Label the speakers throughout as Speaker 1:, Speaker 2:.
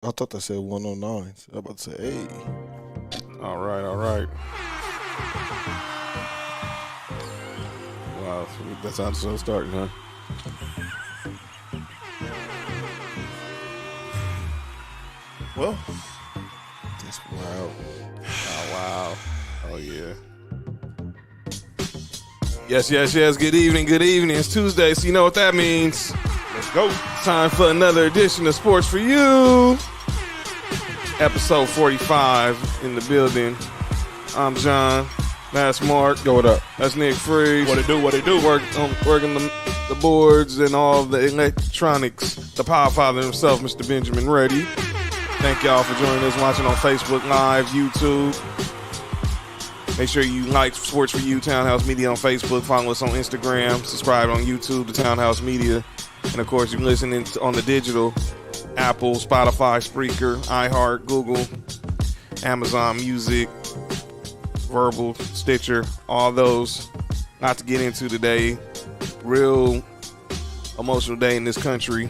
Speaker 1: I thought that said 109. So I was about to say, hey.
Speaker 2: All right, all right. Wow, that's how it's starting, huh?
Speaker 1: Well, that's wild.
Speaker 2: Oh, wow. Oh, yeah. Yes, yes, yes. Good evening, good evening. It's Tuesday, so you know what that means.
Speaker 3: Let's go.
Speaker 2: Time for another edition of Sports for You. Episode 45 in the building. I'm John. That's Mark.
Speaker 1: Yo, what up?
Speaker 2: That's Nick Freeze.
Speaker 3: What it do? What it do?
Speaker 2: Working the boards and all the electronics. The power father himself, Mr. Benjamin Reddy. Thank y'all for joining us, watching on Facebook Live, YouTube. Make sure you like Sports for You, Townhouse Media on Facebook. Follow us on Instagram. Subscribe on YouTube to Townhouse Media. And, of course, you can listen on the digital. Apple, Spotify, Spreaker, iHeart, Google, Amazon Music, Verbal, Stitcher, all those. Not to get into today. Real emotional day in this country.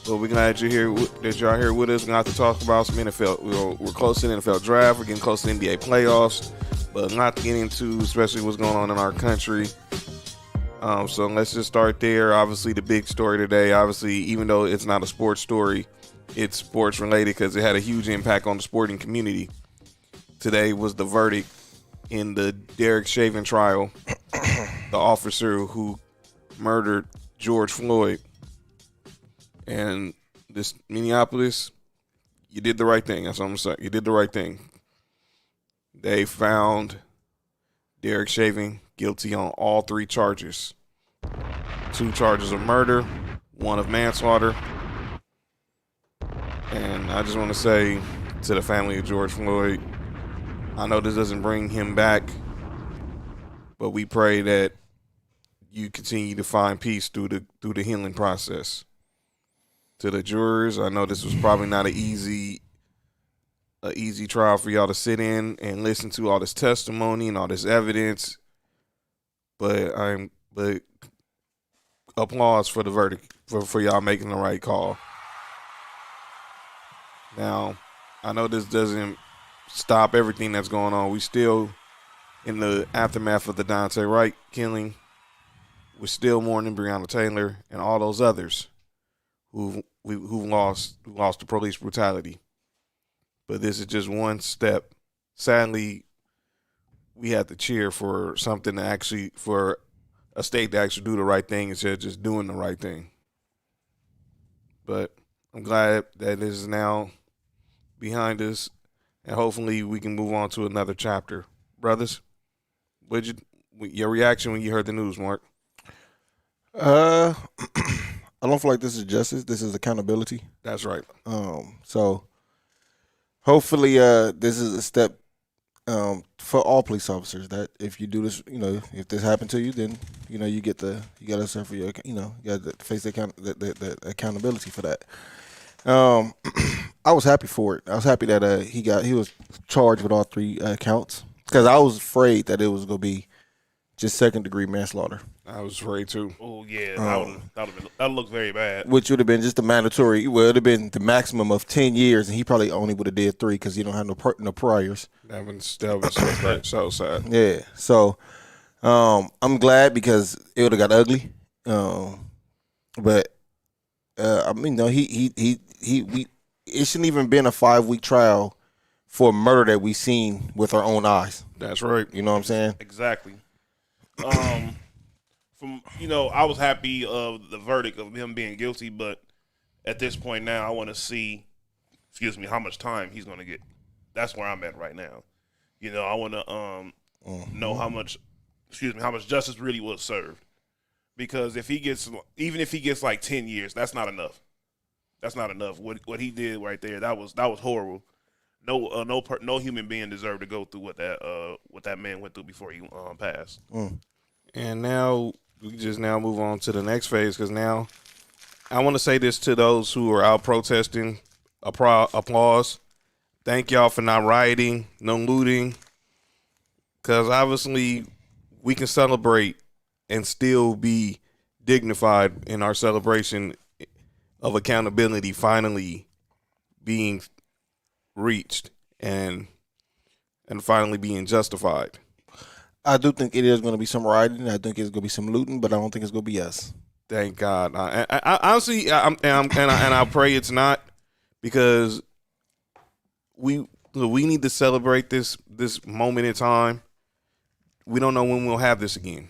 Speaker 2: But we're glad that y'all here with us. We're going to have to talk about some NFL. We're close to the NFL draft. We're getting close to the NBA playoffs. But not to get into, especially what's going on in our country. So let's just start there. Obviously, the big story today, obviously, even though it's not a sports story, it's sports related because it had a huge impact on the sporting community. Today was the verdict in the Derek Chauvin trial, the officer who murdered George Floyd. And this Minneapolis, you did the right thing. That's what I'm saying. You did the right thing. They found Derek Chauvin guilty on all three charges. 2 charges of murder, 1 of manslaughter. And I just want to say to the family of George Floyd, I know this doesn't bring him back, but we pray that you continue to find peace through the healing process. To the jurors, I know this was probably not an easy trial for y'all to sit in and listen to all this testimony and all this evidence. But applause for the verdict, for y'all making the right call. Now, I know this doesn't stop everything that's going on. We still, in the aftermath of the Daunte Wright killing, we're still mourning Breonna Taylor and all those others who lost to police brutality. But this is just one step. Sadly, we have to cheer for something to actually, for a state to actually do the right thing instead of just doing the right thing. But I'm glad that this is now behind us, and hopefully we can move on to another chapter. Brothers, your reaction when you heard the news, Mark?
Speaker 1: I don't feel like this is justice. This is accountability.
Speaker 2: That's right.
Speaker 1: So hopefully, this is a step for all police officers, that if you do this, if this happened to you, then you got to suffer your, you got to face the accountability for that. I was happy for it. I was happy that he was charged with all 3 counts, because I was afraid that it was gonna be just 2nd-degree manslaughter.
Speaker 2: I was afraid too.
Speaker 3: Oh yeah, that looked very bad.
Speaker 1: Which would have been just a mandatory. Well, it would have been the maximum of 10 years, and he probably only would have did 3 because he don't have no priors.
Speaker 2: That was so sad.
Speaker 1: Yeah. So I'm glad, because it would have got ugly. But I mean, no, it shouldn't even been a 5-week trial for murder that we seen with our own eyes.
Speaker 2: That's right.
Speaker 1: You know what I'm saying?
Speaker 3: Exactly. I was happy of the verdict of him being guilty, but at this point now, I want to see, how much time he's going to get. That's where I'm at right now. I want to know how much justice really was served. Because even if he gets like 10 years, that's not enough. That's not enough. What he did right there, that was horrible. No human being deserved to go through what that man went through before he passed.
Speaker 2: And now we just move on to the next phase, because now I want to say this to those who are out protesting. Applause. Thank y'all for not rioting, no looting, because obviously we can celebrate and still be dignified in our celebration of accountability finally being reached and finally being justified.
Speaker 1: I do think it is going to be some rioting. I think it's going to be some looting, but I don't think it's going to be us.
Speaker 2: Thank God. I honestly, I pray it's not, because we need to celebrate this moment in time. We don't know when we'll have this again,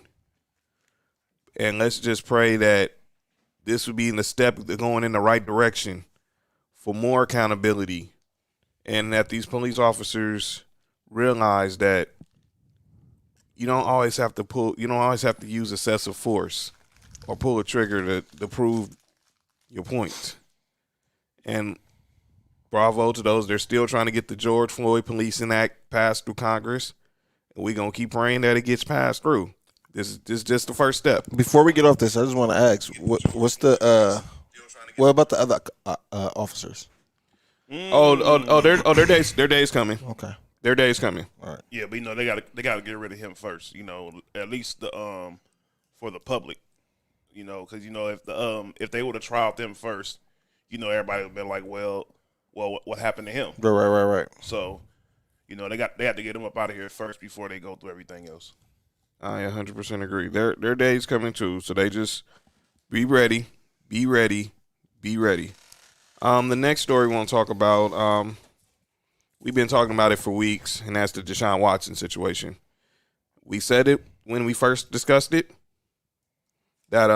Speaker 2: and let's just pray that this would be in the step going in the right direction for more accountability, and that these police officers realize that you don't always have to use excessive force or pull a trigger to prove your point. And bravo to those. They're still trying to get the George Floyd Policing Act passed through Congress. And we're going to keep praying that it gets passed through. This is just the first step.
Speaker 1: Before we get off this, I just want to ask, what's the what about the other officers?
Speaker 2: Their day's coming.
Speaker 1: Okay.
Speaker 2: Their day's coming.
Speaker 1: All right.
Speaker 3: Yeah, but they gotta get rid of him first. At least for the public. Because if they would have trialed them first, everybody would have been like, well, what happened to him?
Speaker 1: Right.
Speaker 3: So, they have to get him up out of here first before they go through everything else.
Speaker 2: I 100% agree. Their day's coming too, so they just be ready. The next story we want to talk about, we've been talking about it for weeks, and that's the Deshaun Watson situation. We said it when we first discussed it, that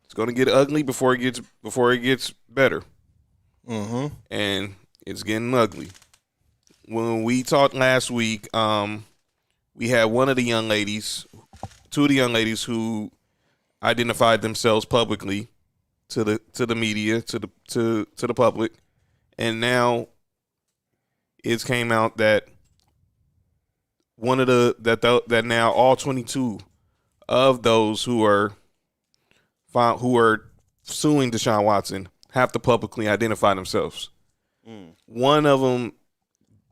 Speaker 2: it's going to get ugly before it gets better.
Speaker 1: Mm-hmm.
Speaker 2: And it's getting ugly. When we talked last week, we had two of the young ladies who identified themselves publicly to the media, to the public, and now it's came out that that now all 22 of those who are suing Deshaun Watson have to publicly identify themselves. One of them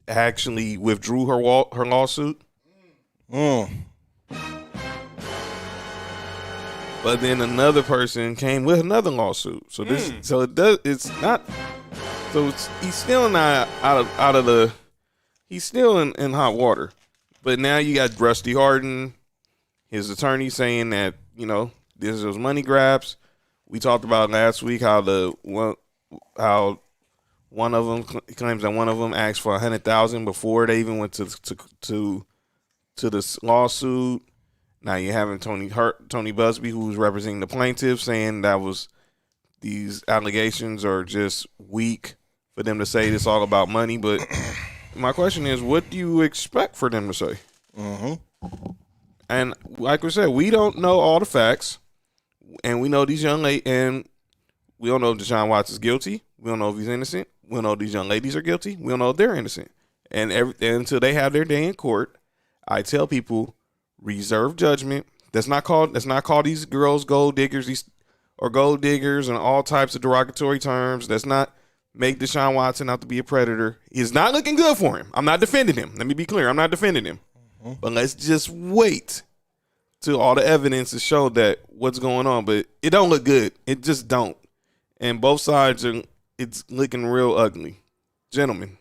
Speaker 2: actually withdrew her lawsuit. But then another person came with another lawsuit. So he's still not he's still in hot water. But now you got Rusty Harden, his attorney, saying that, this was money grabs. We talked about last week how one of them claims that one of them asked for $100,000 before they even went to this lawsuit. Now you're having Tony Busby, who's representing the plaintiff, saying these allegations are just weak for them to say it's all about money. But my question is, what do you expect for them to say?
Speaker 1: Mm-hmm.
Speaker 2: And like we said, we don't know all the facts, and we know these young ladies, and we don't know if Deshaun Watson's guilty. We don't know if he's innocent. We don't know if these young ladies are guilty. We don't know if they're innocent. And until they have their day in court, I tell people, reserve judgment. Let's not call these girls gold diggers, or gold diggers, and all types of derogatory terms. Let's not make Deshaun Watson out to be a predator. It's not looking good for him. I'm not defending him. Let me be clear. I'm not defending him. Mm-hmm. But let's just wait till all the evidence is shown that what's going on. But it don't look good. It just don't. And both sides it's looking real ugly. Gentlemen.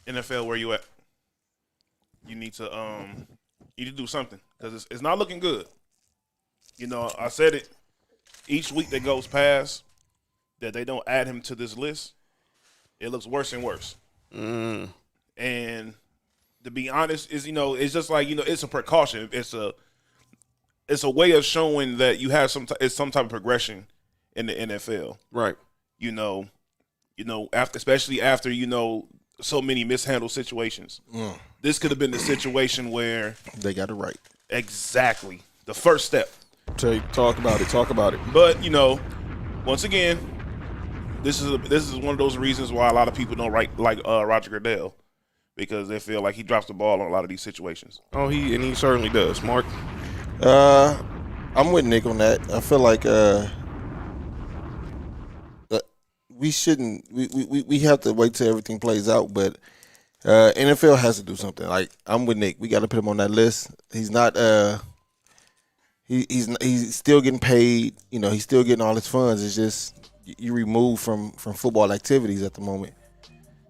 Speaker 3: NFL, where you at? You need to do something, because it's not looking good. I said it. Each week that goes past that they don't add him to this list, it looks worse and worse. And to be honest, it's just like, it's a precaution. It's a way of showing that you have some type of progression in the NFL.
Speaker 2: Right.
Speaker 3: Especially after so many mishandled situations. This could have been the situation where
Speaker 1: they got it right.
Speaker 3: Exactly. The first step.
Speaker 2: Talk about it.
Speaker 3: But, once again, this is one of those reasons why a lot of people don't like Roger Goodell, because they feel like he drops the ball on a lot of these situations.
Speaker 2: Oh, he certainly does. Mark?
Speaker 1: I'm with Nick on that. I feel like we shouldn't. We have to wait till everything plays out, but NFL has to do something. Like, I'm with Nick. We got to put him on that list. He's not he's still getting paid. You know, he's still getting all his funds. It's just you removed from football activities at the moment.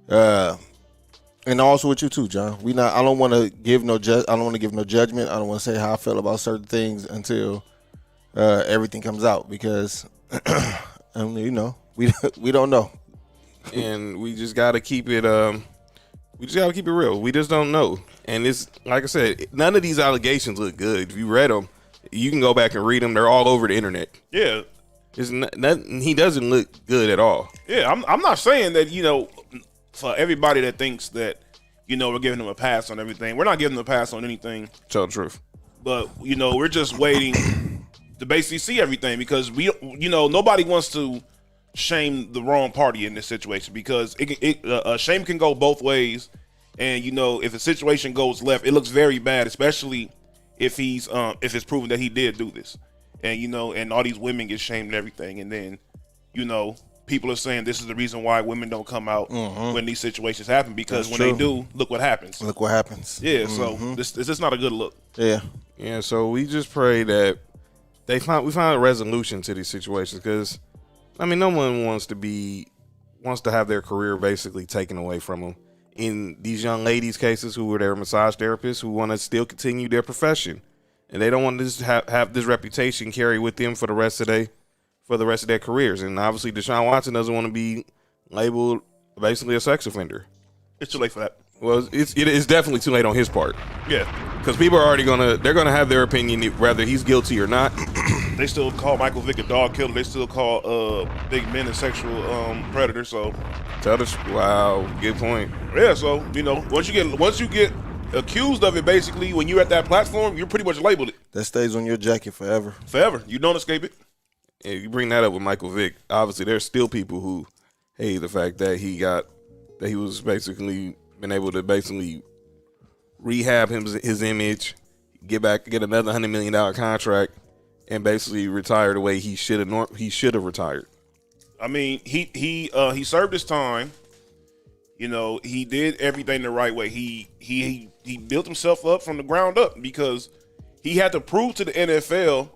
Speaker 1: And also with you too, John. I don't want to give no judgment. I don't want to say how I feel about certain things until everything comes out because you know we don't know.
Speaker 2: And we just got to keep it. We just got to keep it real. We just don't know. And it's like I said, none of these allegations look good. If you read them, you can go back and read them. They're all over the internet.
Speaker 3: Yeah.
Speaker 2: He doesn't look good at all.
Speaker 3: Yeah, I'm not saying that, you know, for everybody that thinks that, you know, we're giving them a pass on everything. We're not giving them a pass on anything.
Speaker 2: Tell the truth.
Speaker 3: But, you know, we're just waiting to basically see everything because nobody wants to shame the wrong party in this situation because shame can go both ways. And, you know, if a situation goes left, it looks very bad, especially if it's proven that he did do this. And, you know, and all these women get shamed and everything. And then, you know, people are saying this is the reason why women don't come out when these situations happen because
Speaker 1: That's
Speaker 3: when
Speaker 1: true.
Speaker 3: they do, look what happens.
Speaker 1: Look what happens.
Speaker 3: Yeah, so this is not a good look.
Speaker 1: Yeah.
Speaker 2: Yeah, so we just pray that we find a resolution to these situations because, I mean, no one wants to have their career basically taken away from them. In these young ladies' cases who were their massage therapists who want to still continue their profession. And they don't want to just have this reputation carry with them for the rest of their careers. And obviously, Deshaun Watson doesn't want to be labeled basically a sex offender.
Speaker 3: It's too late for that.
Speaker 2: Well, it is definitely too late on his part
Speaker 3: Yeah.
Speaker 2: because people are already they're gonna have their opinion whether he's guilty or not.
Speaker 3: They still call Michael Vick a dog killer. They still call big men a sexual predator. So
Speaker 2: Wow, good point.
Speaker 3: yeah, so you know, once you get accused of it, basically, when you're at that platform, you're pretty much labeled it
Speaker 1: That stays on your jacket forever.
Speaker 3: forever. You don't escape it.
Speaker 2: And you bring that up with Michael Vick. Obviously, there's still people who hate the fact that he was basically been able to basically rehab his image, get another $100 million contract, and basically retire the way he should have retired.
Speaker 3: I mean, he served his time. You know, he did everything the right way. He built himself up from the ground up because he had to prove to the NFL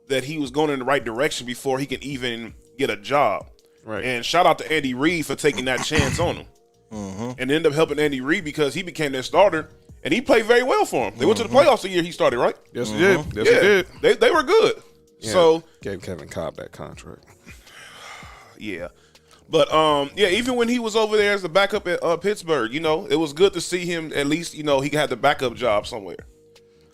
Speaker 3: that he was going in the right direction before he could even get a job.
Speaker 2: Right.
Speaker 3: And shout out to Andy Reid for taking that chance on him. And ended up helping Andy Reid because he became their starter, and he played very well for him. They went to the playoffs the year he started, right?
Speaker 2: Yes, he did. Yes, he did.
Speaker 3: They were good.
Speaker 2: Yeah,
Speaker 3: So
Speaker 2: gave Kevin Cobb that contract.
Speaker 3: yeah. But even when he was over there as the backup at Pittsburgh, you know, it was good to see him at least, you know, he had the backup job somewhere.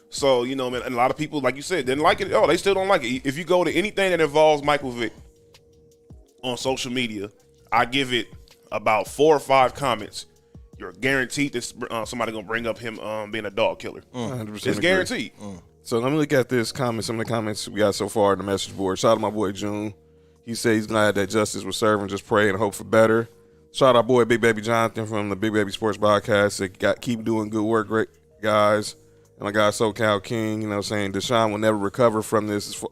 Speaker 3: So, you know, man, and a lot of people, like you said, didn't like it at all. They still don't like it. If you go to anything that involves Michael Vick on social media, I give it about 4 or 5 comments. You're guaranteed that somebody gonna bring up him being a dog killer.
Speaker 2: 100%
Speaker 3: It's
Speaker 2: agree.
Speaker 3: guaranteed.
Speaker 2: So let me look at some of the comments we got so far in the message board. Shout out to my boy June. He said he's glad that justice was served and just pray and hope for better. Shout out boy Big Baby Jonathan from the Big Baby Sports Podcast. Said, keep doing good work, great guys. And my guy SoCal King, you know, saying Deshaun will never recover from this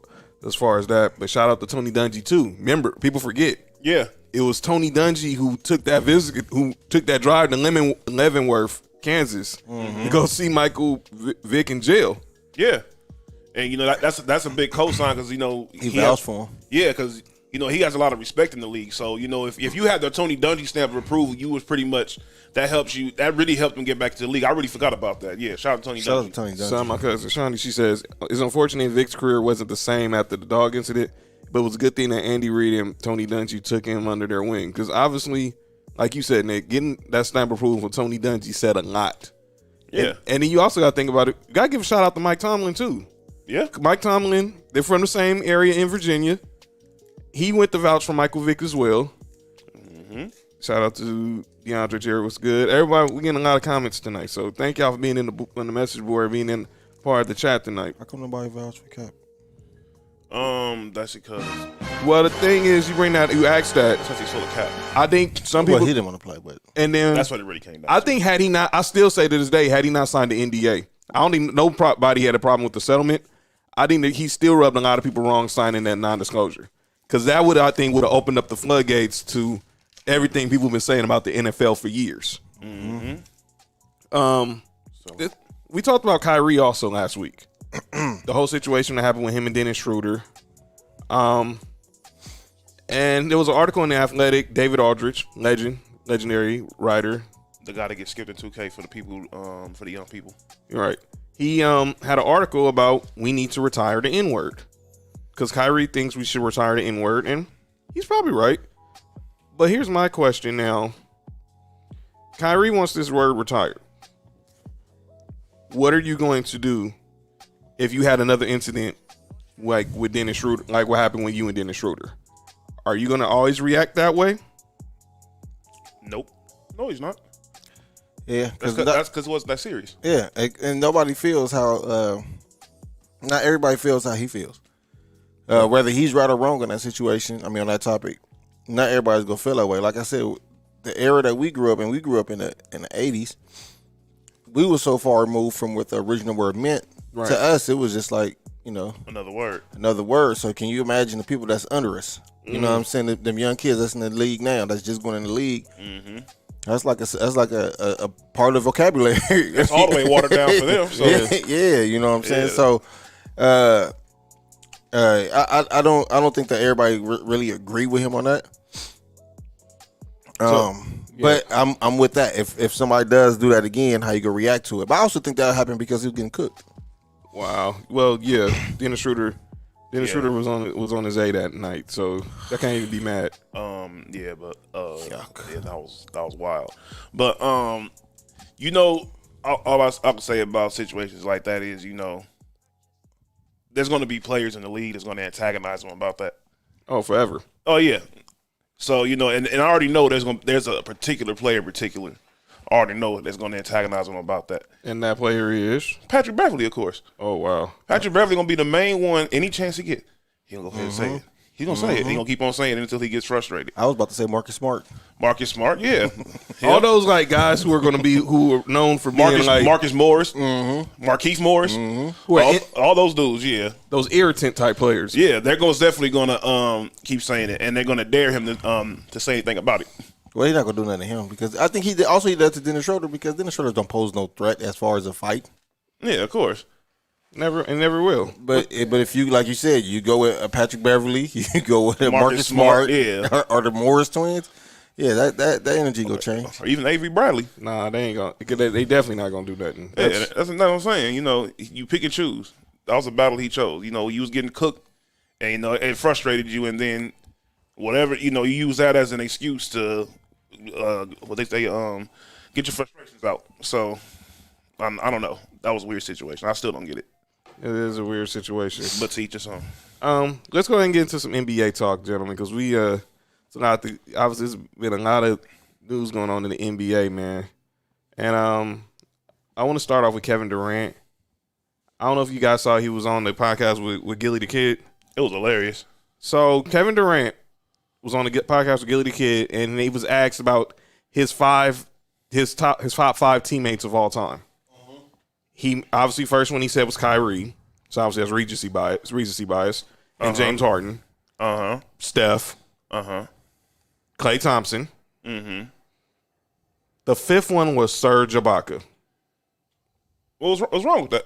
Speaker 2: as far as that. But shout out to Tony Dungy too. Remember, people forget.
Speaker 3: Yeah.
Speaker 2: It was Tony Dungy who took that drive to Leavenworth, Kansas, to go see Michael Vick in jail.
Speaker 3: Yeah. And, you know, that's a big cosign because, you know,
Speaker 1: He vouched for him.
Speaker 3: Yeah, because, you know, he has a lot of respect in the league. So, you know, if you had the Tony Dungy stamp of approval, you was pretty much that really helped him get back to the league. I really forgot about that. Yeah, shout out to Tony
Speaker 1: Shout out
Speaker 3: Dungy.
Speaker 1: to Tony
Speaker 2: Son of
Speaker 1: Dungy.
Speaker 2: my cousin Shawnee, she says, it's unfortunate Vic's career wasn't the same after the dog incident, but it was a good thing that Andy Reid and Tony Dungy took him under their wing. Because obviously, like you said, Nick, getting that stamp approval from Tony Dungy said a lot.
Speaker 3: Yeah.
Speaker 2: And then you also got to think about it. You got to give a shout out to Mike Tomlin, too.
Speaker 3: Yeah.
Speaker 2: Mike Tomlin, they're from the same area in Virginia. He went to vouch for Michael Vick as well. Shout out to DeAndre Jarrett, was good. Everybody, we're getting a lot of comments tonight. So thank y'all for being on the message board, being in part of the chat tonight.
Speaker 1: How come nobody vouched for Cap?
Speaker 3: That's because
Speaker 2: Well, the thing is, you asked that.
Speaker 3: he's full of cap.
Speaker 2: I think some
Speaker 1: Well,
Speaker 2: people,
Speaker 1: he didn't want to play, but
Speaker 2: and then
Speaker 3: That's what it really came down.
Speaker 2: I think had he not, I still say to this day, had he not signed the NDA, I don't think nobody had a problem with the settlement. I think that he still rubbed a lot of people wrong signing that non-disclosure, because that would have opened up the floodgates to everything people have been saying about the NFL for years. We talked about Kyrie also last week. the whole situation that happened with him and Dennis Schroeder. And there was an article in The Athletic. David Aldridge, legendary writer.
Speaker 3: The guy that gets skipped in 2K for the people, for the young people.
Speaker 2: You're right. He had an article about we need to retire the N-word because Kyrie thinks we should retire the N-word, and he's probably right. But here's my question now. Kyrie wants this word retired. What are you going to do if you had another incident like with Dennis Schroeder, like what happened with you and Dennis Schroeder? Are you going to always react that way?
Speaker 3: Nope. No, he's not.
Speaker 1: Yeah,
Speaker 3: That's because it wasn't that serious.
Speaker 1: Yeah, and nobody feels how. Not everybody feels how he feels. Whether he's right or wrong in that situation. I mean, on that topic, not everybody's gonna feel that way. Like I said, the era that we grew up in, in the '80s. We were so far removed from what the original word meant. Right. To us, it was just like,
Speaker 3: another word.
Speaker 1: So can you imagine the people that's under us? You know what I'm saying? Them young kids that's in the league now, that's just going in the league. Mm-hmm. That's like a part of vocabulary.
Speaker 3: It's all the way watered down for them. So.
Speaker 1: Yeah, you know what I'm saying. So, I don't think that everybody really agree with him on that. But I'm with that. If somebody does do that again, how you gonna react to it? But I also think that'll happen because he was getting cooked.
Speaker 2: Wow. Well, yeah, Dennis Schroeder was on his A that night, so I can't even be mad.
Speaker 3: Yeah, but that was wild. But all I can say about situations like that is, there's going to be players in the league that's going to antagonize them about that.
Speaker 2: Oh, forever.
Speaker 3: Oh yeah. So and I already know there's a particular player in particular. I already know that's going to antagonize him about that.
Speaker 2: And that player is
Speaker 3: Patrick Beverley, of course.
Speaker 2: Oh wow.
Speaker 3: Patrick Beverley going to be the main one any chance he get. He'll go ahead and say it. He's going to say it. He's going to keep on saying it until he gets frustrated.
Speaker 1: I was about to say Marcus Smart.
Speaker 3: Marcus Smart, yeah.
Speaker 2: All those guys who are known for being
Speaker 3: Marcus Morris, Marquise Morris, all those dudes, yeah.
Speaker 2: Those irritant type players.
Speaker 3: Yeah, they're definitely going to keep saying it, and they're going to dare him to say anything about it.
Speaker 1: Well, he's not going to do nothing to him because I think he does to Dennis Schroeder because Dennis Schroeder don't pose no threat as far as a fight.
Speaker 3: Yeah, of course.
Speaker 2: Never will.
Speaker 1: But if you, like you said, you go with Patrick Beverley, you go with Marcus Smart,
Speaker 3: yeah,
Speaker 1: or the Morris twins, yeah, that energy go change.
Speaker 3: Or even Avery Bradley.
Speaker 2: Nah, they ain't gonna. They definitely not gonna do nothing.
Speaker 3: That's what I'm saying. You pick and choose. That was a battle he chose. You was getting cooked, and it frustrated you, and then whatever you use that as an excuse to what they say, get your frustrations out. So I don't know. That was a weird situation. I still don't get it.
Speaker 2: It is a weird situation.
Speaker 3: But to each his own.
Speaker 2: Let's go ahead and get into some NBA talk, gentlemen, because obviously there's been a lot of news going on in the NBA, man. And I want to start off with Kevin Durant. I don't know if you guys saw he was on the podcast with Gilly the Kid.
Speaker 3: It was hilarious. So
Speaker 2: Kevin Durant was on the podcast with Gilly the Kid, and he was asked about his top 5 teammates of all time. He obviously first one he said was Kyrie, so obviously that's recency bias, and James Harden, Steph, Klay Thompson. The 5th one was Serge Ibaka.
Speaker 3: What's wrong with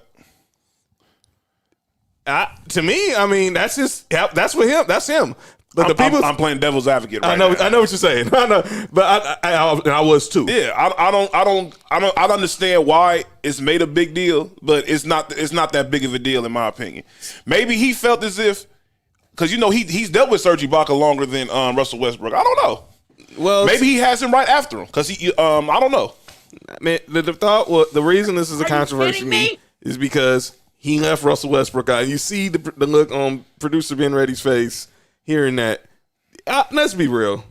Speaker 2: that? To me, I mean that's that's for him. That's him. But
Speaker 3: I'm playing devil's advocate right
Speaker 2: now.
Speaker 3: I
Speaker 2: know what you're saying. I know, but I was too.
Speaker 3: Yeah, I don't understand why it's made a big deal, but it's not that big of a deal in my opinion. Maybe he felt as if because he's dealt with Serge Ibaka longer than Russell Westbrook. I don't know.
Speaker 2: Well,
Speaker 3: maybe he has him right after him because I don't know.
Speaker 2: Man, the reason this is a controversy to me is because he left Russell Westbrook out. You see the look on producer Ben Reddy's face. Hearing that, let's be real.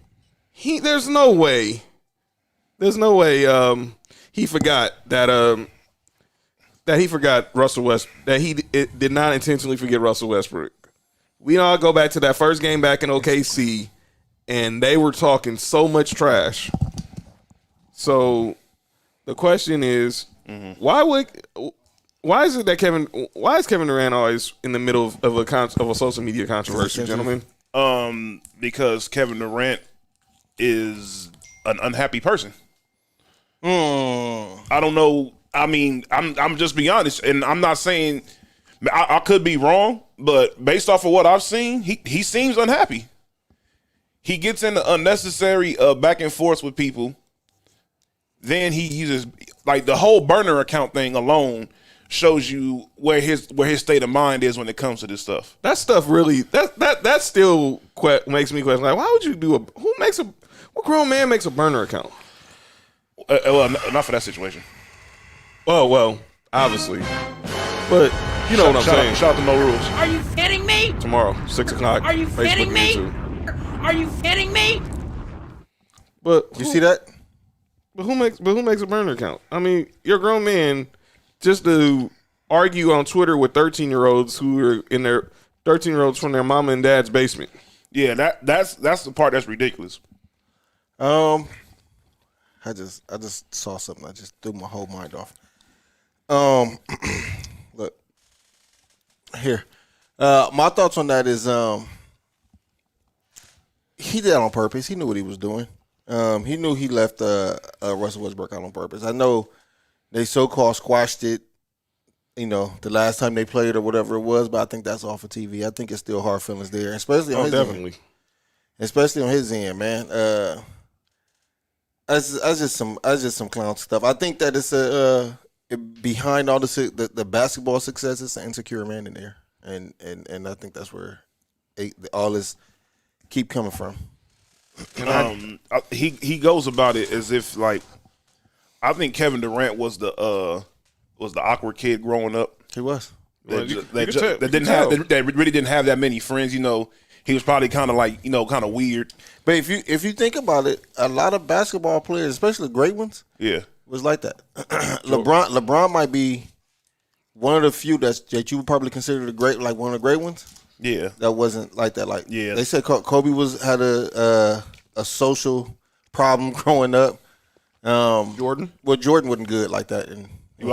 Speaker 2: There's no way he forgot that he forgot Russell Westbrook. That he did not intentionally forget Russell Westbrook. We all go back to that first game back in OKC, and they were talking so much trash. So the question is, why is Kevin Durant always in the middle of a social media controversy, gentlemen?
Speaker 3: Because Kevin Durant is an unhappy person. I don't know. I mean, I'm just being honest, and I'm not saying I could be wrong, but based off of what I've seen, he seems unhappy. He gets into unnecessary back and forth with people. Then he uses like the whole burner account thing alone shows you where his state of mind is when it comes to this stuff.
Speaker 2: That stuff really that still makes me question. Like, why would you do what grown man makes a burner account?
Speaker 3: Well, not for that situation.
Speaker 2: Oh well, obviously, but you know what I'm saying.
Speaker 3: Shout out to No Rules.
Speaker 4: Are you kidding me?
Speaker 2: Tomorrow, 6:00.
Speaker 4: Are you
Speaker 2: Facebook
Speaker 4: kidding
Speaker 2: and
Speaker 4: me?
Speaker 2: YouTube.
Speaker 4: Are you kidding me?
Speaker 2: But
Speaker 1: You see that?
Speaker 2: But who makes a burner account? I mean, you're a grown man just to argue on Twitter with 13-year-olds who are in their 13-year-olds from their mama and dad's basement.
Speaker 3: Yeah, that's the part that's ridiculous.
Speaker 1: I just saw something. I just threw my whole mind off. Look here. My thoughts on that is he did it on purpose. He knew what he was doing. He knew he left Russell Westbrook out on purpose. I know they so-called squashed it, you know, the last time they played or whatever it was, but I think that's off of TV. I think it's still hard feelings there, especially on his
Speaker 2: definitely.
Speaker 1: end. Especially on his end, man. That's just some clown stuff. I think that it's behind all the basketball success, it's an insecure man in there, and I think that's where all this keep coming from.
Speaker 3: He goes about it as if like I think Kevin Durant was the awkward kid growing up.
Speaker 1: He was.
Speaker 3: That really didn't have that many friends. You know, he was probably kind of like kind of weird.
Speaker 1: But if you think about it, a lot of basketball players, especially great ones, was like that. LeBron might be one of the few that you would probably consider one of the great ones.
Speaker 3: Yeah,
Speaker 1: that wasn't like that. Like
Speaker 3: yeah,
Speaker 1: they said Kobe had a social problem growing up.
Speaker 2: Jordan
Speaker 1: wasn't good like that, and
Speaker 3: he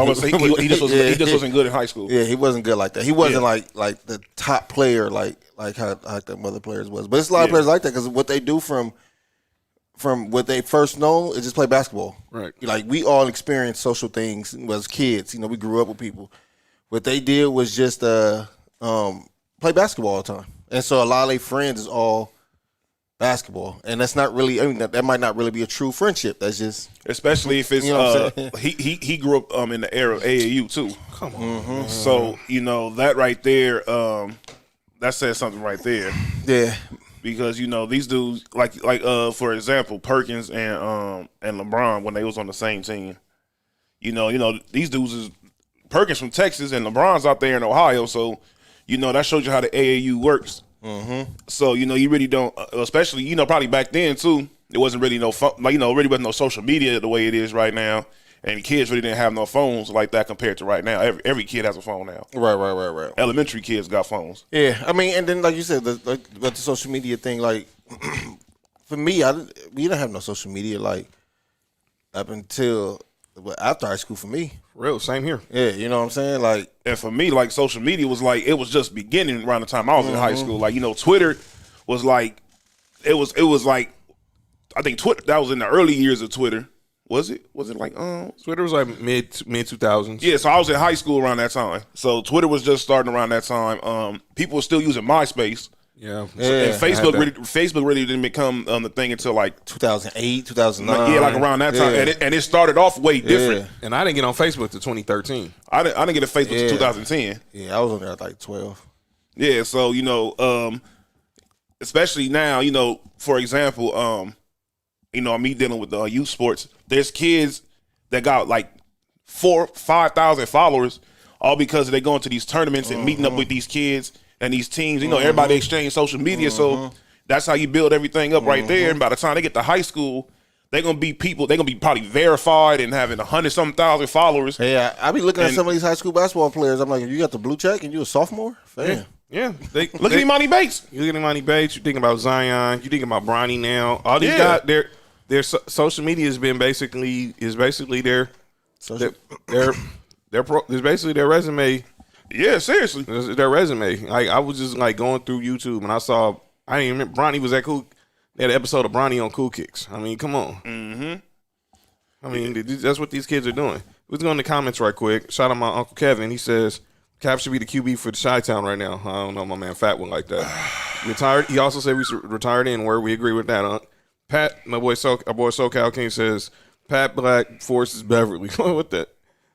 Speaker 3: just wasn't good in high school.
Speaker 1: Yeah, he wasn't good like that. He wasn't like the top player like how the other players was. But it's a lot of players like that because what they do from what they first know is just play basketball.
Speaker 2: Right.
Speaker 1: Like we all experienced social things as kids. We grew up with people. What they did was just play basketball all the time, and so a lot of their friends is all basketball, and that's not really. I mean, that might not really be a true friendship. That's just
Speaker 3: especially if it's he grew up in the era of AAU too.
Speaker 2: Come on,
Speaker 1: mm-hmm.
Speaker 3: So that right there, that says something right there.
Speaker 1: Yeah,
Speaker 3: because these dudes like for example Perkins and LeBron when they was on the same team. These dudes is Perkins from Texas and LeBron's out there in Ohio, so. That shows you how the AAU works. Mm-hmm. So, you really don't, especially, probably back then, too, it wasn't really no phone, really wasn't no social media the way it is right now. And kids really didn't have no phones like that compared to right now. Every kid has a phone now.
Speaker 1: Right.
Speaker 3: Elementary kids got phones.
Speaker 1: Yeah, I mean, and then, like you said, the social media thing, like, for me, we didn't have no social media, like, up until after high school for me.
Speaker 2: Real, same here.
Speaker 1: Yeah, you know what I'm saying? Like,
Speaker 3: and for me, like social media was like it was just beginning around the time I was in high school. Like Twitter was like it was like I think Twitter that was in the early years of Twitter. Was it like
Speaker 2: Twitter was like mid 2000s.
Speaker 3: Yeah, so I was in high school around that time. So Twitter was just starting around that time. People were still using MySpace.
Speaker 2: Yeah,
Speaker 3: and Facebook really didn't become the thing until like
Speaker 1: 2008, 2009.
Speaker 3: Yeah, like around that time, and it started off way different.
Speaker 2: Yeah. And I didn't get on Facebook till 2013.
Speaker 3: I didn't get a Facebook till 2010.
Speaker 1: Yeah, I was on there at like 12.
Speaker 3: Yeah, so especially now, for example, me dealing with youth sports. There's kids that got like 4,000-5,000 followers, all because they going to these tournaments and meeting up with these kids. And these teams, everybody exchange social media, so that's how you build everything up right there. And by the time they get to high school, they're gonna be people. They're gonna be probably verified and having 100-something thousand followers.
Speaker 1: Yeah, I be looking at some of these high school basketball players. I'm like, you got the blue check and you a sophomore? Fan.
Speaker 2: Yeah.
Speaker 3: Look at Imani Bates.
Speaker 2: You look at Imani Bates. You think about Zion. You think about Bronny now. All these guys, their social media has been basically their basically their resume.
Speaker 3: Yeah, seriously.
Speaker 2: Their resume. Like I was just like going through YouTube and I didn't even remember Bronny was at Cool. They had an episode of Bronny on Cool Kicks. I mean, come on. Mm-hmm. I mean, that's what these kids are doing. Let's go in the comments right quick. Shout out my Uncle Kevin. He says, Cap should be the QB for the Chi-Town right now. I don't know, my man Fat one like that. Retired. He also said we should retire in where we agree with that. Pat, our boy SoCal King says Pat Black forces Beverly. What that?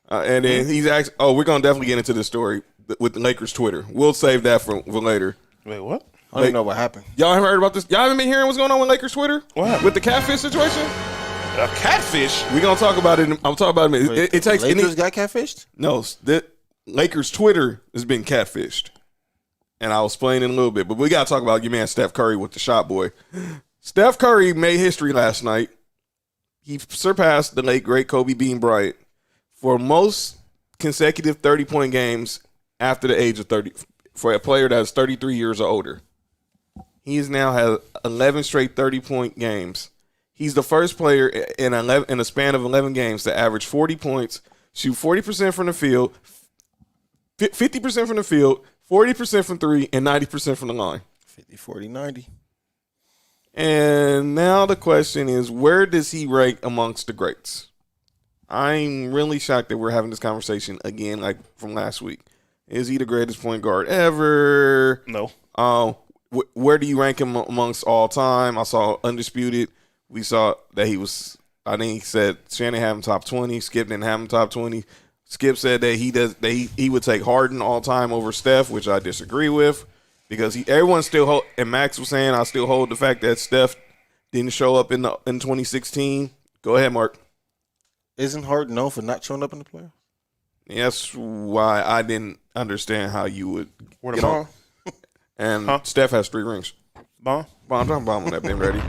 Speaker 2: And then he's asked, we're going to definitely get into this story with the Lakers Twitter. We'll save that for later.
Speaker 3: Wait, what?
Speaker 1: I don't even know what happened.
Speaker 2: Y'all haven't heard about this? Y'all haven't been hearing what's going on with Lakers Twitter?
Speaker 3: What happened?
Speaker 2: With the catfish situation?
Speaker 3: A catfish?
Speaker 2: We're going to talk about it. I'm talking about it. It takes
Speaker 1: Lakers got catfished?
Speaker 2: No, the Lakers Twitter has been catfished. And I'll explain in a little bit. But we got to talk about your man Steph Curry with the shot boy. Steph Curry made history last night. He surpassed the late, great Kobe Bean Bryant for most consecutive 30-point games after the age of 30 for a player that is 33 years or older. He has now had 11 straight 30-point games. He's the first player in a span of 11 games to average 40 points, shoot 40% from the field, 50% from the field, 40% from three, and 90% from the line.
Speaker 1: 50, 40, 90.
Speaker 2: And now the question is, where does he rank amongst the greats? I'm really shocked that we're having this conversation again, like from last week. Is he the greatest point guard ever?
Speaker 3: No.
Speaker 2: Where do you rank him amongst all time? I saw Undisputed. We saw that he was, I think he said Shannon had him top 20. Skip didn't have him top 20. Skip said that he would take Harden all time over Steph, which I disagree with. Because everyone still and Max was saying, I still hold the fact that Steph didn't show up in 2016. Go ahead, Mark.
Speaker 1: Isn't Harden known for not showing up in the playoffs?
Speaker 2: That's why I didn't understand how you would
Speaker 3: Where the
Speaker 2: get
Speaker 3: ball?
Speaker 2: on. And Steph has 3 rings.
Speaker 3: Bomb?
Speaker 2: I'm talking bomb on that been ready.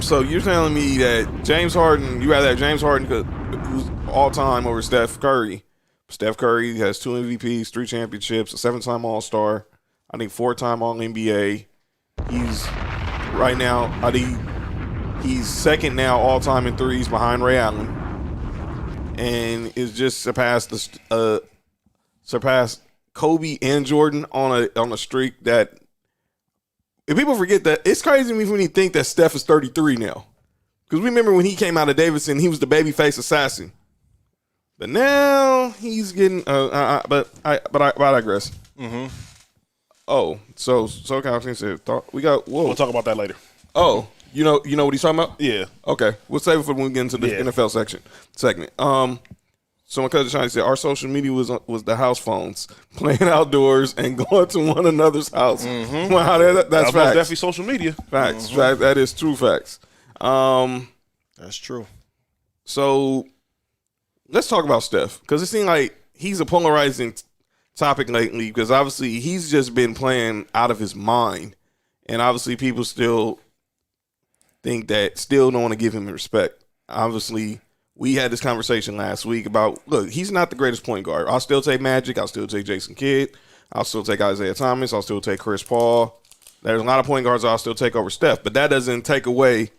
Speaker 2: So you're telling me that James Harden, you rather have James Harden who's all time over Steph Curry. Steph Curry has 2 MVPs, 3 championships, a 7-time All-Star, I think 4-time All-NBA. He's right now, I think he's second now all-time in threes behind Ray Allen, and is just surpassed Kobe and Jordan on a streak that. If people forget that, it's crazy to me when you think that Steph is 33 now, because we remember when he came out of Davidson, he was the babyface assassin. But now he's getting. But I digress.
Speaker 3: Mm-hmm.
Speaker 2: Oh, so Calvin said we got. Whoa.
Speaker 3: We'll talk about that later.
Speaker 2: Oh, you know what he's talking about?
Speaker 3: Yeah.
Speaker 2: Okay, we'll save it for when we get into the NFL segment. So my cousin Shiny said our social media was the house phones, playing outdoors and going to one another's house.
Speaker 3: Mm-hmm.
Speaker 2: Wow, that's facts.
Speaker 3: Definitely social media.
Speaker 2: Facts.
Speaker 3: Mm-hmm.
Speaker 2: Fact, that is true facts.
Speaker 1: That's true.
Speaker 2: So let's talk about Steph, because it seems like he's a polarizing topic lately, because obviously he's just been playing out of his mind, and obviously people still think that, still don't want to give him respect. Obviously, we had this conversation last week about, look, he's not the greatest point guard. I'll still take Magic. I'll still take Jason Kidd. I'll still take Isaiah Thomas. I'll still take Chris Paul. There's a lot of point guards I'll still take over Steph, but that doesn't take away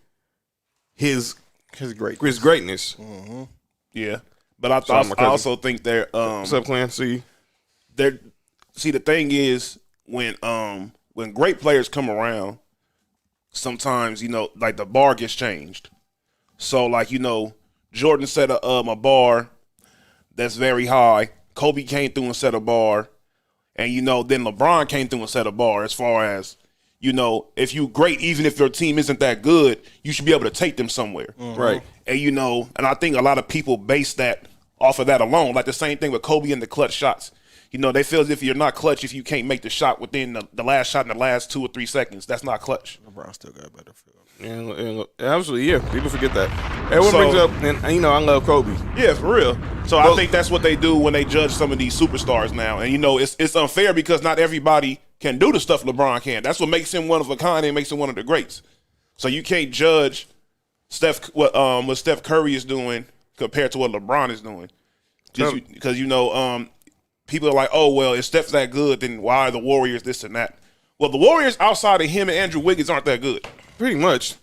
Speaker 2: his greatness.
Speaker 1: Mm-hmm.
Speaker 3: Yeah, but I also think they're
Speaker 2: what's up, Clancy?
Speaker 3: See, the thing is, when great players come around, sometimes like the bar gets changed. So like Jordan set a bar that's very high. Kobe came through and set a bar, and then LeBron came through and set a bar. As far as if you great, even if your team isn't that good, you should be able to take them somewhere,
Speaker 2: Right?
Speaker 3: And and I think a lot of people base that off of that alone. Like the same thing with Kobe and the clutch shots. They feel as if you're not clutch if you can't make the shot within the last shot in the last 2 or 3 seconds. That's not clutch.
Speaker 1: LeBron still got a better field.
Speaker 2: And absolutely, yeah. People forget that. Everyone brings up, and I love Kobe.
Speaker 3: Yeah, for real. So I think that's what they do when they judge some of these superstars now. And it's unfair because not everybody can do the stuff LeBron can. That's what makes him one of a kind and makes him one of the greats. So you can't judge what Steph Curry is doing compared to what LeBron is doing. Just because people are like, oh well, if Steph's that good, then why are the Warriors this and that? Well, the Warriors outside of him and Andrew Wiggins aren't that good.
Speaker 2: Pretty much.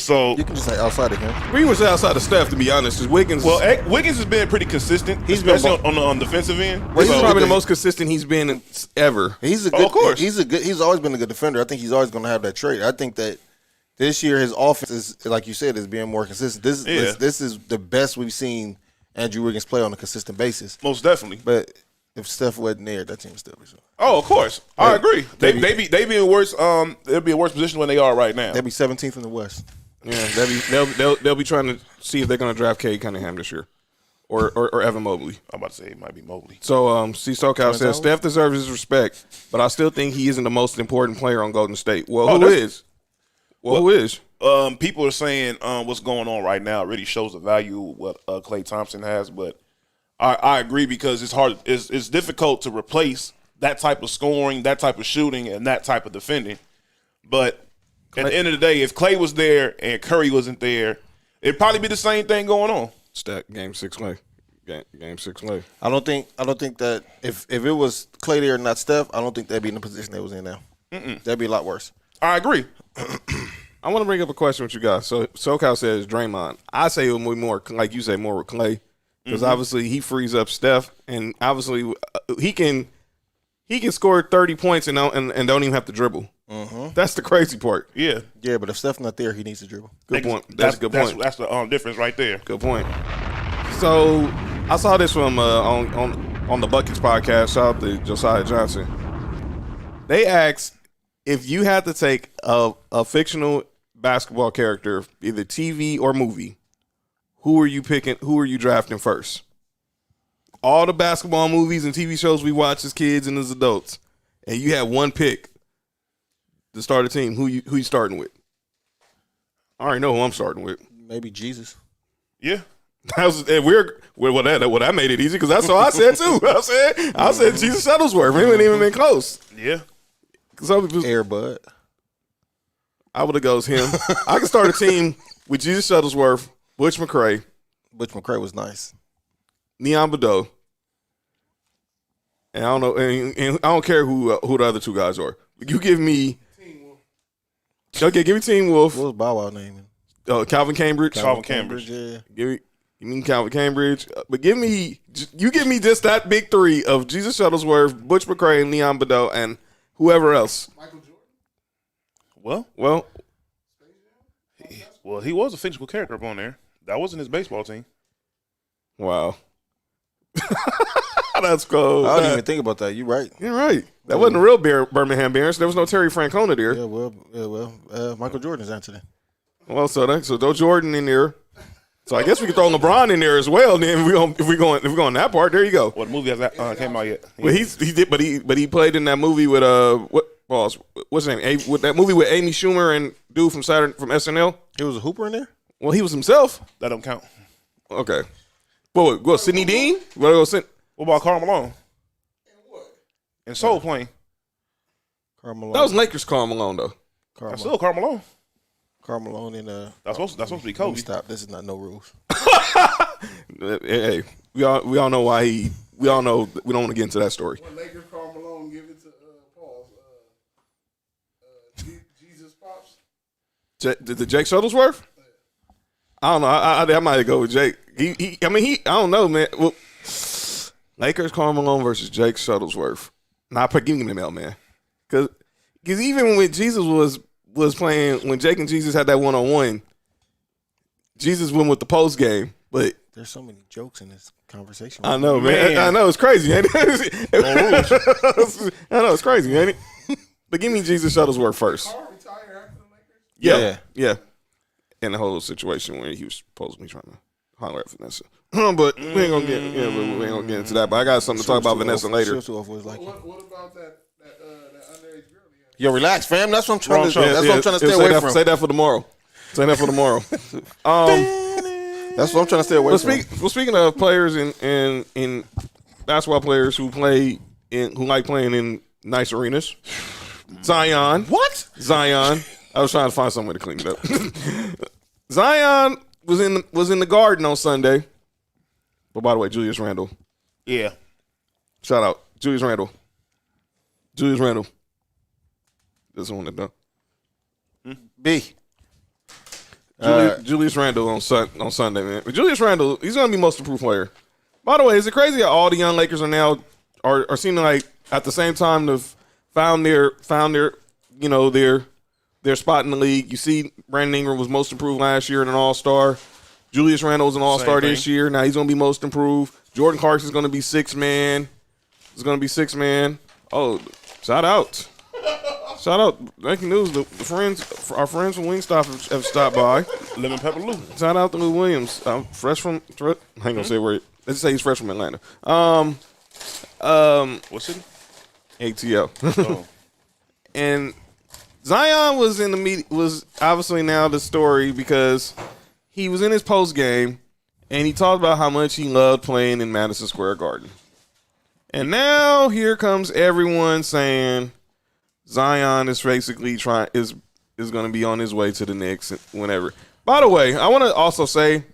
Speaker 3: So
Speaker 1: You can just say outside of him.
Speaker 2: Pretty much outside of Steph, to be honest, because Wiggins.
Speaker 3: Well, Wiggins has been pretty consistent, especially on the defensive end.
Speaker 2: Well, he's
Speaker 1: So-
Speaker 2: probably the most consistent he's been ever.
Speaker 1: He's a good.
Speaker 3: of course.
Speaker 1: He's always been a good defender. I think he's always going to have that trait. I think that this year his offense is, like you said, is being more consistent. This is the best we've seen Andrew Wiggins play on a consistent basis.
Speaker 3: Most definitely.
Speaker 1: But if Steph wasn't there, that team would still be so.
Speaker 3: Oh, of course, I agree. They be in worse. They'll be in worse position when they are right now.
Speaker 1: They'd be 17th in the West.
Speaker 2: Yeah, they'll be trying to see if they're going to draft Cade Cunningham this year, or Evan Mobley.
Speaker 3: I'm about to say it might be Mobley.
Speaker 2: So, C. SoCal says Steph deserves his respect, but I still think he isn't the most important player on Golden State. Well, who is? Who is?
Speaker 3: People are saying what's going on right now really shows the value of what Klay Thompson has, but I agree because it's hard. It's difficult to replace that type of scoring, that type of shooting, and that type of defending. But at the end of the day, if Klay was there and Curry wasn't there, it'd probably be the same thing going on.
Speaker 2: Game 6 Klay. Game 6 Klay.
Speaker 1: I don't think that if it was Klay there and not Steph, I don't think they'd be in the position they was in now. That'd be a lot worse.
Speaker 3: I agree.
Speaker 2: I want to bring up a question with you guys. So SoCal says Draymond. I say it would be more, like you say, more with Klay because obviously he frees up Steph, and obviously he can score 30 points and don't even have to dribble. That's the crazy part.
Speaker 3: Yeah.
Speaker 1: Yeah, but if Steph's not there, he needs to dribble.
Speaker 2: Good point. That's a good point.
Speaker 3: That's the difference right there.
Speaker 2: Good point. So I saw this from on the Buckets podcast. Shout out to Josiah Johnson. They asked if you had to take a fictional basketball character, either TV or movie, who are you picking? Who are you drafting first? All the basketball movies and TV shows we watch as kids and as adults, and you have one pick to start a team. Who you starting with? I already know who I'm starting with.
Speaker 1: Maybe Jesus.
Speaker 3: Yeah.
Speaker 2: That made it easy because that's what I said too. I said Jesus Shuttlesworth. He wouldn't even been close.
Speaker 3: Yeah.
Speaker 1: Air Bud.
Speaker 2: I would have goes him. I can start a team with Jesus Shuttlesworth, Butch McRae,
Speaker 1: Butch McRae was nice.
Speaker 2: Neon Badeau, and I don't know, and I don't care who the other two guys are. You give me Teen Wolf. Okay, give me Teen Wolf.
Speaker 1: What was Bow Wow name?
Speaker 2: Calvin Cambridge.
Speaker 3: Calvin Cambridge.
Speaker 1: Yeah.
Speaker 2: You mean Calvin Cambridge? But give me just that big three of Jesus Shuttlesworth, Butch McRae, and Neon Badeau, and whoever else.
Speaker 5: Michael Jordan.
Speaker 2: Well,
Speaker 3: he was a fictional character up on there. That wasn't his baseball team.
Speaker 2: wow. That's cool.
Speaker 1: I didn't even think about that. You're right.
Speaker 2: You're right. That wasn't a real Birmingham Barons. There was no Terry Francona there.
Speaker 1: Yeah, well, Michael Jordan is answering.
Speaker 2: Well, so no Jordan in there. So I guess we could throw LeBron in there as well. Then if we going that part, there you go.
Speaker 3: What movie has that came out yet?
Speaker 2: Well, he played in that movie with what's his name? With that movie with Amy Schumer and dude from SNL.
Speaker 1: He was a hooper in there.
Speaker 2: Well, he was himself.
Speaker 3: That don't count.
Speaker 2: Okay. What Sidney Dean? What
Speaker 3: about Karl Malone? And Soul Plane.
Speaker 1: Karl Malone.
Speaker 2: That was Lakers Karl Malone though.
Speaker 3: That's still Karl Malone.
Speaker 1: Karl Malone and
Speaker 3: That's supposed to be
Speaker 1: let me
Speaker 3: Kobe.
Speaker 1: stop. This is not no rules.
Speaker 2: Hey, we all know why we all know we don't want to get into that story.
Speaker 5: When Lakers Karl Malone give it to Paul's Jesus Pops.
Speaker 2: The Jake Shuttlesworth? I don't know. I might go with Jake. I don't know, man. Well, Lakers Karl Malone versus Jake Shuttlesworth. Nah, give me the L, man. Because even when Jesus was playing, when Jake and Jesus had that one-on-one, Jesus went with the post game. But
Speaker 1: there's so many jokes in this conversation.
Speaker 2: I know, man. I know it's crazy, ain't it? I know it's crazy, ain't it? But give me Jesus Shuttlesworth first.
Speaker 5: Carl retired after the Lakers?
Speaker 2: Yeah. And the whole situation where he was supposedly trying to holler at Vanessa. But we ain't gonna get into that. But I got something to talk about Vanessa later.
Speaker 5: What about that underage girl?
Speaker 1: Yo, relax, fam. That's what I'm trying to.
Speaker 2: Yeah,
Speaker 1: that's what I'm trying to stay away from.
Speaker 2: Say that for tomorrow. That's
Speaker 1: what I'm trying to stay away from.
Speaker 2: Well, speaking of players in basketball players who like playing in nice arenas, Zion.
Speaker 3: What?
Speaker 2: Zion. I was trying to find some way to clean it up. Zion was in the Garden on Sunday. But by the way, Julius Randle.
Speaker 3: Yeah.
Speaker 2: Shout out. Julius Randle. This one to know.
Speaker 1: B.
Speaker 2: Julius Randle on Sunday, man. But Julius Randle, he's gonna be most improved player. By the way, is it crazy how all the young Lakers are now are seeming like at the same time they've found their spot in the league? You see, Brandon Ingram was most improved last year and an All-Star. Julius Randle was an All-Star this year. Now he's going to be most improved. Jordan Clarkson's going to be sixth man. It's going to be 6-man. Oh, shout out. Breaking news. The friends, our friends from Wingstop have stopped by.
Speaker 3: Lemon Pepper Lou.
Speaker 2: Shout out to Lou Williams. Fresh from, I ain't going to say where, let's say he's fresh from Atlanta.
Speaker 3: What city?
Speaker 2: ATL.
Speaker 3: Oh.
Speaker 2: And Zion was in the media, was obviously now the story because he was in his post game and he talked about how much he loved playing in Madison Square Garden. And now here comes everyone saying Zion is basically is going to be on his way to the Knicks whenever. By the way, I want to also say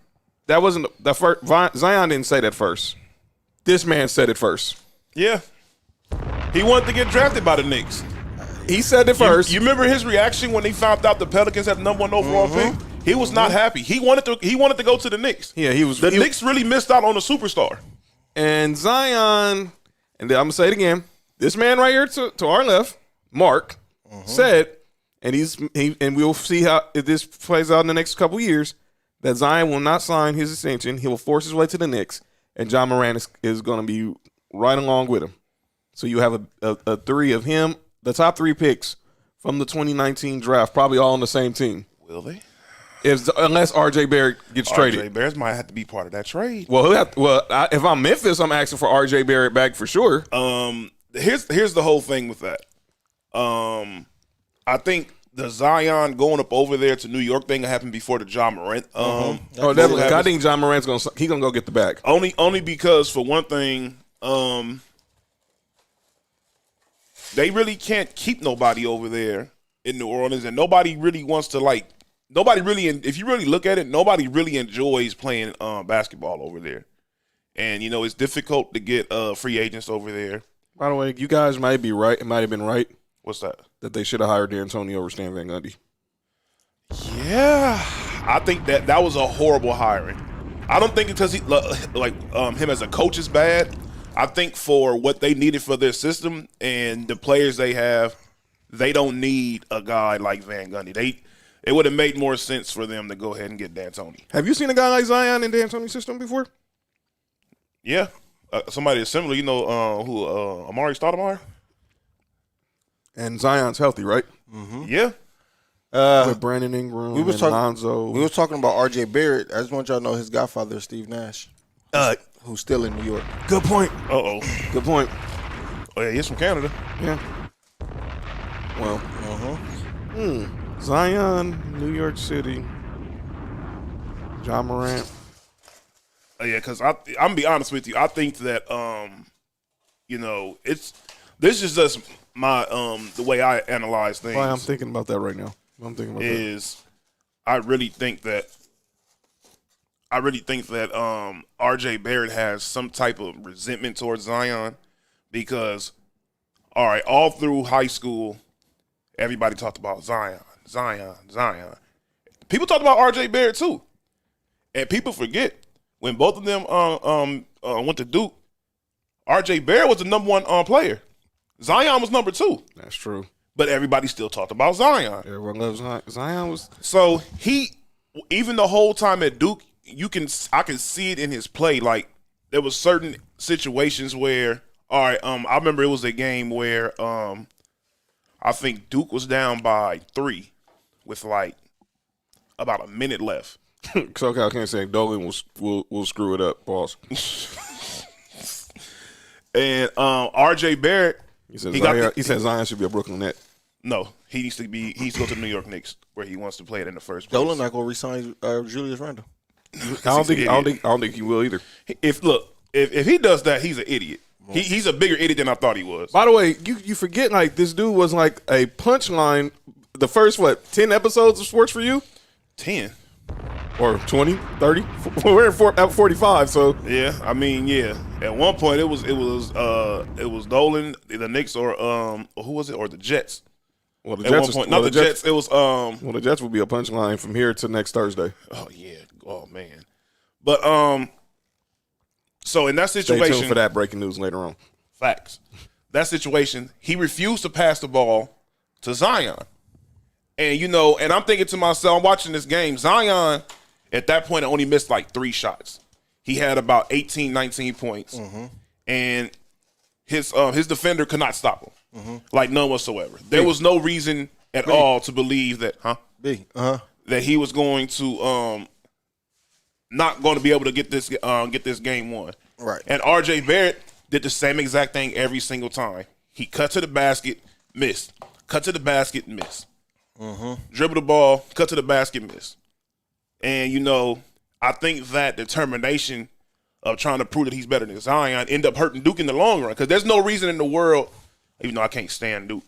Speaker 2: that wasn't the first. Zion didn't say that first. This man said it first.
Speaker 3: Yeah. He wanted to get drafted by the Knicks.
Speaker 2: He said it first.
Speaker 3: You remember his reaction when he found out the Pelicans had the number 1 overall pick? He was not happy. He wanted to go to the Knicks.
Speaker 2: Yeah, he was.
Speaker 3: The Knicks really missed out on a superstar.
Speaker 2: And Zion, and I'm gonna say it again. This man right here to our left, Mark, said, and we'll see how if this plays out in the next couple years, that Zion will not sign his extension. He will force his way to the Knicks, and John Moran is going to be right along with him. So you have a three of him, the top 3 picks from the 2019 draft, probably all on the same team.
Speaker 3: Will they?
Speaker 2: Unless RJ Barrett gets traded.
Speaker 3: RJ Barrett might have to be part of that trade.
Speaker 2: Well, if I'm Memphis, I'm asking for RJ Barrett back for sure.
Speaker 3: Here's the whole thing with that. I think the Zion going up over there to New York thing happened before the John Morant.
Speaker 2: Definitely. I think John Morant's gonna go get the bag.
Speaker 3: Only because for one thing, they really can't keep nobody over there in New Orleans, and nobody really wants to if you really look at it, nobody really enjoys playing basketball over there. And, it's difficult to get free agents over there.
Speaker 2: By the way, you guys might be right. It might have been right.
Speaker 3: What's that?
Speaker 2: That they should have hired D'Antoni over Stan Van Gundy.
Speaker 3: Yeah. I think that was a horrible hiring. I don't think because him as a coach is bad. I think for what they needed for their system and the players they have, they don't need a guy like Van Gundy. It would have made more sense for them to go ahead and get D'Antoni.
Speaker 2: Have you seen a guy like Zion in D'Antoni's system before?
Speaker 3: Yeah. Somebody similar, who Amari Stoudemire?
Speaker 2: And Zion's healthy, right?
Speaker 3: Mm-hmm. Yeah.
Speaker 2: With Brandon Ingram
Speaker 1: we was
Speaker 2: and Lonzo.
Speaker 1: We was talking about RJ Barrett. I just want y'all to know his godfather is Steve Nash, who's still in New York.
Speaker 2: Good point.
Speaker 3: Uh-oh.
Speaker 2: Good point.
Speaker 3: Oh, yeah, he's from Canada.
Speaker 2: Yeah. Well, Zion, New York City, John Morant.
Speaker 3: Yeah, because I'm gonna be honest with you. I think that this is just my the way I analyze things.
Speaker 2: Why I'm thinking about that right now.
Speaker 3: I really think that RJ Barrett has some type of resentment towards Zion because, all right, all through high school, everybody talked about Zion. People talked about RJ Barrett too, and people forget when both of them went to Duke. RJ Barrett was the number 1 player. Zion was number 2.
Speaker 2: That's true.
Speaker 3: But everybody still talked about Zion.
Speaker 2: Everyone loves Zion. Zion was
Speaker 3: so even the whole time at Duke, I can see it in his play. Like there was certain situations where, all right, I remember it was a game where I think Duke was down by 3 with about a minute left.
Speaker 2: So I can't say Dolan will screw it up, boss.
Speaker 3: And RJ Barrett,
Speaker 2: he said Zion should be a Brooklyn Net.
Speaker 3: No, he needs to go to the New York Knicks where he wants to play it in the first place.
Speaker 1: Dolan not gonna resign Julius Randle.
Speaker 2: I don't think he will either.
Speaker 3: If he does that, he's an idiot. He's a bigger idiot than I thought he was.
Speaker 2: By the way, you forget this dude was like a punchline. The first 10 episodes of Sports for You?
Speaker 3: 10
Speaker 2: or 20, 30. We're at 45. So
Speaker 3: yeah, I mean, yeah. At one point, it was Dolan, the Knicks, or who was it, or the Jets.
Speaker 2: Well, the
Speaker 3: at
Speaker 2: Jets
Speaker 3: one point, not the Jets. It was
Speaker 2: Well, the Jets will be a punchline from here to next Thursday.
Speaker 3: Oh yeah. Oh man. But so in that situation,
Speaker 2: stay tuned for that breaking news later on.
Speaker 3: Facts. That situation, he refused to pass the ball to Zion. And, and I'm thinking to myself, I'm watching this game, Zion, at that point, only missed 3 shots. He had about 18, 19 points. Mm-hmm. And his defender could not stop him, like none whatsoever. There was no reason at all to believe that, that he was going to not going to be able to get this game won.
Speaker 1: Right.
Speaker 3: And R.J. Barrett did the same exact thing every single time. He cut to the basket, missed. Cut to the basket, missed. Dribble the ball, cut to the basket, missed. And, you know, I think that determination of trying to prove that he's better than Zion end up hurting Duke in the long run, because there's no reason in the world, even though I can't stand Duke,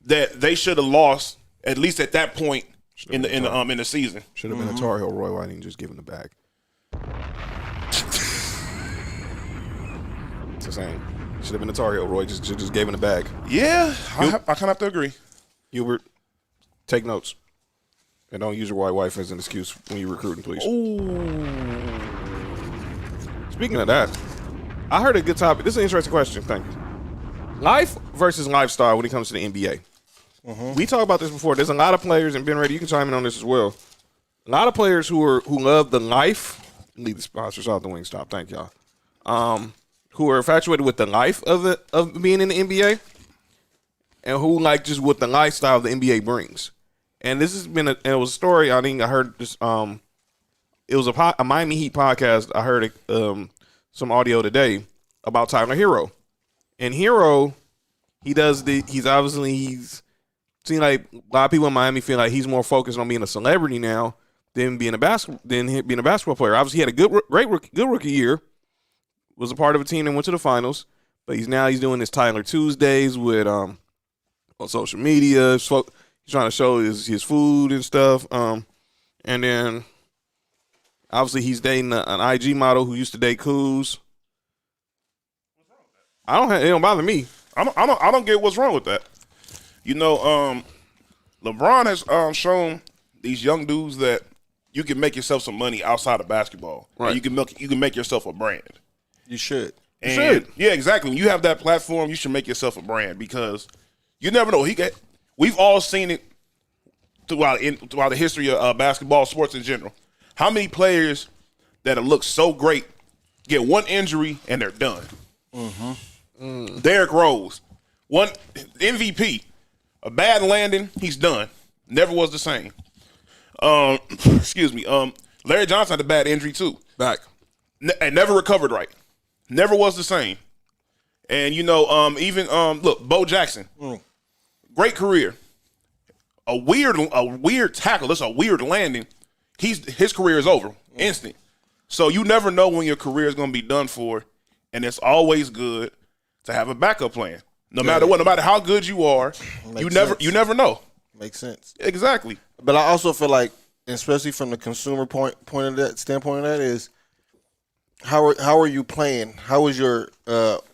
Speaker 3: that they should have lost at least at that point in the season.
Speaker 2: Should have been a Tar Heel. Roy, why didn't you just give him the bag? It's the same. Should have been a Tar Heel. Roy just gave him the bag.
Speaker 3: Yeah, I kind of have to agree.
Speaker 2: Hubert, take notes. And don't use your white wife as an excuse when you're recruiting, please.
Speaker 3: Ooh.
Speaker 2: Speaking of that, I heard a good topic. This is an interesting question. Thank you. Life versus lifestyle when it comes to the NBA. We talked about this before. There's a lot of players, and Ben Ready, you can chime in on this as well. A lot of players who love the life. Leave the sponsors out the Wingstop. Thank y'all. Who are infatuated with the life of being in the NBA, and who like just what the lifestyle the NBA brings. And this has been it was a story. I heard this. It was a Miami Heat podcast. I heard some audio today about Tyler Hero. And Hero, he's seen like a lot of people in Miami feel like he's more focused on being a celebrity now than being a basketball player. Obviously, he had a good rookie year. Was a part of a team that went to the finals, but he's doing his Tyler Tuesdays with on social media. He's trying to show his food and stuff. And then obviously he's dating an IG model who used to date Kuz. It don't bother me.
Speaker 3: I don't get what's wrong with that. You know, LeBron has shown these young dudes that you can make yourself some money outside of basketball.
Speaker 2: Right.
Speaker 3: And you can make yourself a brand.
Speaker 1: You should.
Speaker 3: Yeah, exactly. When you have that platform, you should make yourself a brand, because you never know. We've all seen it throughout the history of basketball, sports in general. How many players that have looked so great get one injury and they're done? Derrick Rose, one MVP, a bad landing, he's done. Never was the same. Excuse me. Larry Johnson had a bad injury too.
Speaker 2: Back.
Speaker 3: And never recovered right. Never was the same. And, you know, even look, Bo Jackson, great career. A weird tackle. That's a weird landing. His career is over, instant. So you never know when your career is going to be done for, and it's always good to have a backup plan. No matter what, no matter how good you are, you never know.
Speaker 1: Makes sense.
Speaker 3: Exactly.
Speaker 1: But I also feel like, especially from the consumer point of that standpoint, of that is how are you playing? How is your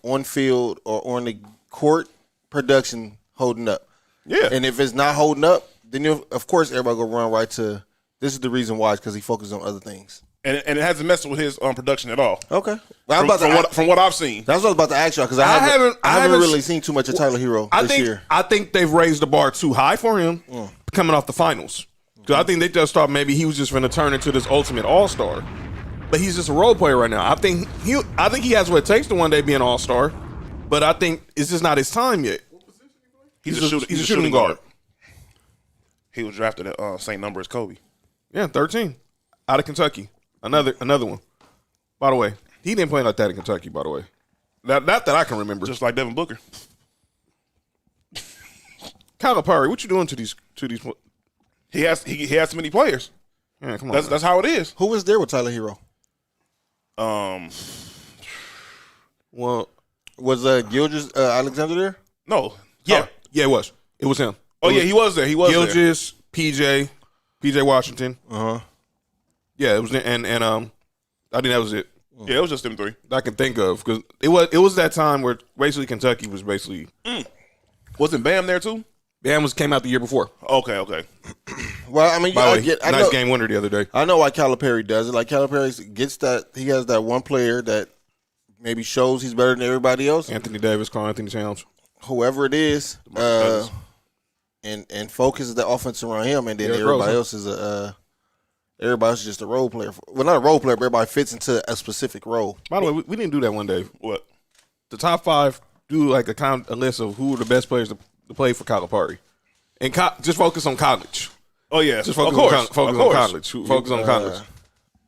Speaker 1: on field or on the court production holding up?
Speaker 3: Yeah.
Speaker 1: And if it's not holding up, then of course everybody go run right to this is the reason why, because he focuses on other things.
Speaker 3: And it hasn't messed with his production at all.
Speaker 1: Okay.
Speaker 3: From what I've seen.
Speaker 1: That's what I was about to ask y'all, because I haven't really seen too much of Tyler Hero this year.
Speaker 2: I think they've raised the bar too high for him coming off the finals. Because I think they just thought maybe he was just going to turn into this ultimate all-star. But he's just a role player right now. I think he has what it takes to one day be an all-star. But I think it's just not his time yet.
Speaker 3: He's a shooting guard. He was drafted at same number as Kobe.
Speaker 2: Yeah, 13. Out of Kentucky. Another one. By the way, he didn't play like that in Kentucky, by the way. Not that I can remember.
Speaker 3: Just like Devin Booker.
Speaker 2: Calipari, what you doing to these?
Speaker 3: He has too many players.
Speaker 2: Yeah, come on.
Speaker 3: That's how it is.
Speaker 1: Who was there with Tyler Hero?
Speaker 2: Well,
Speaker 1: was Gilgeous Alexander there?
Speaker 3: No.
Speaker 2: Yeah, it was. It was him.
Speaker 3: Oh, yeah, he was there. He was there.
Speaker 2: Gilgeous, PJ Washington.
Speaker 1: Uh-huh.
Speaker 2: Yeah, it was, and I think that was it.
Speaker 3: Yeah, it was just them three.
Speaker 2: That I can think of, because it was that time where basically Kentucky was basically.
Speaker 3: Wasn't Bam there too?
Speaker 2: Bam came out the year before.
Speaker 3: Okay.
Speaker 1: Well, I mean,
Speaker 2: By the way, nice game winner the other day.
Speaker 1: I know why Calipari does it. Like, Calipari gets that, he has that one player that maybe shows he's better than everybody else.
Speaker 2: Anthony Davis, Karl Anthony Towns.
Speaker 1: Whoever it is, and focuses the offense around him, and then everybody else is everybody's just a role player. Well, not a role player, but everybody fits into a specific role.
Speaker 2: By the way, we didn't do that one day.
Speaker 3: What?
Speaker 2: The top 5 do like a list of who are the best players to play for Calipari, and just focus on college.
Speaker 3: Oh yeah,
Speaker 2: Just focus on college. Focus on college.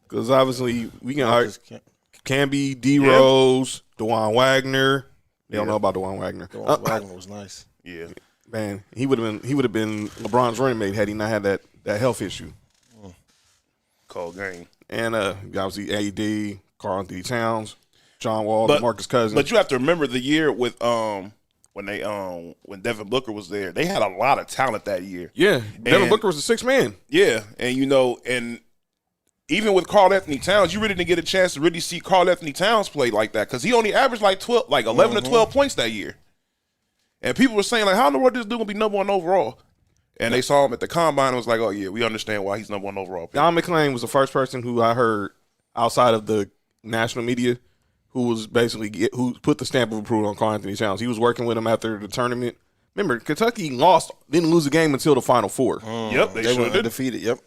Speaker 2: Because obviously we can Camby, D Rose, DeJuan Wagner. They don't know about DeJuan Wagner.
Speaker 1: Wagner was nice.
Speaker 3: Yeah,
Speaker 2: Man, he would have been LeBron's running mate had he not had that health issue.
Speaker 3: cold game.
Speaker 2: And obviously AD, Karl Anthony Towns, John Wall, Marcus Cousins.
Speaker 3: But you have to remember the year with when Devin Booker was there, they had a lot of talent that year.
Speaker 2: Yeah, Devin
Speaker 3: And-
Speaker 2: Booker was the sixth man.
Speaker 3: Yeah, and and even with Karl Anthony Towns, you really didn't get a chance to really see Karl Anthony Towns play like that because he only averaged like 11 to 12 points that year. And people were saying, like, how in the world this dude gonna be number one overall? And they saw him at the combine and was like, oh yeah, we understand why he's number one overall.
Speaker 2: Don McClain was the first person who I heard outside of the national media who was basically who put the stamp of approval on Karl Anthony Towns. He was working with him after the tournament. Remember, Kentucky didn't lose a game until the Final Four.
Speaker 3: Yep, they
Speaker 1: They
Speaker 3: sure
Speaker 1: were
Speaker 3: did.
Speaker 1: undefeated. Yep.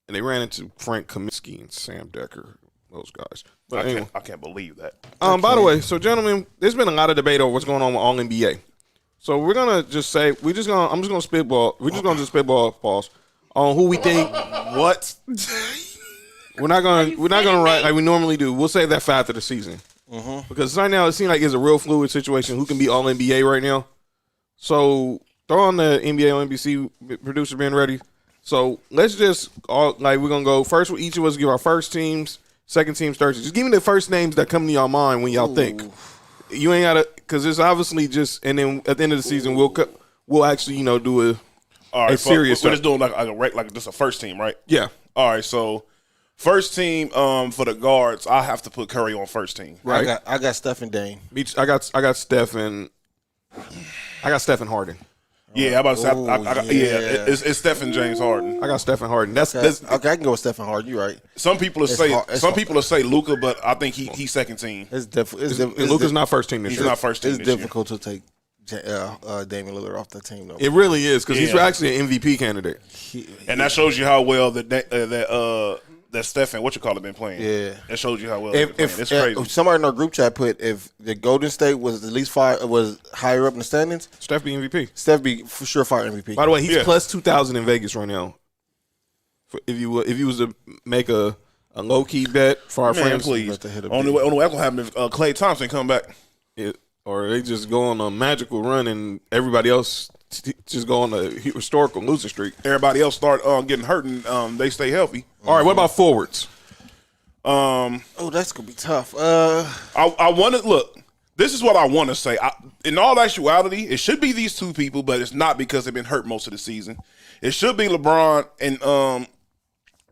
Speaker 2: And they ran into Frank Kaminsky and Sam Decker, those guys. But anyway.
Speaker 3: I can't believe that.
Speaker 2: By the way, so gentlemen, there's been a lot of debate over what's going on with All NBA. So we're gonna just say I'm just gonna spitball. We're just gonna spitball pause on who we think.
Speaker 3: What?
Speaker 2: We're not gonna write like we normally do. We'll save that for after the season because right now it seems like it's a real fluid situation. Who can be All NBA right now? So throw on the NBA on NBC producer being ready. So let's just we're gonna go first. With each of us give our first teams, second teams, third. Just give me the first names that come to y'all mind when y'all think. You ain't gotta because it's obviously just. And then at the end of the season, we'll actually do a
Speaker 3: All right,
Speaker 2: serious.
Speaker 3: We're just doing like just a first team, right?
Speaker 2: Yeah.
Speaker 3: All right, so first team for the guards, I have to put Curry on first team.
Speaker 2: Right.
Speaker 1: I got Steph and Dame.
Speaker 2: I got Steph and Harden.
Speaker 3: Yeah, I'm about to say,
Speaker 1: yeah.
Speaker 3: it's Steph and James Harden.
Speaker 2: I got Steph and Harden. That's
Speaker 1: Okay, I can go with Steph and Harden. You're right.
Speaker 3: Some people will
Speaker 1: It's hard.
Speaker 3: people will say Luka, but I think he's second team.
Speaker 1: It's difficult.
Speaker 2: Luka's not first team this
Speaker 3: He's
Speaker 2: year.
Speaker 3: not first team.
Speaker 1: It's
Speaker 3: this year.
Speaker 1: difficult to take Damian Lillard off the team though.
Speaker 2: It really is because he's
Speaker 3: Yeah.
Speaker 2: actually an MVP candidate.
Speaker 3: And that shows you how well that Steph and been playing.
Speaker 1: Yeah.
Speaker 3: That shows you how well they're playing. It's crazy.
Speaker 1: If somebody in our group chat put if the Golden State was at least was higher up in the standings,
Speaker 2: Steph be MVP.
Speaker 1: Steph be for sure fire MVP.
Speaker 2: By the way, he's
Speaker 3: Yeah.
Speaker 2: plus 2,000 in Vegas right now. If you was to make a low key bet for our
Speaker 3: Man,
Speaker 2: friends,
Speaker 3: please.
Speaker 1: About to hit a
Speaker 3: Only
Speaker 1: beat.
Speaker 3: way gonna happen if Klay Thompson come back.
Speaker 2: or they just go on a magical run and everybody else just go on a historical losing streak.
Speaker 3: Everybody else start getting hurt and they stay healthy.
Speaker 2: All right, what about forwards?
Speaker 1: Oh, that's gonna be tough.
Speaker 3: I want to look. This is what I want to say. In all actuality, it should be these two people, but it's not because they've been hurt most of the season. It should be LeBron and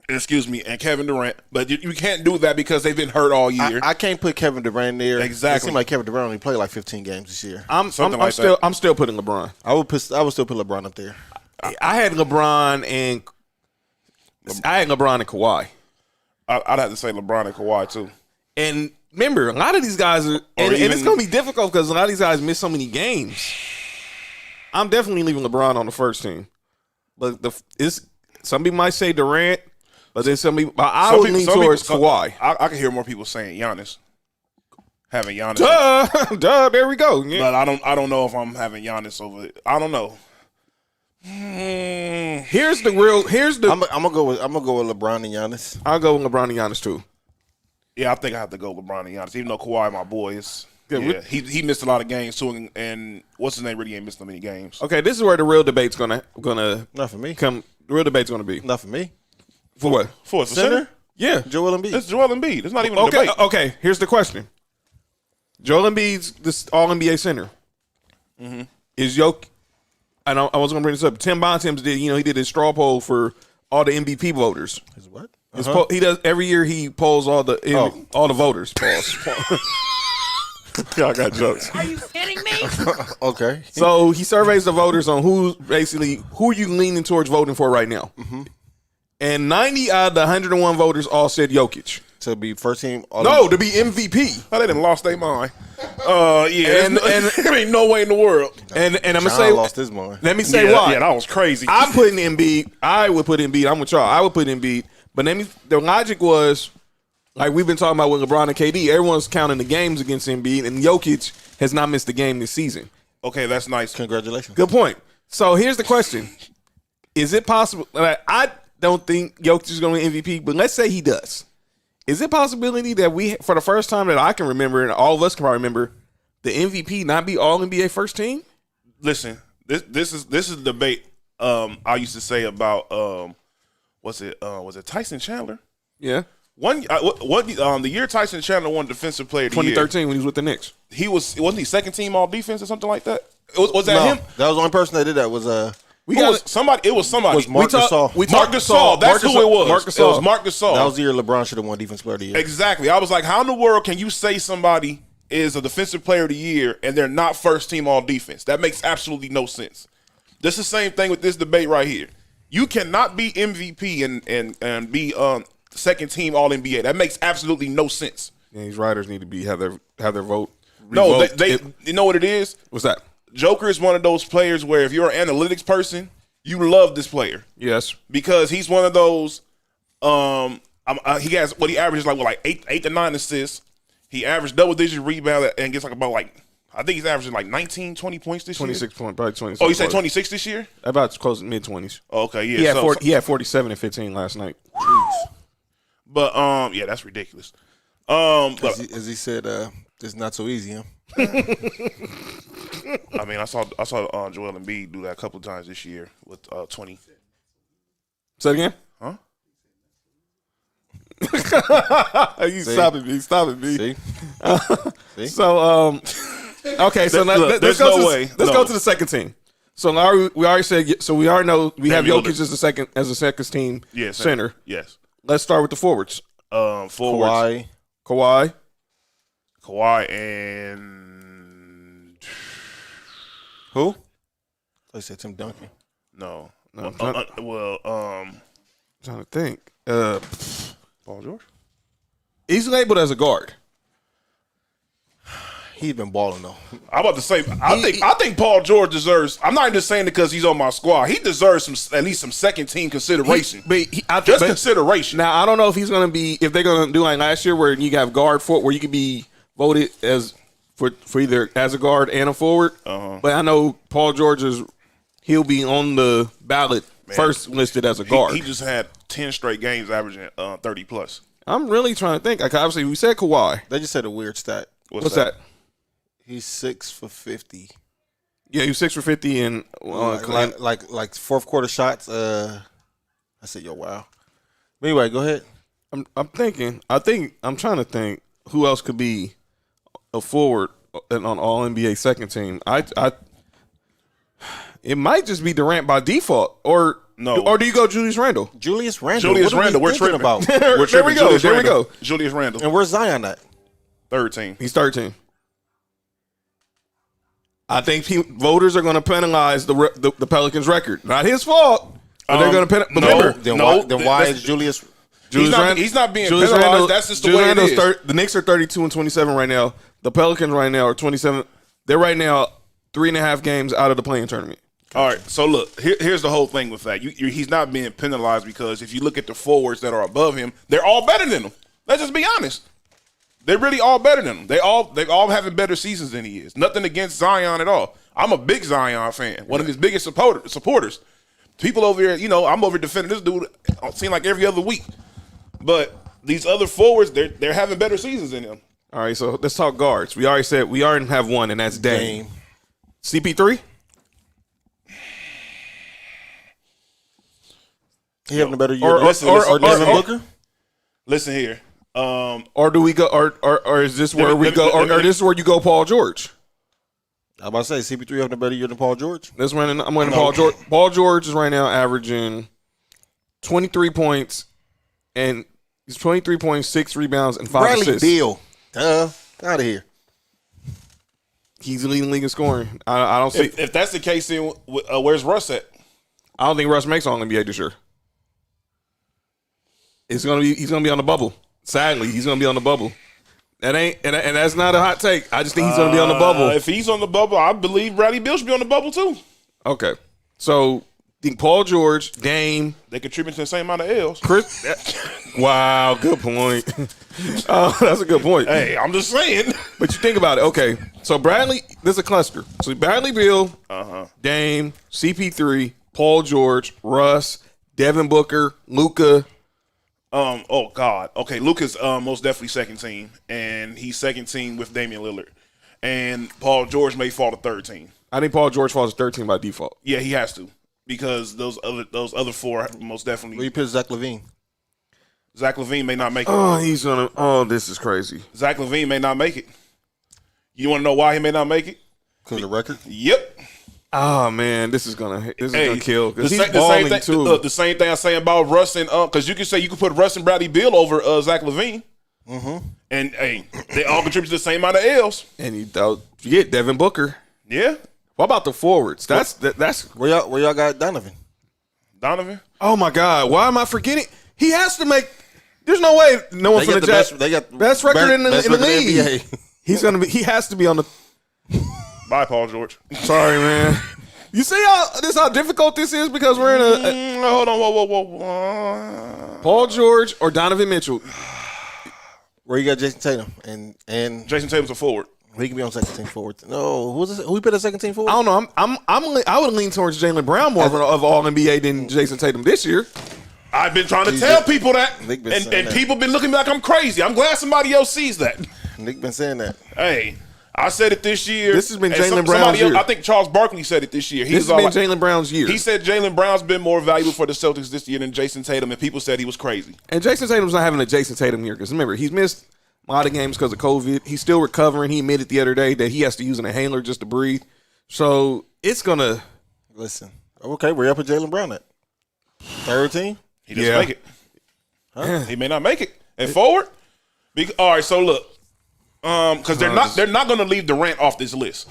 Speaker 3: and Kevin Durant, but you can't do that because they've been hurt all year.
Speaker 1: I can't put Kevin Durant there.
Speaker 3: Exactly.
Speaker 1: It seems like Kevin Durant only played like 15 games this year.
Speaker 2: I'm
Speaker 3: Something like that.
Speaker 2: still putting LeBron.
Speaker 1: I would still put LeBron up there.
Speaker 2: I had LeBron and Kawhi.
Speaker 3: I'd have to say LeBron and Kawhi too.
Speaker 2: And remember, a lot of these guys are, and
Speaker 3: even-
Speaker 2: it's going to be difficult because a lot of these guys miss so many games. I'm definitely leaving LeBron on the first team, but some people might say Durant, but then some people I would lean towards Kawhi.
Speaker 3: I can hear more people saying Giannis. Having Giannis,
Speaker 2: Duh, there we go. Yeah.
Speaker 3: but I don't know if I'm having Giannis over it. I don't know.
Speaker 2: Here's the.
Speaker 1: I'm gonna go with LeBron and Giannis.
Speaker 2: I'll go with LeBron and Giannis too.
Speaker 3: Yeah, I think I have to go LeBron and Giannis, even though Kawhi, my boy, is.
Speaker 2: Yeah,
Speaker 3: Yeah, he missed a lot of games too, and what's his name really ain't missed that many games.
Speaker 2: Okay, this is where the real debate's gonna
Speaker 1: Not for me.
Speaker 2: come. The real debate's gonna be
Speaker 1: Not for me.
Speaker 2: for what?
Speaker 3: For center,
Speaker 2: Yeah.
Speaker 1: Joel Embiid.
Speaker 3: it's Joel Embiid. It's not even a
Speaker 2: Okay.
Speaker 3: debate.
Speaker 2: Okay. Here's the question: Joel Embiid's this All NBA center. Is Jokic? I was going to bring this up. Tim Bontemps did. He did his straw poll for all the MVP voters.
Speaker 1: Is what?
Speaker 2: He does every year. He polls all the voters. Polls. Y'all got jokes.
Speaker 4: Are you kidding me?
Speaker 1: Okay.
Speaker 2: So he surveys the voters on who are you leaning towards voting for right now. And 90 out of the 101 voters all said Jokic.
Speaker 1: To be first team.
Speaker 2: No, to be MVP.
Speaker 3: Oh, they done lost their mind. Yeah,
Speaker 2: And-
Speaker 3: there ain't no way in the world.
Speaker 2: And I'm gonna
Speaker 1: John
Speaker 2: say,
Speaker 1: lost his mind.
Speaker 2: let me say
Speaker 3: yeah,
Speaker 2: why.
Speaker 3: Yeah, that was crazy.
Speaker 2: I'm putting Embiid. I would put Embiid. I'm with y'all. I would put Embiid. But the logic was Like we've been talking about with LeBron and KD, everyone's counting the games against Embiid, and Jokic has not missed a game this season.
Speaker 3: Okay, that's nice.
Speaker 1: Congratulations.
Speaker 2: Good point. So here's the question: is it possible? Like, I don't think Jokic is going to win MVP, but let's say he does. Is it possibility that we, for the first time that I can remember, and all of us can probably remember, the MVP not be All NBA first team?
Speaker 3: Listen, this is the debate I used to say about was it Tyson Chandler?
Speaker 2: Yeah,
Speaker 3: the year Tyson Chandler won Defensive Player of the Year,
Speaker 2: 2013 when he was with the Knicks.
Speaker 3: wasn't he second team All Defense or something like that? Was that
Speaker 1: No,
Speaker 3: him?
Speaker 1: that was the only person that did that was
Speaker 3: It was somebody.
Speaker 1: was Marc Gasol.
Speaker 3: Marc Gasol. That's who it was.
Speaker 2: Marc
Speaker 3: It
Speaker 2: Gasol.
Speaker 3: was Marc Gasol.
Speaker 1: That was the year LeBron should have won Defensive Player of the Year.
Speaker 3: Exactly. I was like, how in the world can you say somebody is a Defensive Player of the Year and they're not first team All Defense? That makes absolutely no sense. This is the same thing with this debate right here. You cannot be MVP and be second team All NBA. That makes absolutely no sense.
Speaker 2: And these writers need to have their vote.
Speaker 3: No,
Speaker 2: revoked.
Speaker 3: they you know what it is?
Speaker 2: What's that?
Speaker 3: Joker is one of those players where if you're an analytics person, you love this player
Speaker 2: Yes.
Speaker 3: because he's one of those. He has what he averages like 8 to 9 assists. He averaged double digit rebound and gets I think he's averaging like 19, 20 points this
Speaker 2: 26
Speaker 3: year.
Speaker 2: points, probably 26.
Speaker 3: Oh, you said 26 this year?
Speaker 2: About close to mid-20s.
Speaker 3: Oh, okay, yeah.
Speaker 2: He had 47 and 15 last night.
Speaker 3: But yeah, that's ridiculous. Look,
Speaker 1: As he said, it's not so easy, huh?
Speaker 3: I mean, I saw Joel Embiid do that a couple of times this year with 20.
Speaker 2: Say it again?
Speaker 3: Huh?
Speaker 2: He's stopping me.
Speaker 1: See? See?
Speaker 2: So, okay, so let's
Speaker 3: there's
Speaker 2: go
Speaker 3: no
Speaker 2: to
Speaker 3: way.
Speaker 2: let's
Speaker 3: No.
Speaker 2: go to the second team. So now we already said, so we already know we have
Speaker 3: Damian
Speaker 2: Jokic
Speaker 3: Lillard.
Speaker 2: as a second team
Speaker 3: Yeah,
Speaker 2: center.
Speaker 3: Yes.
Speaker 2: Let's start with the forwards.
Speaker 3: Forwards.
Speaker 1: Kawhi.
Speaker 3: Kawhi and
Speaker 1: Who? I said Tim Duncan.
Speaker 3: no.
Speaker 2: No,
Speaker 3: Trying
Speaker 2: to think.
Speaker 3: Paul George.
Speaker 2: He's labeled as a guard.
Speaker 1: He's been balling though.
Speaker 3: I'm about to say, I think Paul George deserves. I'm not just saying it because he's on my squad. He deserves at least some second team consideration. Consideration.
Speaker 2: Now I don't know if he's going to be, if they're going to do like last year where you have guard forward, where you could be voted as for either as a guard and a forward. But I know Paul George he'll be on the ballot first listed as a guard.
Speaker 3: He just had 10 straight games averaging 30 plus.
Speaker 2: I'm really trying to think. Like obviously we said Kawhi.
Speaker 1: They just said a weird stat.
Speaker 2: What's that?
Speaker 1: He's 6 for 50.
Speaker 2: Yeah, he was 6 for 50 and
Speaker 1: like fourth quarter shots. I said, yo, wow. But anyway, go ahead.
Speaker 2: I'm thinking. I'm trying to think who else could be a forward on All NBA second team. It might just be Durant by default, or
Speaker 3: No.
Speaker 2: or do you go Julius Randle?
Speaker 1: Julius Randle.
Speaker 3: Julius
Speaker 1: What are
Speaker 3: Randle.
Speaker 1: we
Speaker 3: We're
Speaker 1: thinking
Speaker 3: tripping.
Speaker 1: about?
Speaker 3: We're
Speaker 2: There we
Speaker 3: tripping.
Speaker 2: go.
Speaker 3: Julius
Speaker 2: There we
Speaker 3: Randle.
Speaker 2: go.
Speaker 3: Julius Randle.
Speaker 1: And where's Zion at?
Speaker 3: Third team.
Speaker 2: He's 13. I think voters are going to penalize the Pelicans' record. Not his fault. But they're going to penalize. Remember,
Speaker 1: Then why is Julius?
Speaker 3: He's not being penalized. That's just the way it is.
Speaker 2: The Knicks are 32 and 27 right now. The Pelicans right now are 27. They're right now 3.5 games out of the play-in tournament.
Speaker 3: All right, so look, here's the whole thing with that. He's not being penalized because if you look at the forwards that are above him, they're all better than him. Let's just be honest. They're really all better than him. They all having better seasons than he is. Nothing against Zion at all. I'm a big Zion fan, one of his biggest supporters. People over here, I'm over defending this dude. Seem like every other week, but these other forwards, they're having better seasons than him.
Speaker 2: All right, so let's talk guards. We already said we already have one, and that's Dame. CP3.
Speaker 1: He having a better year.
Speaker 2: Or
Speaker 1: Devin Booker.
Speaker 3: Listen here.
Speaker 2: Or do we go? Or is this where we go? Or this is where you go, Paul George?
Speaker 1: I'm about to say CP3 having a better year than Paul George.
Speaker 2: I'm winning Paul George. Paul George is right now averaging 23 points, and he's 23 points, 6 rebounds, and 5
Speaker 1: Bradley
Speaker 2: assists.
Speaker 1: Beal. Out of here.
Speaker 2: He's leading league in scoring. I don't see.
Speaker 3: If that's the case, then where's Russ at?
Speaker 2: I don't think Russ makes All NBA this year. He's gonna be on the bubble. Sadly, he's gonna be on the bubble. That ain't and that's not a hot take. I just think he's gonna be on the bubble.
Speaker 3: If he's on the bubble, I believe Bradley Beal should be on the bubble too.
Speaker 2: Okay, so think Paul George, Dame,
Speaker 3: They contribute to the same amount of L's.
Speaker 2: Chris. Wow, good point. Oh, that's a good point.
Speaker 3: Hey, I'm just saying.
Speaker 2: But you think about it. Okay, so Bradley, there's a cluster. So Bradley Beal, Dame, CP3, Paul George, Russ, Devin Booker, Luka.
Speaker 3: Oh God. Okay, Luka's most definitely second team, and he's second team with Damian Lillard, and Paul George may fall to third team.
Speaker 2: I think Paul George falls to 13 by default.
Speaker 3: Yeah, he has to because those other four most
Speaker 1: Where
Speaker 3: definitely.
Speaker 1: you put Zach LaVine?
Speaker 3: Zach LaVine may not make it.
Speaker 2: Oh, he's gonna. Oh, this is crazy.
Speaker 3: Zach LaVine may not make it. You want to know why he may not make it?
Speaker 1: Because of the record?
Speaker 3: Yep.
Speaker 2: Oh man, this is gonna kill because he's
Speaker 3: the same
Speaker 2: balling
Speaker 3: thing,
Speaker 2: too.
Speaker 3: the same thing I say about Russ and because you could put Russ and Bradley Beal over Zach LaVine, and hey, they all contribute to the same amount of L's.
Speaker 2: And you get Devin Booker.
Speaker 3: Yeah,
Speaker 2: What about the forwards? That's
Speaker 1: Where y'all got Donovan?
Speaker 3: Donovan.
Speaker 2: oh my God. Why am I forgetting? He has to make. There's no way no one
Speaker 1: They
Speaker 2: from
Speaker 1: got
Speaker 2: the
Speaker 1: the
Speaker 2: Jazz.
Speaker 1: best. They got
Speaker 2: best record in the
Speaker 1: best record in
Speaker 2: league.
Speaker 1: NBA.
Speaker 2: He's gonna be. He has to be on the.
Speaker 3: Bye, Paul George.
Speaker 2: Sorry, man. You see how difficult this is because we're in a
Speaker 3: Hold on, whoa.
Speaker 2: Paul George or Donovan Mitchell.
Speaker 1: Where you got Jason Tatum and
Speaker 3: Jason Tatum's a forward.
Speaker 1: he can be on second team forward. No, who we put a second team forward?
Speaker 2: I don't know. I would lean towards Jaylen Brown more of all NBA than Jason Tatum this year.
Speaker 3: I've been trying to tell people that,
Speaker 1: Nick been
Speaker 3: and
Speaker 1: saying that.
Speaker 3: people been looking at me like I'm crazy. I'm glad somebody else sees that.
Speaker 1: Nick been saying that.
Speaker 3: Hey, I said it this year.
Speaker 2: This has been
Speaker 3: and
Speaker 2: Jaylen Brown's
Speaker 3: somebody else-
Speaker 2: year.
Speaker 3: I think Charles Barkley said it this year.
Speaker 2: This has been Jaylen Brown's year.
Speaker 3: He said Jaylen Brown's been more valuable for the Celtics this year than Jason Tatum, and people said he was crazy.
Speaker 2: And Jason Tatum's not having a Jason Tatum year because remember he's missed a lot of games because of COVID. He's still recovering. He admitted the other day that he has to use an inhaler just to breathe. So it's gonna.
Speaker 1: Listen, okay, where y'all put Jaylen Brown at? Third team?
Speaker 3: He doesn't
Speaker 2: Yeah.
Speaker 3: make it. He may not make it. And forward, all right. So look, because they're not going to leave Durant off this list.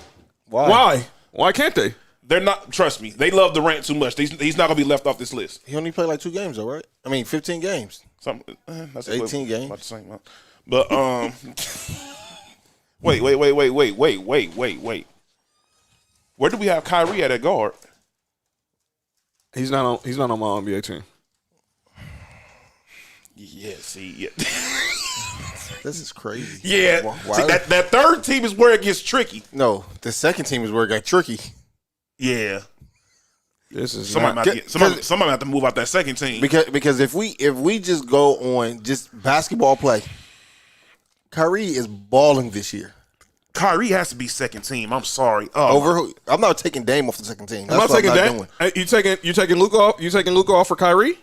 Speaker 2: Why? Why can't they?
Speaker 3: They're not. Trust me, they love Durant too much. He's not going to be left off this list.
Speaker 1: He only played like 2 games though, right? I mean, 15 games.
Speaker 3: That's
Speaker 1: 18 games.
Speaker 3: About the same amount. But wait. Where do we have Kyrie at guard?
Speaker 2: He's not on my NBA team.
Speaker 3: Yeah. See. Yeah.
Speaker 1: This is crazy.
Speaker 3: Yeah.
Speaker 1: Why-
Speaker 3: See, that third team is where it gets tricky.
Speaker 1: No, the second team is where it got tricky.
Speaker 3: Yeah.
Speaker 2: This is
Speaker 3: Somebody
Speaker 2: not,
Speaker 3: might somebody have to move out that second team.
Speaker 1: Because if we just go on just basketball play, Kyrie is balling this year.
Speaker 3: Kyrie has to be second team. I'm sorry.
Speaker 1: I'm not taking Dame off the second team.
Speaker 2: I'm not
Speaker 1: That's what
Speaker 2: taking
Speaker 1: I'm not
Speaker 2: that.
Speaker 1: doing.
Speaker 2: Hey, you taking Luka off? You taking Luka off for Kyrie?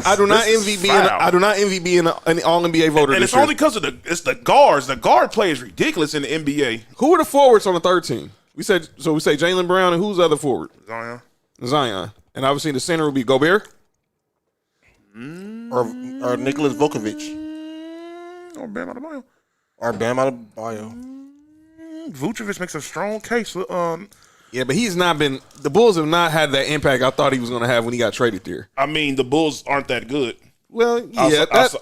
Speaker 2: I do not envy being an All NBA voter.
Speaker 3: And
Speaker 2: this
Speaker 3: it's
Speaker 2: year.
Speaker 3: only because of the guards. The guard play is ridiculous in the NBA.
Speaker 2: Who are the forwards on the third team? We say Jaylen Brown and who's the other forward?
Speaker 3: Zion.
Speaker 2: And obviously the center would be Gobert.
Speaker 1: Or Nicholas Vukovic.
Speaker 3: Or Bam Adebayo.
Speaker 1: Or Bam Adebayo.
Speaker 3: Vucevic makes a strong case.
Speaker 2: Yeah, but he's not been. The Bulls have not had that impact I thought he was going to have when he got traded there.
Speaker 3: I mean, the Bulls aren't that good.
Speaker 2: Well, yeah, that's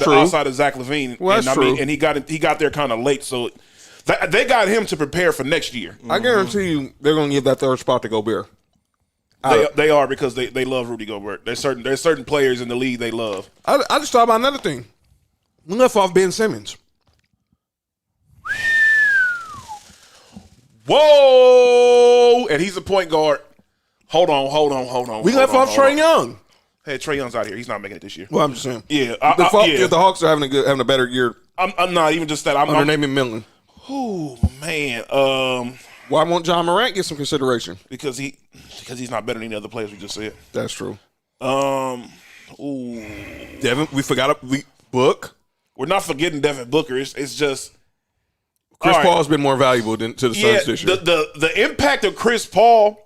Speaker 2: true.
Speaker 3: Outside of Zach LaVine,
Speaker 2: Well, that's true.
Speaker 3: And he got there kind of late, so they got him to prepare for next year.
Speaker 2: I guarantee you they're going to give that third spot to Gobert.
Speaker 3: They are because they love Rudy Gobert. There's certain players in the league they love.
Speaker 2: I just thought about another thing. We left off Ben Simmons.
Speaker 3: Whoa! And he's a point guard. Hold on.
Speaker 2: We left off Trae Young.
Speaker 3: Hey, Trae Young's out here. He's not making it this year.
Speaker 2: Well, I'm just saying.
Speaker 3: Yeah,
Speaker 2: The Hawks are having a better year
Speaker 3: I'm not even just that.
Speaker 2: under Naaman Millen.
Speaker 3: Oh man.
Speaker 2: Why won't John Morant get some consideration?
Speaker 3: Because he's not better than the other players we just said.
Speaker 2: That's true.
Speaker 3: Ooh.
Speaker 2: Devin, we forgot Book.
Speaker 3: We're not forgetting Devin Booker. It's just
Speaker 2: Chris
Speaker 3: all right.
Speaker 2: Paul's been more valuable to the Suns this year.
Speaker 3: The impact of Chris Paul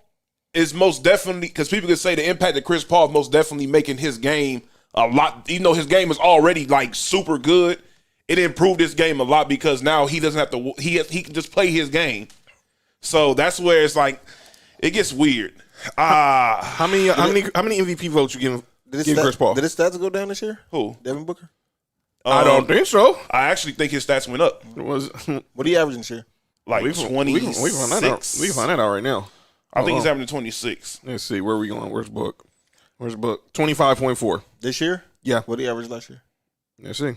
Speaker 3: is most definitely, because people can say the impact of Chris Paul is most definitely making his game a lot. Even though his game is already like super good, it improved his game a lot because now he doesn't have to. He can just play his game. So that's where it's like it gets weird.
Speaker 2: How many MVP votes you give Chris Paul?
Speaker 1: Did his stats go down this year?
Speaker 3: Who?
Speaker 1: Devin Booker?
Speaker 2: I don't think so.
Speaker 3: I actually think his stats went up.
Speaker 2: It was
Speaker 1: What are you averaging this year?
Speaker 3: like
Speaker 2: we
Speaker 3: 26.
Speaker 2: can find that out. We can find that out right now.
Speaker 3: I think he's averaging 26.
Speaker 2: Let's see. Where are we going? Where's book? 25.4.
Speaker 1: This year?
Speaker 2: Yeah.
Speaker 1: What did he average last year?
Speaker 2: Let's see.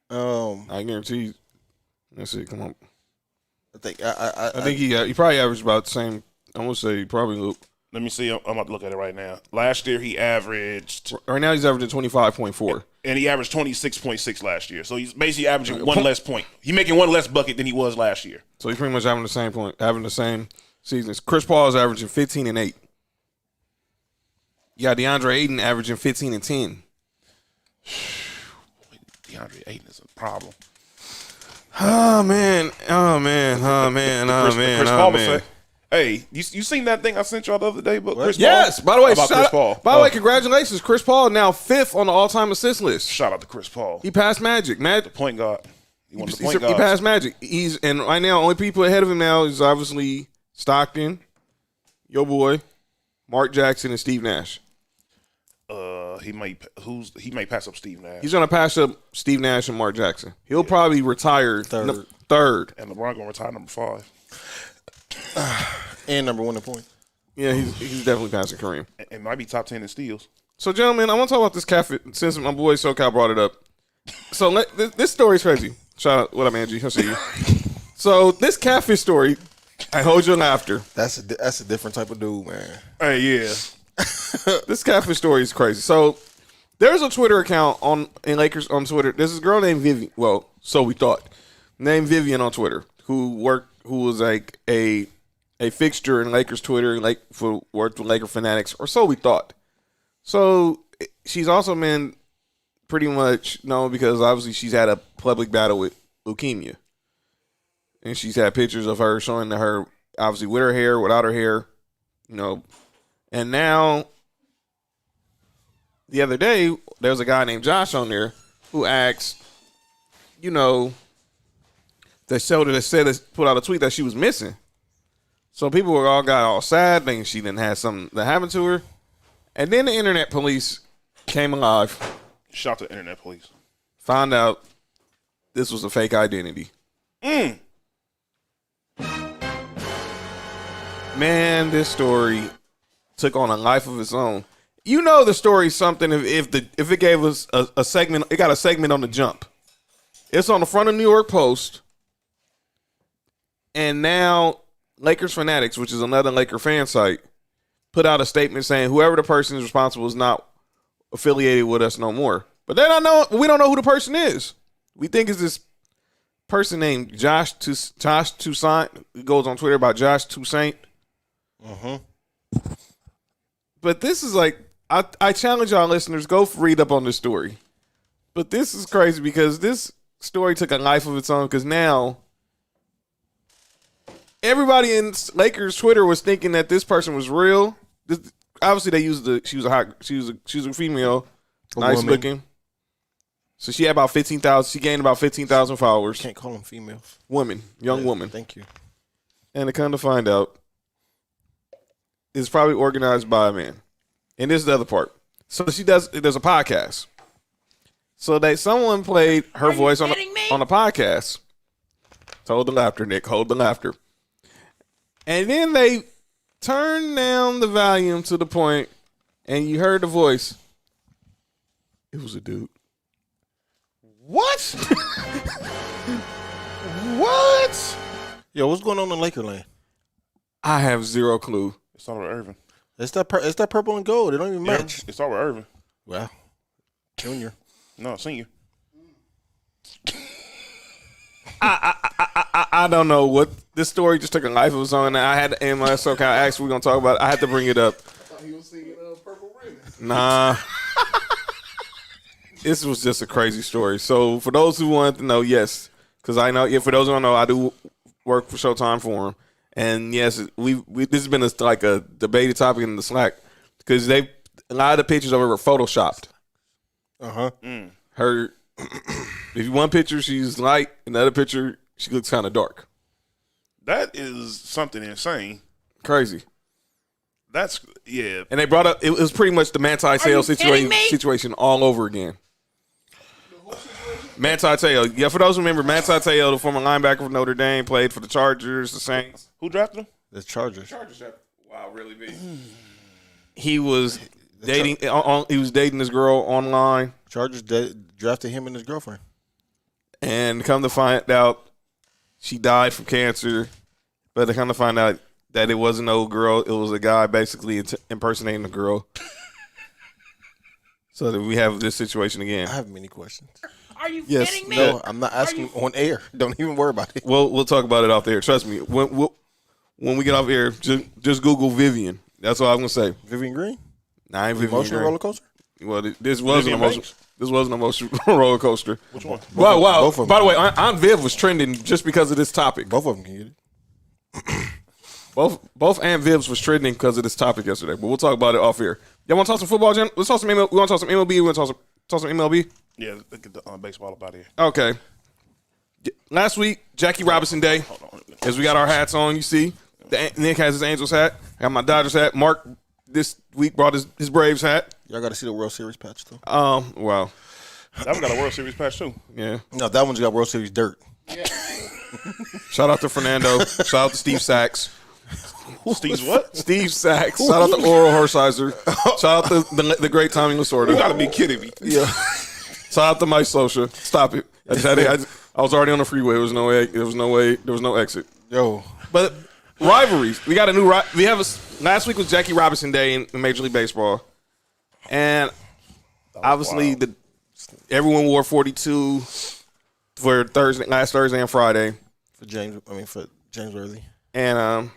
Speaker 1: I
Speaker 2: I guarantee. Let's see. Come on.
Speaker 1: think
Speaker 2: I think he probably averaged about the same. I'm gonna say probably.
Speaker 3: Let me see. I'm about to look at it right now. Last year he averaged,
Speaker 2: Right now he's averaging 25.4.
Speaker 3: and he averaged 26.6 last year. So he's basically averaging one less point. He's making one less bucket than he was last year.
Speaker 2: So he's pretty much having the same point, having the same seasons. Chris Paul is averaging 15 and 8. You got DeAndre Ayton averaging 15 and 10.
Speaker 3: DeAndre Ayton is a problem.
Speaker 2: Oh man! Oh man! Oh man! Oh man!
Speaker 3: Chris
Speaker 2: Oh
Speaker 3: Paul
Speaker 2: man!
Speaker 3: would say, "Hey, you seen that thing I sent y'all the other day?" But Chris
Speaker 2: Yes.
Speaker 3: Paul?
Speaker 2: By the way,
Speaker 3: about Chris Paul.
Speaker 2: By the way, congratulations, Chris Paul now 5th on the all-time assist list.
Speaker 3: Shout out to Chris Paul.
Speaker 2: He passed Magic.
Speaker 3: Point guard. He won the point
Speaker 2: He
Speaker 3: guard.
Speaker 2: passed Magic. And right now, only people ahead of him now is obviously Stockton, your boy, Mark Jackson, and Steve Nash.
Speaker 3: He may pass up Steve Nash.
Speaker 2: He's gonna pass up Steve Nash and Mark Jackson. He'll probably retire third.
Speaker 3: And LeBron gonna retire number 5.
Speaker 1: and number 1 in points.
Speaker 2: Yeah, he's definitely passing Kareem.
Speaker 3: It might be top 10 in steals.
Speaker 2: So, gentlemen, I want to talk about this cafe since my boy SoCal brought it up. So, this story's crazy. Shout out, what up, Angie? I see you. So, this catfish story, I hold your laughter.
Speaker 1: That's a different type of dude, man.
Speaker 3: Hey, yeah.
Speaker 2: This catfish story is crazy. So, there's a Twitter account in Lakers on Twitter. There's this girl named Vivian. Well, so we thought, named Vivian on Twitter, who was like a fixture in Lakers Twitter, worked with Laker fanatics, or so we thought. So she's also been pretty much known because obviously she's had a public battle with leukemia, and she's had pictures of her showing her obviously with her hair, without her hair, and now. The other day, there was a guy named Josh on there who asked, the shoulder that put out a tweet that she was missing. So people got all sad, thinking she didn't have something that happened to her. And then the internet police came alive,
Speaker 3: Shout out to internet police.
Speaker 2: found out this was a fake identity. Man, this story took on a life of its own. You know the story's something if it gave us a segment, it got a segment on the jump. It's on the front of New York Post. And now Lakers Fanatics, which is another Laker fan site, put out a statement saying whoever the person is responsible is not affiliated with us no more. But we don't know who the person is. We think it's this person named Josh Toussaint. He goes on Twitter about Josh Toussaint. But this is like, I challenge y'all listeners, go read up on this story. But this is crazy because this story took a life of its own because now everybody in Lakers Twitter was thinking that this person was real. Obviously, they used she was a female, nice
Speaker 1: woman.
Speaker 2: looking. So she had about 15,000. She gained about 15,000 followers.
Speaker 1: Can't call them females.
Speaker 2: Woman, young woman.
Speaker 1: Thank you.
Speaker 2: And to come to find out, it's probably organized by a man. And this is the other part. So there's a podcast. So someone played her voice on a podcast. Hold the laughter, Nick. Hold the laughter. And then they turned down the volume to the point, and you heard the voice. It was a dude.
Speaker 1: What? What? Yo, what's going on in Lakerland?
Speaker 2: I have zero clue.
Speaker 3: It's all with Irvin.
Speaker 1: It's that purple and gold. It don't even match.
Speaker 3: It's all with Irvin.
Speaker 1: Wow. Junior.
Speaker 3: No, senior.
Speaker 2: I don't know what this story just took a life of its own. I had in my SoCal asked we're gonna talk about it. I had to bring it up.
Speaker 5: He was singing Purple Ribbon.
Speaker 2: Nah. This was just a crazy story. So for those who want to know, yes, because I know, for those who don't know, I do work for Showtime for them. And yes, this has been like a debated topic in the Slack because a lot of the pictures of her were photoshopped. Her, if you one picture she's light, another picture she looks kind of dark.
Speaker 3: That is something insane.
Speaker 2: Crazy.
Speaker 3: That's yeah.
Speaker 2: And they brought up it was pretty much the Manti Sale
Speaker 4: you kidding me?
Speaker 2: situation all over again. Manti Te'o. Yeah, for those who remember, Manti Te'o, the former linebacker for Notre Dame, played for the Chargers, the Saints.
Speaker 3: Who drafted him?
Speaker 1: The Chargers.
Speaker 2: Wow, really big. He was dating. He was dating this girl online,
Speaker 1: Chargers drafted him and his girlfriend.
Speaker 2: and come to find out, she died from cancer. But to come to find out that it wasn't no girl, it was a guy basically impersonating a girl. So that we have this situation again.
Speaker 1: I have many questions.
Speaker 4: Are you
Speaker 2: Yes,
Speaker 4: kidding me?
Speaker 1: No, I'm not asking on air. Don't even worry about it.
Speaker 2: We'll talk about it off there. Trust me. When we get off air, just Google Vivian. That's all I'm gonna say.
Speaker 1: Vivian Green?
Speaker 2: Nah, I ain't Vivian
Speaker 1: Emotional
Speaker 2: Green.
Speaker 1: roller coaster?
Speaker 2: Well, this wasn't
Speaker 3: Vivian
Speaker 2: emotional.
Speaker 3: Banks?
Speaker 2: This wasn't an emotional roller coaster.
Speaker 3: Which one?
Speaker 2: Wow.
Speaker 1: both of them.
Speaker 2: By the way, Aunt Viv was trending just because of this topic.
Speaker 1: Both of them can get it.
Speaker 2: Both Aunt Vivs was trending because of this topic yesterday. But we'll talk about it off air. Y'all want to talk some football, Jen? Let's talk some MLB. We want to talk some MLB. We want to talk some MLB.
Speaker 3: Yeah, look at the baseball up out here.
Speaker 2: Okay. Last week, Jackie Robinson Day. As we got our hats on, you see. Nick has his Angels hat. I got my Dodgers hat. Mark this week brought his Braves hat.
Speaker 1: Y'all got to see the World Series patch, though.
Speaker 2: Wow.
Speaker 3: That one got a World Series patch too.
Speaker 2: Yeah.
Speaker 1: No, that one's got World Series dirt.
Speaker 2: Shout out to Fernando. Shout out to Steve Sachs.
Speaker 3: Steve's what?
Speaker 2: Steve Sachs. Shout out to Oral Hershiser. Shout out to the great Tommy Lasorda.
Speaker 3: You gotta be kidding me.
Speaker 1: Yeah.
Speaker 2: Shout out to Mike Socha. Stop it. I was already on the freeway. There was no way. There was no exit.
Speaker 1: Yo.
Speaker 2: But rivalries. We got a new. We have last week was Jackie Robinson Day in Major League Baseball, and obviously everyone wore 42 for last Thursday and Friday,
Speaker 1: For James Worthy.
Speaker 2: and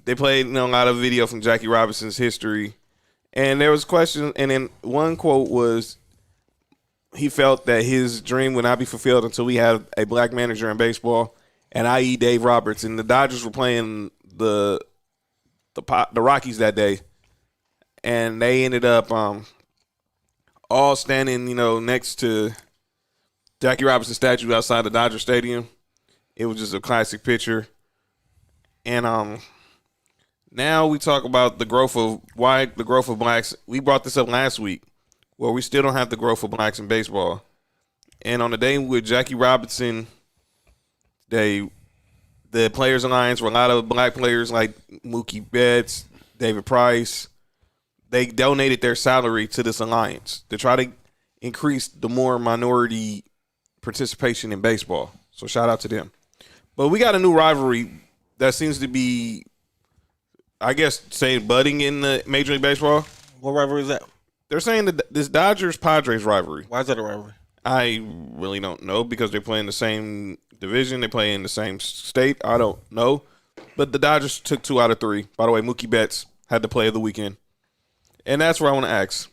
Speaker 2: they played a lot of video from Jackie Robinson's history, and there was questions, and then one quote was he felt that his dream would not be fulfilled until we had a black manager in baseball, and i.e. Dave Roberts, and the Dodgers were playing the Rockies that day, and they ended up all standing next to Jackie Robinson statue outside the Dodger Stadium. It was just a classic picture. And now we talk about the growth of blacks. We brought this up last week, where we still don't have the growth of blacks in baseball. And on the day with Jackie Robinson, the Players Alliance were a lot of black players like Mookie Betts, David Price. They donated their salary to this alliance to try to increase the more minority participation in baseball. So shout out to them. But we got a new rivalry that seems to be, I guess, budding in the Major League Baseball.
Speaker 1: What rivalry is that?
Speaker 2: They're saying that this Dodgers-Padres rivalry.
Speaker 1: Why is that a rivalry?
Speaker 2: I really don't know because they play in the same division. They play in the same state. I don't know. But the Dodgers took 2 out of 3. By the way, Mookie Betts had the play of the weekend. And that's where I want to ask.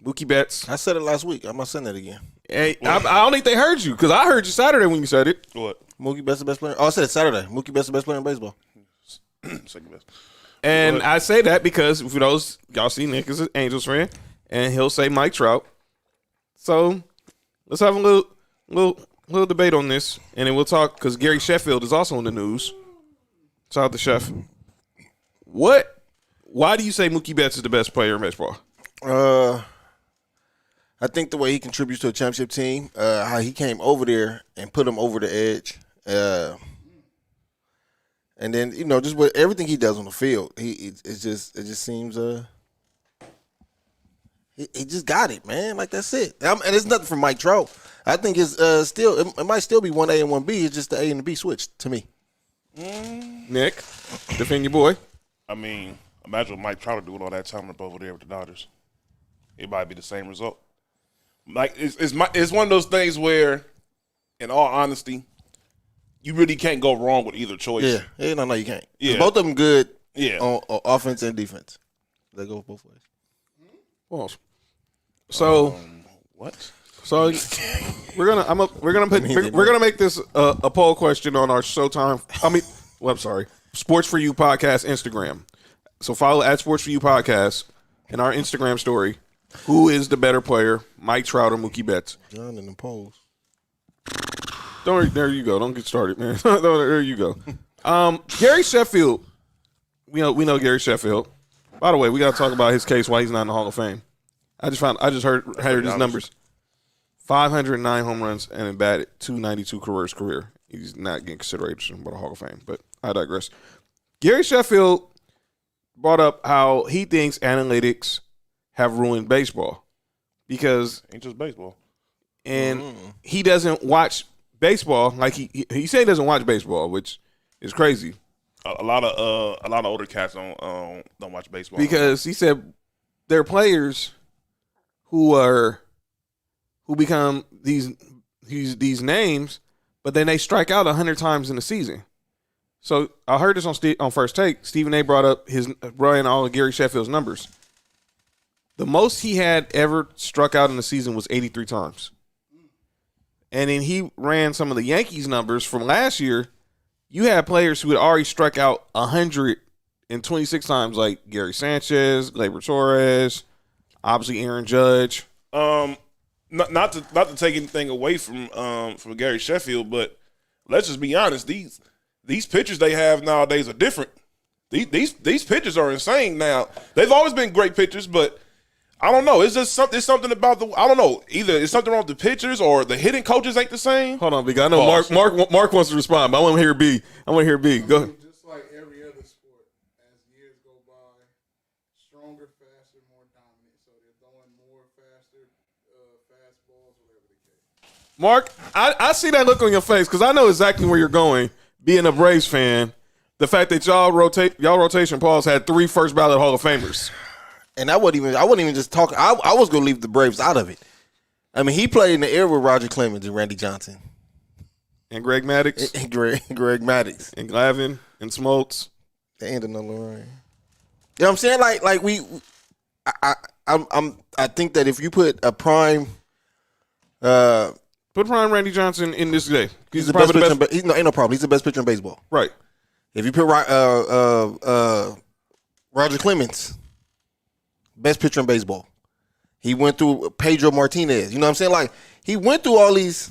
Speaker 2: Mookie Betts.
Speaker 1: I said it last week. I'm going to send it again.
Speaker 2: Hey, I don't think they heard you because I heard you Saturday when you said it.
Speaker 3: What?
Speaker 1: Mookie Betts the best player. Oh, I said it Saturday. Mookie Betts the best player in baseball.
Speaker 3: Second best.
Speaker 2: And I say that because for those, y'all see Nick is an Angels fan, and he'll say Mike Trout. So let's have a little debate on this, and then we'll talk because Gary Sheffield is also in the news. Shout out to Chef. Why do you say Mookie Betts is the best player in baseball?
Speaker 1: I think the way he contributes to a championship team, how he came over there and put him over the edge, and then just with everything he does on the field, it just seems he just got it, man. Like that's it. And it's nothing from Mike Trout. I think it's it might still be 1A and 1B. It's just the A and the B switched to me.
Speaker 2: Nick, defend your boy.
Speaker 3: I mean, imagine what Mike Trout doing all that time up over there with the Dodgers. It might be the same result. Like it's one of those things where, in all honesty, you really can't go wrong with either choice.
Speaker 1: Yeah, no, you can't.
Speaker 3: Yeah.
Speaker 1: Both of them good.
Speaker 3: Yeah.
Speaker 1: On offense and defense, they go both ways.
Speaker 2: Pause. So
Speaker 3: What?
Speaker 2: So we're gonna make this a poll question on our Showtime. I'm sorry, Sports for You podcast Instagram. So follow at Sports for You podcast in our Instagram story. Who is the better player, Mike Trout or Mookie Betts?
Speaker 1: John in the polls.
Speaker 2: There you go. Don't get started, man. There you go. Gary Sheffield. We know Gary Sheffield. By the way, we got to talk about his case why he's not in the Hall of Fame. I just heard his numbers. 509 home runs and batted 292 career. He's not getting consideration for the Hall of Fame, but I digress. Gary Sheffield brought up how he thinks analytics have ruined baseball because
Speaker 3: Ain't just baseball.
Speaker 2: he doesn't watch baseball. Like he said he doesn't watch baseball, which is crazy
Speaker 3: A lot of older cats don't watch baseball
Speaker 2: because he said there are players who become these names, but then they strike out 100 times in a season. So I heard this on First Take. Stephen A. brought in all of Gary Sheffield's numbers. The most he had ever struck out in the season was 83 times. And then he ran some of the Yankees numbers from last year. You had players who had already struck out 126 times, like Gary Sanchez, Gleyber Torres, obviously Aaron Judge.
Speaker 3: Not to take anything away from Gary Sheffield, but let's just be honest. These pitchers they have nowadays are different. These pitchers are insane now. They've always been great pitchers, but I don't know. It's just something about I don't know. Either it's something wrong with the pitchers or the hitting coaches ain't the same.
Speaker 2: Hold on, because I know Mark wants to respond, but I want to hear B. Go ahead.
Speaker 5: Just like every other sport, as years go by, stronger, faster, more dominant. So they're throwing more faster, fastballs, whatever the case.
Speaker 2: Mark, I see that look on your face because I know exactly where you're going. Being a Braves fan, the fact that y'all rotation Pauls had 3 first ballot Hall of Famers.
Speaker 1: And I wouldn't even just talk. I was gonna leave the Braves out of it. I mean, he played in the era with Roger Clemens and Randy Johnson
Speaker 2: And Greg Maddux.
Speaker 1: and Greg Maddux
Speaker 2: And Glavine and Smoltz.
Speaker 1: and another one. You know what I'm saying? I think that if you put a prime,
Speaker 2: Put Prime Randy Johnson in this day.
Speaker 1: he's the best pitcher. Ain't no problem. He's the best pitcher in baseball.
Speaker 2: Right.
Speaker 1: If you put Roger Clemens, best pitcher in baseball. He went through Pedro Martinez. You know what I'm saying? Like, he went through all these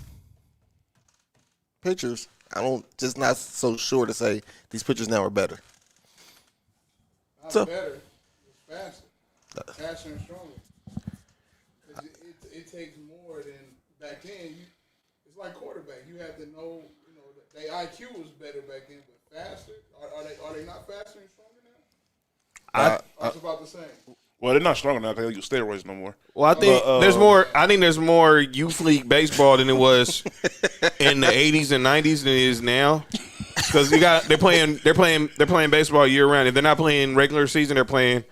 Speaker 1: pitchers. Just not so sure to say these pitchers now are better.
Speaker 5: Not better. It's faster. Faster and stronger. 'Cause it takes more than back then. It's like quarterback. You have to know, the IQ was better back then, but faster. Are they not faster and stronger now? It's about the same.
Speaker 3: Well, they're not strong enough. They don't use steroids no more.
Speaker 2: Well, I think there's more. I think there's more youth league baseball than it was in the 80s and 90s than it is now. Because they're playing baseball year round. If they're not playing regular season, you're playing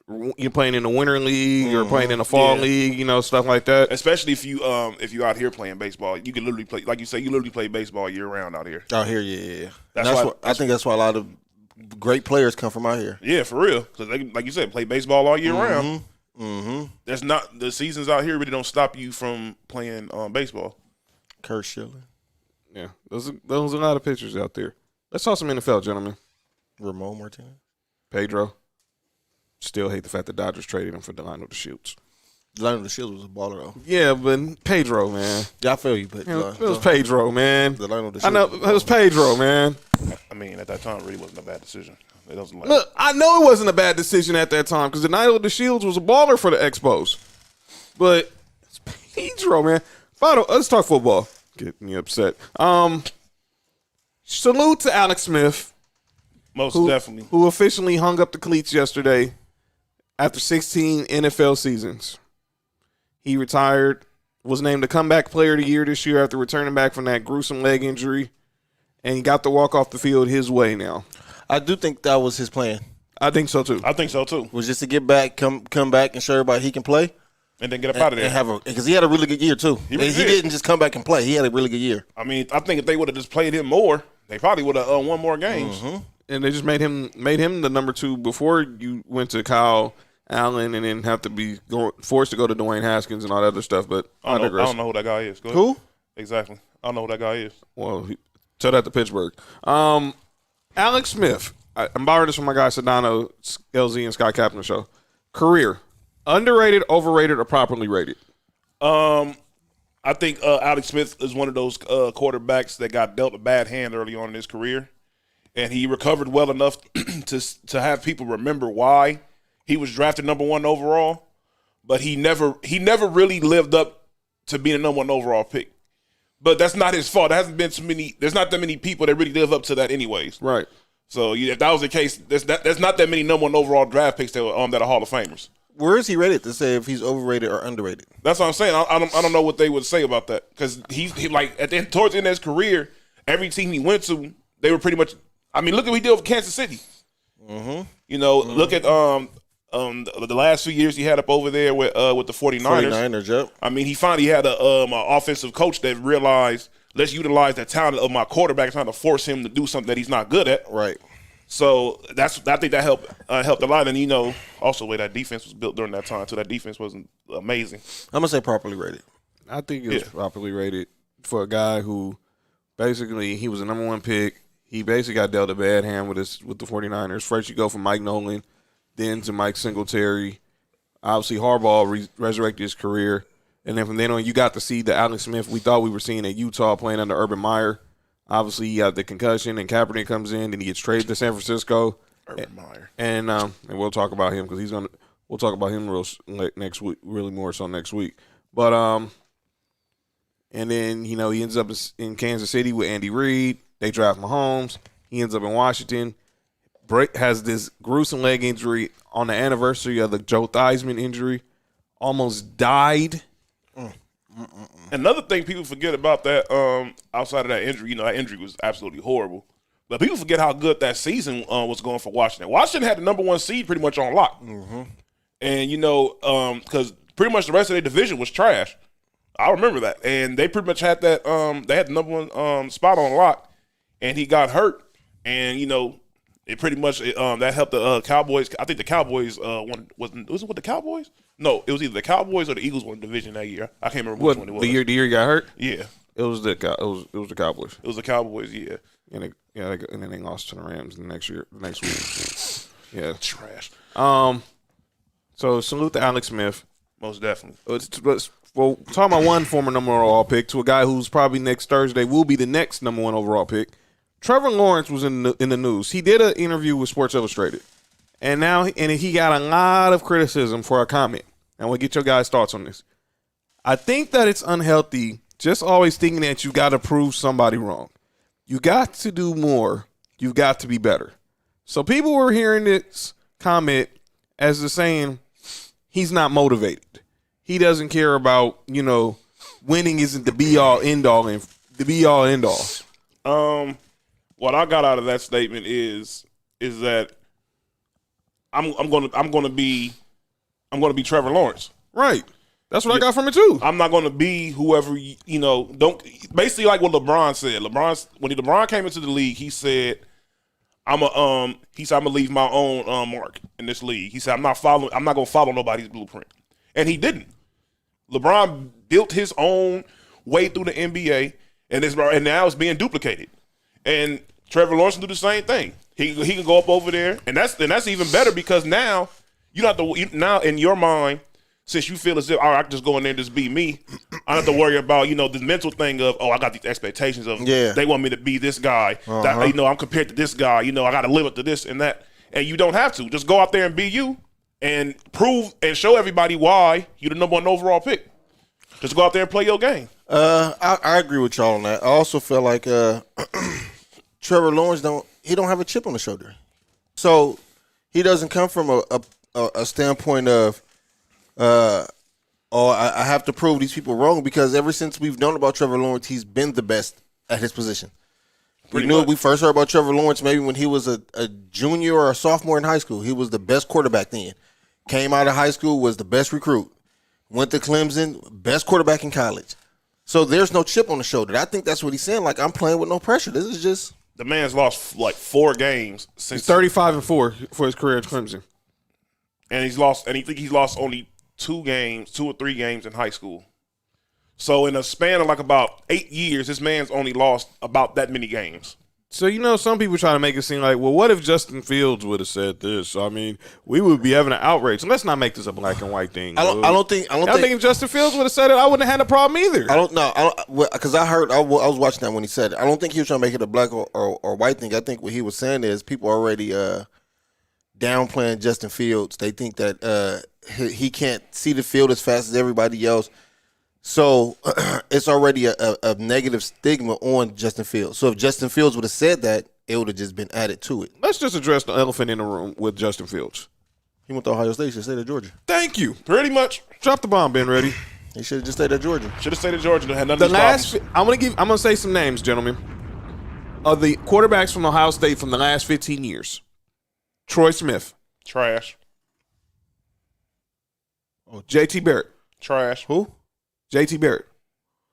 Speaker 2: in the winter league or playing in the fall league. Stuff like that.
Speaker 3: Especially if you out here playing baseball, you can literally play, like you say, you literally play baseball year round out here.
Speaker 1: Out here, yeah.
Speaker 3: I
Speaker 1: think that's why a lot of great players come from out here.
Speaker 3: Yeah, for real. Because like you said, play baseball all year round. Mm-hmm. There's not the seasons out here really don't stop you from playing baseball.
Speaker 1: Kurt Schilling,
Speaker 2: Yeah, those are a lot of pitchers out there. Let's talk some NFL, gentlemen.
Speaker 1: Ramon Martinez,
Speaker 2: Pedro. Still hate the fact the Dodgers traded him for Delano DeShields.
Speaker 1: Delano DeShields was a baller though.
Speaker 2: Yeah, but Pedro, man.
Speaker 1: Yeah, I feel you, but
Speaker 2: It was Pedro, man.
Speaker 1: Delano DeShields.
Speaker 2: I know it was Pedro, man.
Speaker 3: I mean, at that time, it really wasn't a bad decision. It doesn't like
Speaker 2: Look, I know it wasn't a bad decision at that time because Delano DeShields was a baller for the Expos. But it's Pedro, man. Let's talk football. Get me upset. Salute to Alex Smith.
Speaker 3: most definitely.
Speaker 2: Who officially hung up the cleats yesterday after 16 NFL seasons. He retired, was named the comeback player of the year this year after returning back from that gruesome leg injury, and he got to walk off the field his way now.
Speaker 1: I do think that was his plan.
Speaker 2: I think so too.
Speaker 3: I think so too.
Speaker 1: Was just to get back, come back, and show everybody he can play,
Speaker 3: And then get up out of there.
Speaker 1: because he had a really good year too. He
Speaker 3: really did.
Speaker 1: didn't just come back and play. He had a really good year.
Speaker 3: I mean, I think if they would have just played him more, they probably would have won more games.
Speaker 2: And they just made him the number 2 before you went to Kyle Allen and then have to be forced to go to Dwayne Haskins and all that other stuff. But
Speaker 3: I don't know who that guy is. Go ahead.
Speaker 1: Who?
Speaker 3: Exactly. I don't know who that guy is.
Speaker 2: Well, tell that to Pittsburgh. Alex Smith. I'm borrowing this from my guy Sedano, LZ, and Scott Kaplan show. Career. Underrated, overrated, or properly rated?
Speaker 3: I think Alex Smith is one of those quarterbacks that got dealt a bad hand early on in his career, and he recovered well enough to have people remember why he was drafted number 1 overall. But he never really lived up to being the number 1 overall pick. But that's not his fault. There hasn't been so many. There's not that many people that really live up to that, anyways.
Speaker 2: Right.
Speaker 3: So if that was the case, there's not that many number 1 overall draft picks that are Hall of Famers.
Speaker 1: Where is he rated to say if he's overrated or underrated?
Speaker 3: That's what I'm saying. I don't know what they would say about that because he like towards the end of his career, every team he went to, they were pretty much. I mean, look at what he did with Kansas City. Mm-hmm. You know, look at the last few years he had up over there with the 49ers.
Speaker 1: 49ers, yep.
Speaker 3: I mean, he finally had a offensive coach that realized, let's utilize the talent of my quarterback, trying to force him to do something that he's not good at.
Speaker 1: Right.
Speaker 3: So I think that helped a lot. And, you know, also the way that defense was built during that time, too. That defense wasn't amazing.
Speaker 1: I'm going to say properly rated.
Speaker 2: I think it was properly rated for a guy who basically he was a number 1 pick. He basically got dealt a bad hand with the 49ers. First you go from Mike Nolan, then to Mike Singletary. Obviously Harbaugh resurrected his career. And then from then on you got to see the Alex Smith we thought we were seeing at Utah playing under Urban Meyer. Obviously, he got the concussion, and Kaepernick comes in, and he gets traded to San Francisco.
Speaker 3: Urban Meyer,
Speaker 2: and we'll talk about him because we'll talk about him next week, really more so next week. But and then he ends up in Kansas City with Andy Reid. They draft Mahomes. He ends up in Washington. Has this gruesome leg injury on the anniversary of the Joe Theismann injury. Almost died.
Speaker 3: Another thing people forget about that, outside of that injury, that injury was absolutely horrible. But people forget how good that season was going for Washington. Washington had the number 1 seed pretty much on lock. Mm-hmm. And, because pretty much the rest of their division was trash. I remember that. And they pretty much had that, they had the number 1 spot on lock. And he got hurt. And, it pretty much that helped the Cowboys. I think the Cowboys won. Was it with the Cowboys? No, it was either the Cowboys or the Eagles won the division that year. I can't remember which one it was.
Speaker 2: The year he got hurt?
Speaker 3: Yeah,
Speaker 2: it was the Cowboys.
Speaker 3: It was the Cowboys. Yeah,
Speaker 2: and then they lost to the Rams the next week. Yeah,
Speaker 3: trash.
Speaker 2: So salute to Alex Smith.
Speaker 3: Most definitely.
Speaker 2: Well, talking about one former number 1 overall pick to a guy who's probably next Thursday will be the next number 1 overall pick. Trevor Lawrence was in the news. He did an interview with Sports Illustrated, and he got a lot of criticism for a comment. And we'll get your guys' thoughts on this. I think that it's unhealthy just always thinking that you got to prove somebody wrong. You got to do more. You've got to be better. So people were hearing this comment as the saying he's not motivated. He doesn't care about winning isn't the be all end all and the be all end all.
Speaker 3: What I got out of that statement is that I'm gonna be Trevor Lawrence.
Speaker 2: Right. That's what I got from it too.
Speaker 3: I'm not gonna be whoever don't basically like what LeBron said. When LeBron came into the league, he said I'm gonna leave my own mark in this league. He said I'm not gonna follow nobody's blueprint. And he didn't. LeBron built his own way through the NBA and now it's being duplicated. And Trevor Lawrence can do the same thing. He can go up over there, and that's even better because now you don't have to. Now in your mind, since you feel as if I can just go in there and just be me, I don't have to worry about the mental thing of I got these expectations of they want me to be this guy. That, I'm compared to this guy. I got to live up to this and that, and you don't have to. Just go out there and be you, and prove and show everybody why you're the number 1 overall pick. Just go out there and play your game.
Speaker 1: I agree with y'all on that. I also feel like Trevor Lawrence don't have a chip on the shoulder, so he doesn't come from a standpoint of I have to prove these people wrong, because ever since we've known about Trevor Lawrence, he's been the best at his position. We first heard about Trevor Lawrence maybe when he was a junior or a sophomore in high school. He was the best quarterback then. Came out of high school, was the best recruit. Went to Clemson, best quarterback in college. So there's no chip on the shoulder. I think that's what he's saying. Like, I'm playing with no pressure. This is just...
Speaker 3: The man's lost like 4 games since...
Speaker 2: He's 35-4 for his career at Clemson.
Speaker 3: And he's lost only 2 or 3 games in high school. So in a span of like about 8 years, this man's only lost about that many games.
Speaker 2: So, some people try to make it seem like, well, what if Justin Fields would have said this? I mean, we would be having an outrage. So let's not make this a black and white thing.
Speaker 1: I don't think
Speaker 2: if Justin Fields would have said it, I wouldn't have had a problem either.
Speaker 1: I don't know. Because I was watching that when he said it. I don't think he was trying to make it a black or white thing. I think what he was saying is people already downplaying Justin Fields. They think that he can't see the field as fast as everybody else. So it's already a negative stigma on Justin Fields. So if Justin Fields would have said that, it would have just been added to it.
Speaker 2: Let's just address the elephant in the room with Justin Fields.
Speaker 1: He went to Ohio State. He should stay at Georgia.
Speaker 2: Thank you.
Speaker 3: Pretty much.
Speaker 2: Drop the bomb, Ben Ready.
Speaker 1: He should have just stayed at Georgia.
Speaker 3: Should have stayed in Georgia. Had none of
Speaker 2: The
Speaker 3: these
Speaker 2: last,
Speaker 3: problems.
Speaker 2: I'm gonna say some names, gentlemen, of the quarterbacks from Ohio State from the last 15 years. Troy Smith,
Speaker 3: Trash.
Speaker 2: J.T. Barrett,
Speaker 3: Trash.
Speaker 1: Who?
Speaker 2: J.T. Barrett,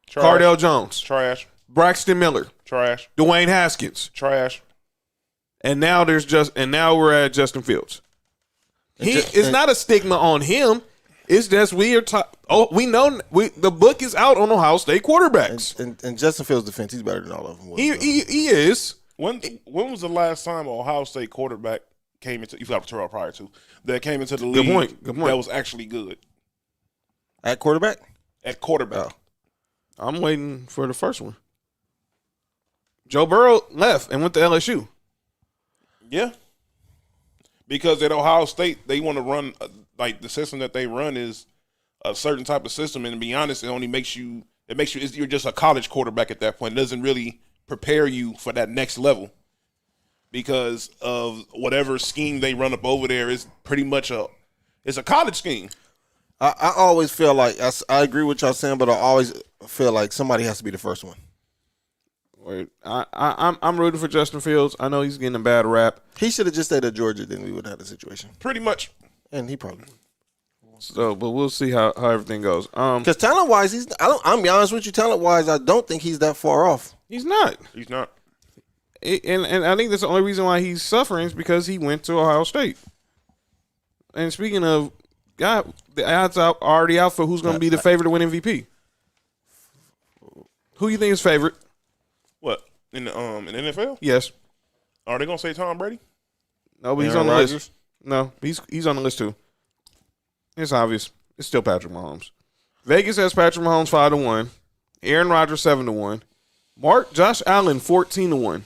Speaker 3: Trash.
Speaker 2: Cardell Jones,
Speaker 3: Trash.
Speaker 2: Braxton Miller,
Speaker 3: Trash.
Speaker 2: Dwayne Haskins,
Speaker 3: Trash.
Speaker 2: and now we're at Justin Fields. It's not a stigma on him. It's just we know the book is out on Ohio State quarterbacks.
Speaker 1: And Justin Fields' defense, he's better than all of them.
Speaker 2: He is.
Speaker 3: When was the last time an Ohio State quarterback came into? You got Terrell prior to that came into the league.
Speaker 2: Good point.
Speaker 3: That was actually good
Speaker 1: At quarterback?
Speaker 3: at quarterback.
Speaker 2: I'm waiting for the first one. Joe Burrow left and went to LSU.
Speaker 3: Yeah, because at Ohio State they want to run like the system that they run is a certain type of system, and to be honest, it only makes you. You're just a college quarterback at that point. It doesn't really prepare you for that next level because of whatever scheme they run up over there is pretty much it's a college scheme.
Speaker 1: I always feel like I agree with y'all saying, but I always feel like somebody has to be the first one.
Speaker 2: Wait, I'm rooting for Justin Fields. I know he's getting a bad rap.
Speaker 1: He should have just stayed at Georgia, then we would have had the situation.
Speaker 3: Pretty much.
Speaker 1: And he probably.
Speaker 2: So, but we'll see how everything goes.
Speaker 1: Because talent wise, I'm be honest with you, talent wise, I don't think he's that far off.
Speaker 2: He's not.
Speaker 3: He's not.
Speaker 2: And I think that's the only reason why he's suffering is because he went to Ohio State. And speaking of, God, the odds are already out for who's going to be the favorite to win MVP. Who you think is favorite?
Speaker 3: What in the NFL?
Speaker 2: Yes.
Speaker 3: Are they gonna say Tom Brady?
Speaker 2: No, but he's
Speaker 1: Aaron
Speaker 2: on the
Speaker 1: Rodgers?
Speaker 2: list. No, he's on the list too. It's obvious. It's still Patrick Mahomes. Vegas has Patrick Mahomes 5-1. Aaron Rodgers 7-1. Josh Allen 14-1.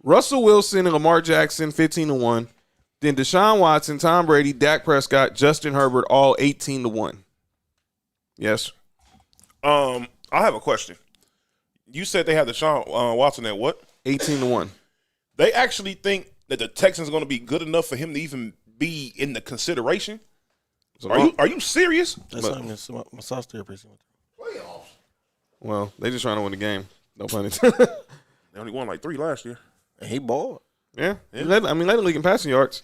Speaker 2: Russell Wilson and Lamar Jackson 15-1. Then Deshaun Watson, Tom Brady, Dak Prescott, Justin Herbert all 18-1. Yes.
Speaker 3: I have a question. You said they had Deshaun Watson at what?
Speaker 2: 18-1.
Speaker 3: They actually think that the Texans are going to be good enough for him to even be in the consideration? Are you serious?
Speaker 1: That's not even my massage therapist.
Speaker 5: Playoffs.
Speaker 2: Well, they just trying to win the game. No pun intended.
Speaker 3: They only won like 3 last year.
Speaker 1: And he balled.
Speaker 2: Yeah. Led the league in passing yards.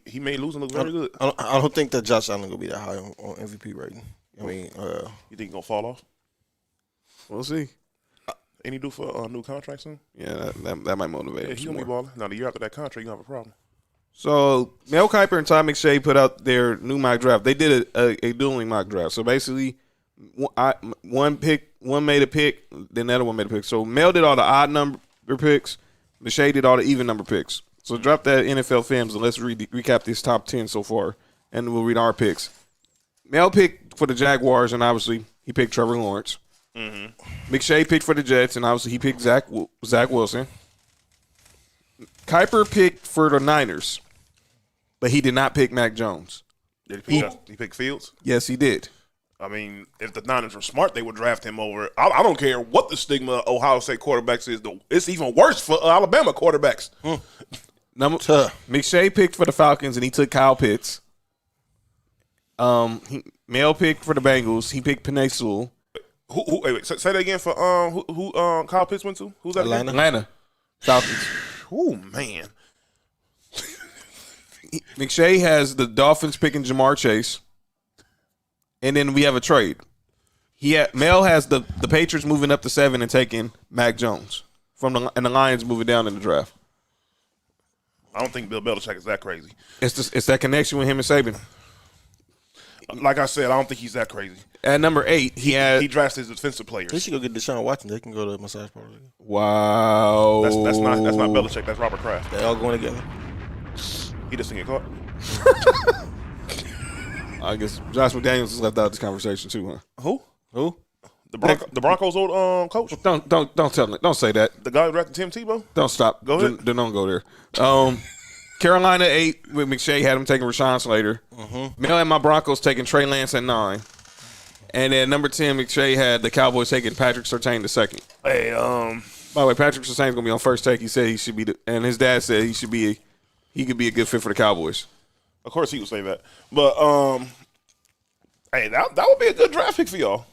Speaker 3: He made losing look very good.
Speaker 1: I don't think that Josh Allen gonna be that high on MVP rating. I mean,
Speaker 3: You think he's going to fall off?
Speaker 2: We'll see.
Speaker 3: Any due for a new contract soon?
Speaker 2: Yeah, that might motivate
Speaker 3: Yeah,
Speaker 2: him
Speaker 3: he's
Speaker 2: some
Speaker 3: going to be
Speaker 2: more.
Speaker 3: balling. Now, the year after that contract, you're going to have a problem.
Speaker 2: So Mel Kiper and Todd McShay put out their new mock draft. They did a dueling mock draft. So basically, one made a pick, then the other one made a pick. So Mel did all the odd number picks. McShay did all the even number picks. So drop that NFL Films and let's recap these top 10 so far, and we'll read our picks. Mel picked for the Jaguars, and obviously he picked Trevor Lawrence. Mm-hmm. McShay picked for the Jets, and obviously he picked Zach Wilson. Kiper picked for the Niners, but he did not pick Mac Jones.
Speaker 3: Did he pick Fields?
Speaker 2: Yes, he did.
Speaker 3: I mean, if the Niners were smart, they would draft him over. I don't care what the stigma of Ohio State quarterbacks is. It's even worse for Alabama quarterbacks.
Speaker 2: McShay picked for the Falcons, and he took Kyle Pitts. Mel picked for the Bengals. He picked Penei Sewell.
Speaker 3: Wait, say that again for who Kyle Pitts went to? Who's that?
Speaker 2: Atlanta Falcons.
Speaker 3: Oh man,
Speaker 2: McShay has the Dolphins picking Jamar Chase, and then we have a trade. Mel has the Patriots moving up to 7 and taking Mac Jones and the Lions moving down in the draft.
Speaker 3: I don't think Bill Belichick is that crazy.
Speaker 2: It's that connection with him and Saban.
Speaker 3: Like I said, I don't think he's that crazy.
Speaker 2: At number 8, he
Speaker 3: drafts his defensive players.
Speaker 1: They should go get Deshaun Watson. They can go to massage parlor.
Speaker 2: Wow.
Speaker 3: That's not Belichick. That's Robert Kraft.
Speaker 1: They all going together.
Speaker 3: He just didn't get caught.
Speaker 2: I guess Josh McDaniels is left out of this conversation too, huh?
Speaker 3: Who? The Broncos' old coach.
Speaker 2: Don't tell me. Don't say that.
Speaker 3: The guy who drafted Tim Tebow.
Speaker 2: Don't stop.
Speaker 3: Go ahead.
Speaker 2: Don't go there. Carolina 8 with McShay had him taking Rashawn Slater. Mel and my Broncos taking Trey Lance at 9. And then number 10, McShay had the Cowboys taking Patrick Surtain the second.
Speaker 3: Hey,
Speaker 2: By the way, Patrick Surtain's gonna be on first take. He said he should be, and his dad said he could be a good fit for the Cowboys.
Speaker 3: of course he would say that. But hey, that would be a good draft pick for y'all.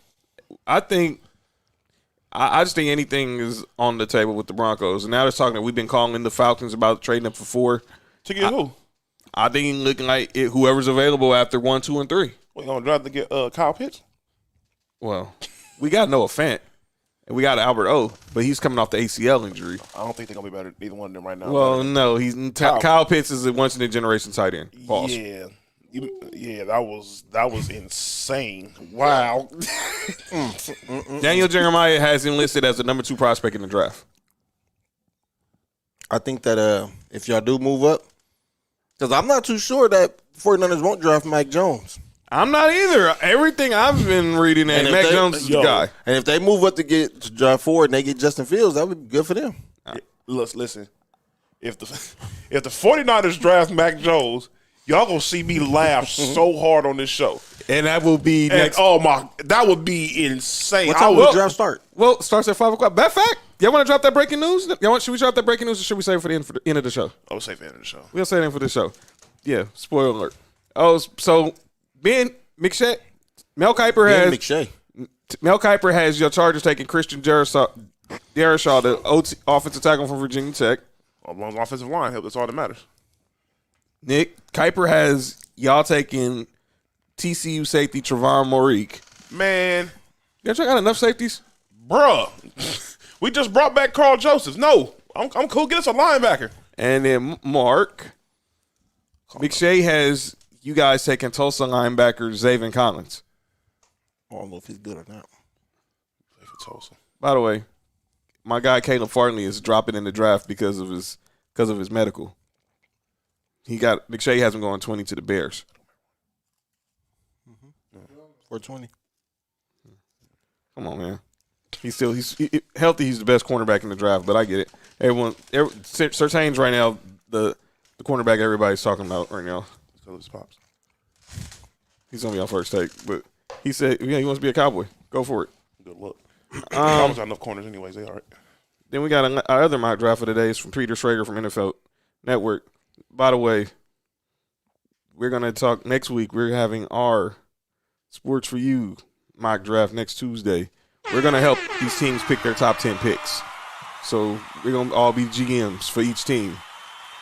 Speaker 2: I think. I just think anything is on the table with the Broncos. And now they're talking that we've been calling the Falcons about trading them for 4.
Speaker 3: To get who?
Speaker 2: I think looking like whoever's available after 1, 2, and 3.
Speaker 3: We gonna draft to get Kyle Pitts?
Speaker 2: Well, we got Noah Fant and we got Albert O, but he's coming off the ACL injury.
Speaker 3: I don't think they're gonna be better than either one of them right now.
Speaker 2: Well, no, Kyle Pitts is a once in a generation tight end. Pause.
Speaker 3: Yeah. That was insane. Wow.
Speaker 2: Daniel Jeremiah has him listed as the number 2 prospect in the draft.
Speaker 1: I think that if y'all do move up, because I'm not too sure that 49ers won't draft Mike Jones.
Speaker 2: I'm not either. Everything I've been reading, and
Speaker 1: if
Speaker 2: Mac
Speaker 1: they-
Speaker 2: Jones is the guy.
Speaker 1: And if they move up to draft 4 and they get Justin Fields, that would be good for them.
Speaker 3: Listen. If the 49ers draft Mac Jones, y'all gonna see me laugh so hard on this show.
Speaker 2: And that will be
Speaker 3: And
Speaker 2: next.
Speaker 3: that would be insane.
Speaker 1: What time will the draft start?
Speaker 2: Well, starts at 5 o'clock. That fact. Y'all want to drop that breaking news? Should we drop that breaking news or should we save it for the end of the show?
Speaker 3: I would say for the end of the show.
Speaker 2: We'll say it for the show. Yeah, spoiler alert. Oh, so Ben McShay, Mel Kiper
Speaker 1: Ben
Speaker 2: has
Speaker 1: McShay.
Speaker 2: Mel Kiper has your Chargers taking Christian Darrisaw, the OT, offensive tackle from Virginia Tech.
Speaker 3: As long as offensive line help, that's all that matters.
Speaker 2: Nick Kiper has y'all taking TCU safety Trevon Morique.
Speaker 3: Man,
Speaker 2: Y'all got enough safeties?
Speaker 3: bruh, we just brought back Carl Joseph. No, I'm cool. Get us a linebacker.
Speaker 2: And then Mark McShay has you guys taking Tulsa linebacker Zaven Collins.
Speaker 1: I don't know if he's good or not.
Speaker 3: Play for Tulsa.
Speaker 2: By the way, my guy Caleb Farley is dropping in the draft because of his medical. McShay has him going 20 to the Bears.
Speaker 1: 420.
Speaker 2: Come on, man. He's healthy. He's the best cornerback in the draft, but I get it. Surtain's right now the cornerback everybody's talking about right now.
Speaker 3: So it's Pops.
Speaker 2: He's gonna be on first take, but he said he wants to be a Cowboy. Go for it.
Speaker 3: Good luck. Cowboys got enough corners anyways. They all right.
Speaker 2: Then we got our other mock draft of the day is from Peter Schrager from NFL Network. By the way, we're going to talk next week. We're having our Sports for You mock draft next Tuesday. We're going to help these teams pick their top 10 picks. So we're going to all be GMs for each team.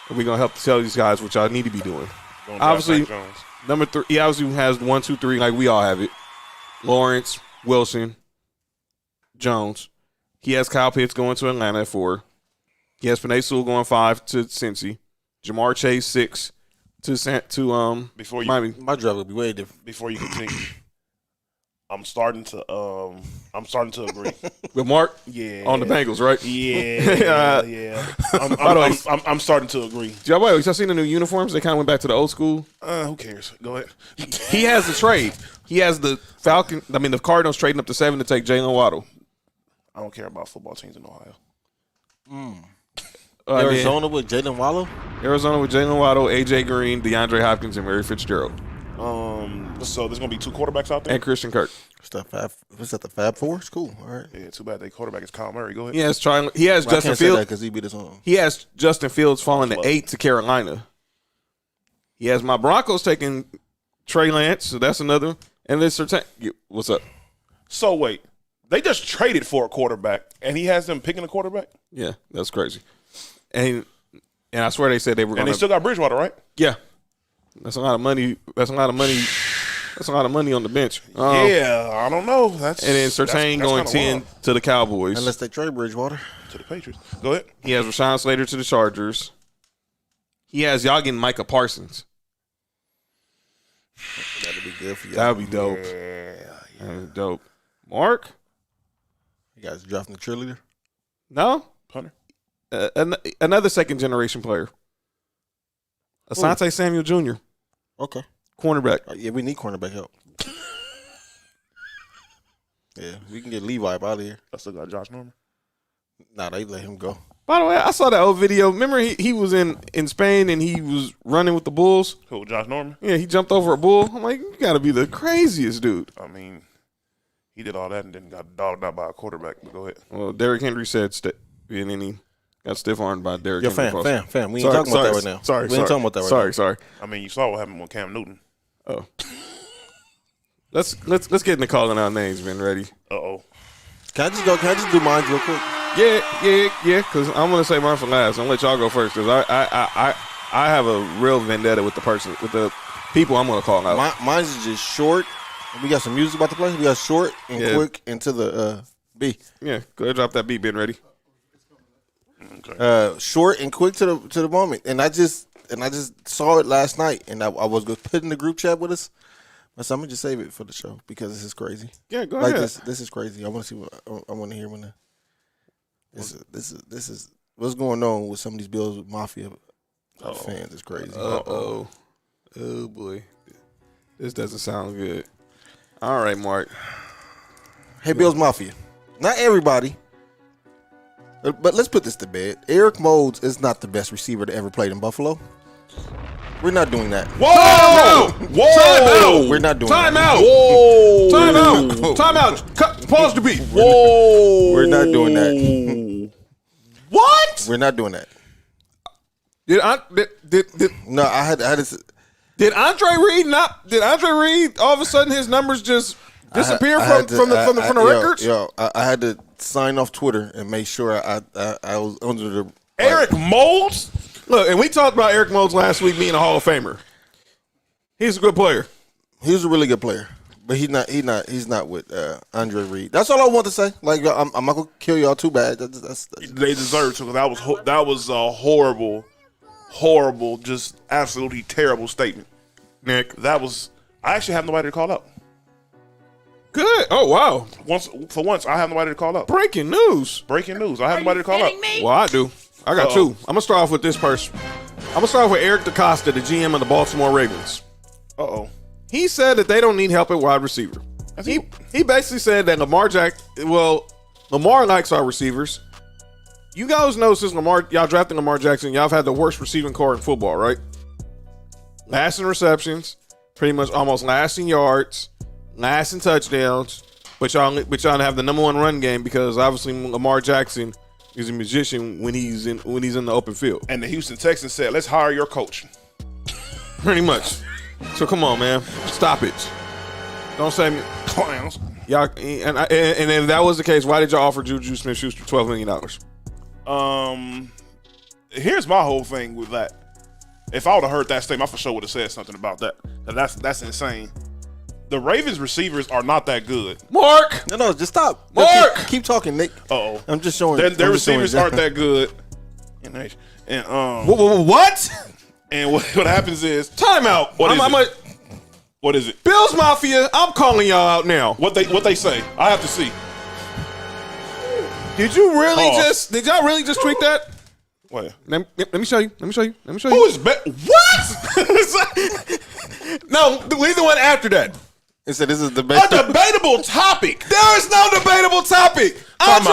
Speaker 2: And we're going to help tell these guys what y'all need to be doing.
Speaker 3: Don't draft
Speaker 2: Obviously,
Speaker 3: Mac Jones.
Speaker 2: number 3, he obviously has 1, 2, 3 like we all have it. Lawrence, Wilson, Jones. He has Kyle Pitts going to Atlanta at 4. He has Penei Sewell going 5 to Cincy. Jamar Chase 6 to
Speaker 3: Before you
Speaker 2: Miami.
Speaker 1: My draft would be way different.
Speaker 3: before you continue, I'm starting to agree.
Speaker 2: With Mark
Speaker 3: Yeah.
Speaker 2: on the Bengals, right?
Speaker 3: Yeah. I'm starting to agree.
Speaker 2: Y'all seen the new uniforms? They kind of went back to the old school.
Speaker 3: Who cares? Go ahead.
Speaker 2: He has the trade. He has the the Cardinals trading up to 7 to take Jalen Waddle.
Speaker 3: I don't care about football teams in Ohio.
Speaker 1: Arizona with Jalen Waddle?
Speaker 2: Arizona with Jalen Waddle, AJ Green, DeAndre Hopkins, and Mary Fitzgerald.
Speaker 3: So there's gonna be 2 quarterbacks out there.
Speaker 2: And Christian Kirk.
Speaker 1: What's that, the Fab Four? It's cool. All right.
Speaker 3: Yeah, too bad their quarterback is Kyle Murray. Go ahead.
Speaker 2: He has
Speaker 1: Well,
Speaker 2: Justin
Speaker 1: I can't say that
Speaker 2: Fields.
Speaker 1: because he beat us on.
Speaker 2: He has Justin Fields falling to
Speaker 3: Love
Speaker 2: 8 to Carolina. He has my Broncos taking Trey Lance, so that's another. And then what's up?
Speaker 3: So wait, they just traded for a quarterback, and he has them picking a quarterback,
Speaker 2: Yeah, that's crazy. And I swear they said they were
Speaker 3: and
Speaker 2: going
Speaker 3: they
Speaker 2: to.
Speaker 3: still got Bridgewater, right?
Speaker 2: Yeah, that's a lot of money. That's a lot of money. That's a lot of money on the bench.
Speaker 3: Yeah, I don't know. That's
Speaker 2: And then Surtain
Speaker 3: that's
Speaker 2: going
Speaker 3: kinda
Speaker 2: 10
Speaker 3: wild.
Speaker 2: to the Cowboys.
Speaker 1: Unless they trade Bridgewater.
Speaker 3: To the Patriots. Go ahead.
Speaker 2: He has Rashawn Slater to the Chargers. He has y'all getting Micah Parsons.
Speaker 1: That'd be good for you.
Speaker 2: That would be dope. That'd be dope. Mark?
Speaker 1: You guys drafting the cheerleader?
Speaker 2: No?
Speaker 3: Punter.
Speaker 2: Another second generation player. Asante Samuel Jr.,
Speaker 1: Okay.
Speaker 2: cornerback.
Speaker 1: Yeah, we need cornerback help. Yeah, we can get Levi out of here.
Speaker 3: I still got Josh Norman.
Speaker 1: Nah, they let him go.
Speaker 2: By the way, I saw that old video. Remember he was in Spain and he was running with the bulls?
Speaker 3: Who? Josh Norman.
Speaker 2: Yeah, he jumped over a bull. I'm like, you got to be the craziest dude.
Speaker 3: I mean, He did all that and then got dogged out by a quarterback. But go ahead.
Speaker 2: Well, Derrick Henry said, and then he got stiff-armed by Derrick Henry.
Speaker 1: Fam. We ain't talking about that right now.
Speaker 2: Sorry,
Speaker 1: we ain't talking about that right now.
Speaker 2: Sorry.
Speaker 3: I mean, you saw what happened with Cam Newton.
Speaker 2: Oh. Let's get into calling out names, man. Ready?
Speaker 3: Uh-oh.
Speaker 1: Can I just do mine real quick?
Speaker 2: Yeah. Because I'm gonna say mine for last. I'm gonna let y'all go first because I have a real vendetta with the people I'm gonna call out.
Speaker 1: Mine's is just short. We got some music about to play. We got short and quick into the B.
Speaker 2: Yeah, go ahead, drop that beat, Ben. Ready?
Speaker 3: Okay.
Speaker 1: Short and quick to the moment. And I just saw it last night, and I was gonna put it in the group chat with us. But so I'm gonna just save it for the show because this is crazy.
Speaker 2: Yeah, go
Speaker 1: like
Speaker 2: ahead.
Speaker 1: This is crazy. I want to see what I want to hear when this is what's going on with some of these Bills Mafia fans. It's crazy.
Speaker 2: Oh boy, this doesn't sound good. All right, Mark.
Speaker 1: Hey, Bills Mafia. Not everybody, but let's put this to bed. Eric Moulds is not the best receiver to ever played in Buffalo. We're not doing that.
Speaker 2: Whoa! Time out!
Speaker 1: We're not doing
Speaker 2: Time
Speaker 1: that.
Speaker 2: out!
Speaker 3: Whoa!
Speaker 2: Time out! Pause the beat.
Speaker 3: Whoa!
Speaker 1: We're not doing that.
Speaker 2: What?
Speaker 1: We're not doing that. No, I had to.
Speaker 2: Did Andre Reed all of a sudden his numbers just disappear from the records?
Speaker 1: I had to sign off Twitter and make sure I was under the
Speaker 3: Eric Moulds?
Speaker 2: Look, and we talked about Eric Moulds last week being a Hall of Famer. He's a good player.
Speaker 1: He was a really good player, but he's not with Andre Reed. That's all I want to say. Like I'm not gonna kill y'all too bad. That's
Speaker 3: They deserve to. That was a horrible, just absolutely terrible statement.
Speaker 2: Nick,
Speaker 3: I actually have nobody to call up.
Speaker 2: good. Oh wow!
Speaker 3: For once, I have nobody to call up.
Speaker 2: Breaking news.
Speaker 3: Breaking news. I have
Speaker 4: Are
Speaker 3: nobody
Speaker 4: you
Speaker 3: to call up.
Speaker 4: kidding me?
Speaker 2: Well, I do. I got two. I'm gonna start off with this person. I'm gonna start off with Eric DeCosta, the GM of the Baltimore Ravens.
Speaker 3: Uh-oh.
Speaker 2: He said that they don't need help at wide receiver. He basically said that Lamar likes our receivers. You guys know since y'all drafted Lamar Jackson, y'all have had the worst receiving core in football, right? Last in receptions, pretty much almost last in yards, last in touchdowns, but y'all have the number one run game because obviously Lamar Jackson is a magician when he's in the open field.
Speaker 3: And the Houston Texans said, let's hire your coach.
Speaker 2: Pretty much. So come on, man, stop it. Don't say me.
Speaker 3: Clowns.
Speaker 2: Y'all and if that was the case, why did y'all offer Juju Smith-Schuster $12 million?
Speaker 3: Here's my whole thing with that. If I would have heard that statement, I for sure would have said something about that. That's insane. The Ravens receivers are not that good.
Speaker 2: Mark,
Speaker 1: no, just stop.
Speaker 2: Mark!
Speaker 1: Keep talking, Nick.
Speaker 3: Uh-oh.
Speaker 1: I'm just showing.
Speaker 3: Their receivers aren't that good. And
Speaker 2: what?
Speaker 3: And what happens is
Speaker 2: Timeout.
Speaker 3: what is it?
Speaker 2: Bills Mafia. I'm calling y'all out now.
Speaker 3: What they say? I have to see.
Speaker 2: Did y'all really just tweet that?
Speaker 3: What?
Speaker 2: Let me show you.
Speaker 3: Who is
Speaker 2: What? No, leave the one after that.
Speaker 1: It said this is the
Speaker 3: a
Speaker 1: best.
Speaker 3: debatable topic?
Speaker 2: There is no debatable topic.
Speaker 3: Time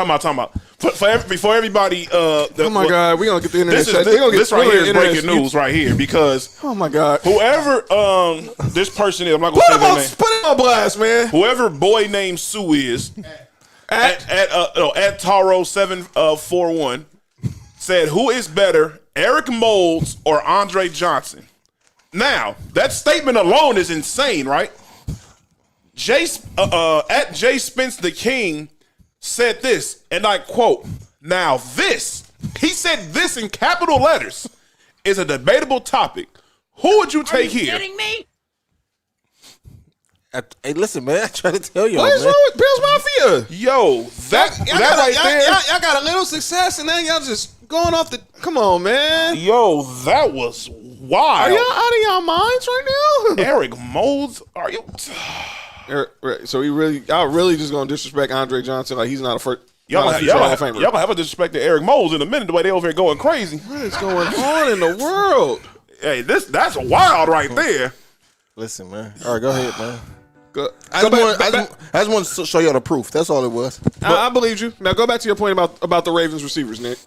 Speaker 3: out. Before everybody,
Speaker 2: oh my God, we're gonna get the internet.
Speaker 3: This right here is breaking news right here because
Speaker 2: oh my God,
Speaker 3: whoever this person is, I'm not gonna say their name.
Speaker 2: Put it on blast, man.
Speaker 3: Whoever boy named Sue is at Taro 741 said, "Who is better, Eric Moulds or Andre Johnson?" Now that statement alone is insane, right? At Jay Spence the King said this, and I quote, "Now this," he said this in capital letters, "is a debatable topic. Who would you take
Speaker 4: Are you
Speaker 3: here?"
Speaker 4: kidding me?
Speaker 1: Hey, listen, man. I try to tell y'all.
Speaker 2: What is
Speaker 1: man.
Speaker 2: wrong with Bills Mafia?
Speaker 3: Yo, that right there.
Speaker 2: Y'all got a little success, and then y'all just going off the. Come on, man.
Speaker 3: Yo, that was wild.
Speaker 2: Are y'all out of y'all minds right now?
Speaker 3: Eric Moulds, are you?
Speaker 2: So y'all really just gonna disrespect Andre Johnson like he's not a first.
Speaker 3: Y'all
Speaker 2: not a future Hall of Famer.
Speaker 3: gonna have a disrespect to Eric Moulds in a minute. The way they over here going crazy.
Speaker 2: What is going on in the world?
Speaker 3: Hey, that's wild right there.
Speaker 1: Listen, man. All right, go ahead, man.
Speaker 2: I
Speaker 1: just want to show y'all the proof. That's all it was.
Speaker 2: I believe you. Now go back to your point about the Ravens receivers, Nick.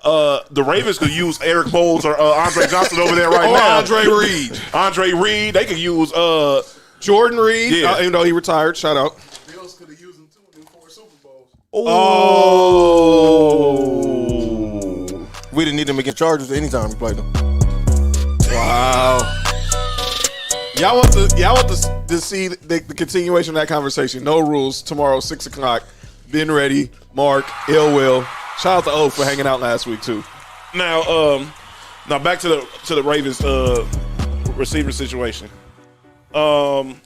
Speaker 3: The Ravens could use Eric Moulds or Andre Johnson over there right now.
Speaker 2: Andre Reed.
Speaker 3: Andre Reed. They could use
Speaker 2: Jordan Reed,
Speaker 3: Yeah.
Speaker 2: even though he retired, shout out.
Speaker 5: Bills could have used him too in them 4 Super Bowls.
Speaker 2: Oh.
Speaker 1: We didn't need him against Chargers anytime we played them.
Speaker 2: Wow. Y'all want to see the continuation of that conversation. No rules tomorrow, 6:00. Been ready. Mark, Ill Will. Shout out to O for hanging out last week too.
Speaker 3: Now back to the Ravens receiver situation. I'm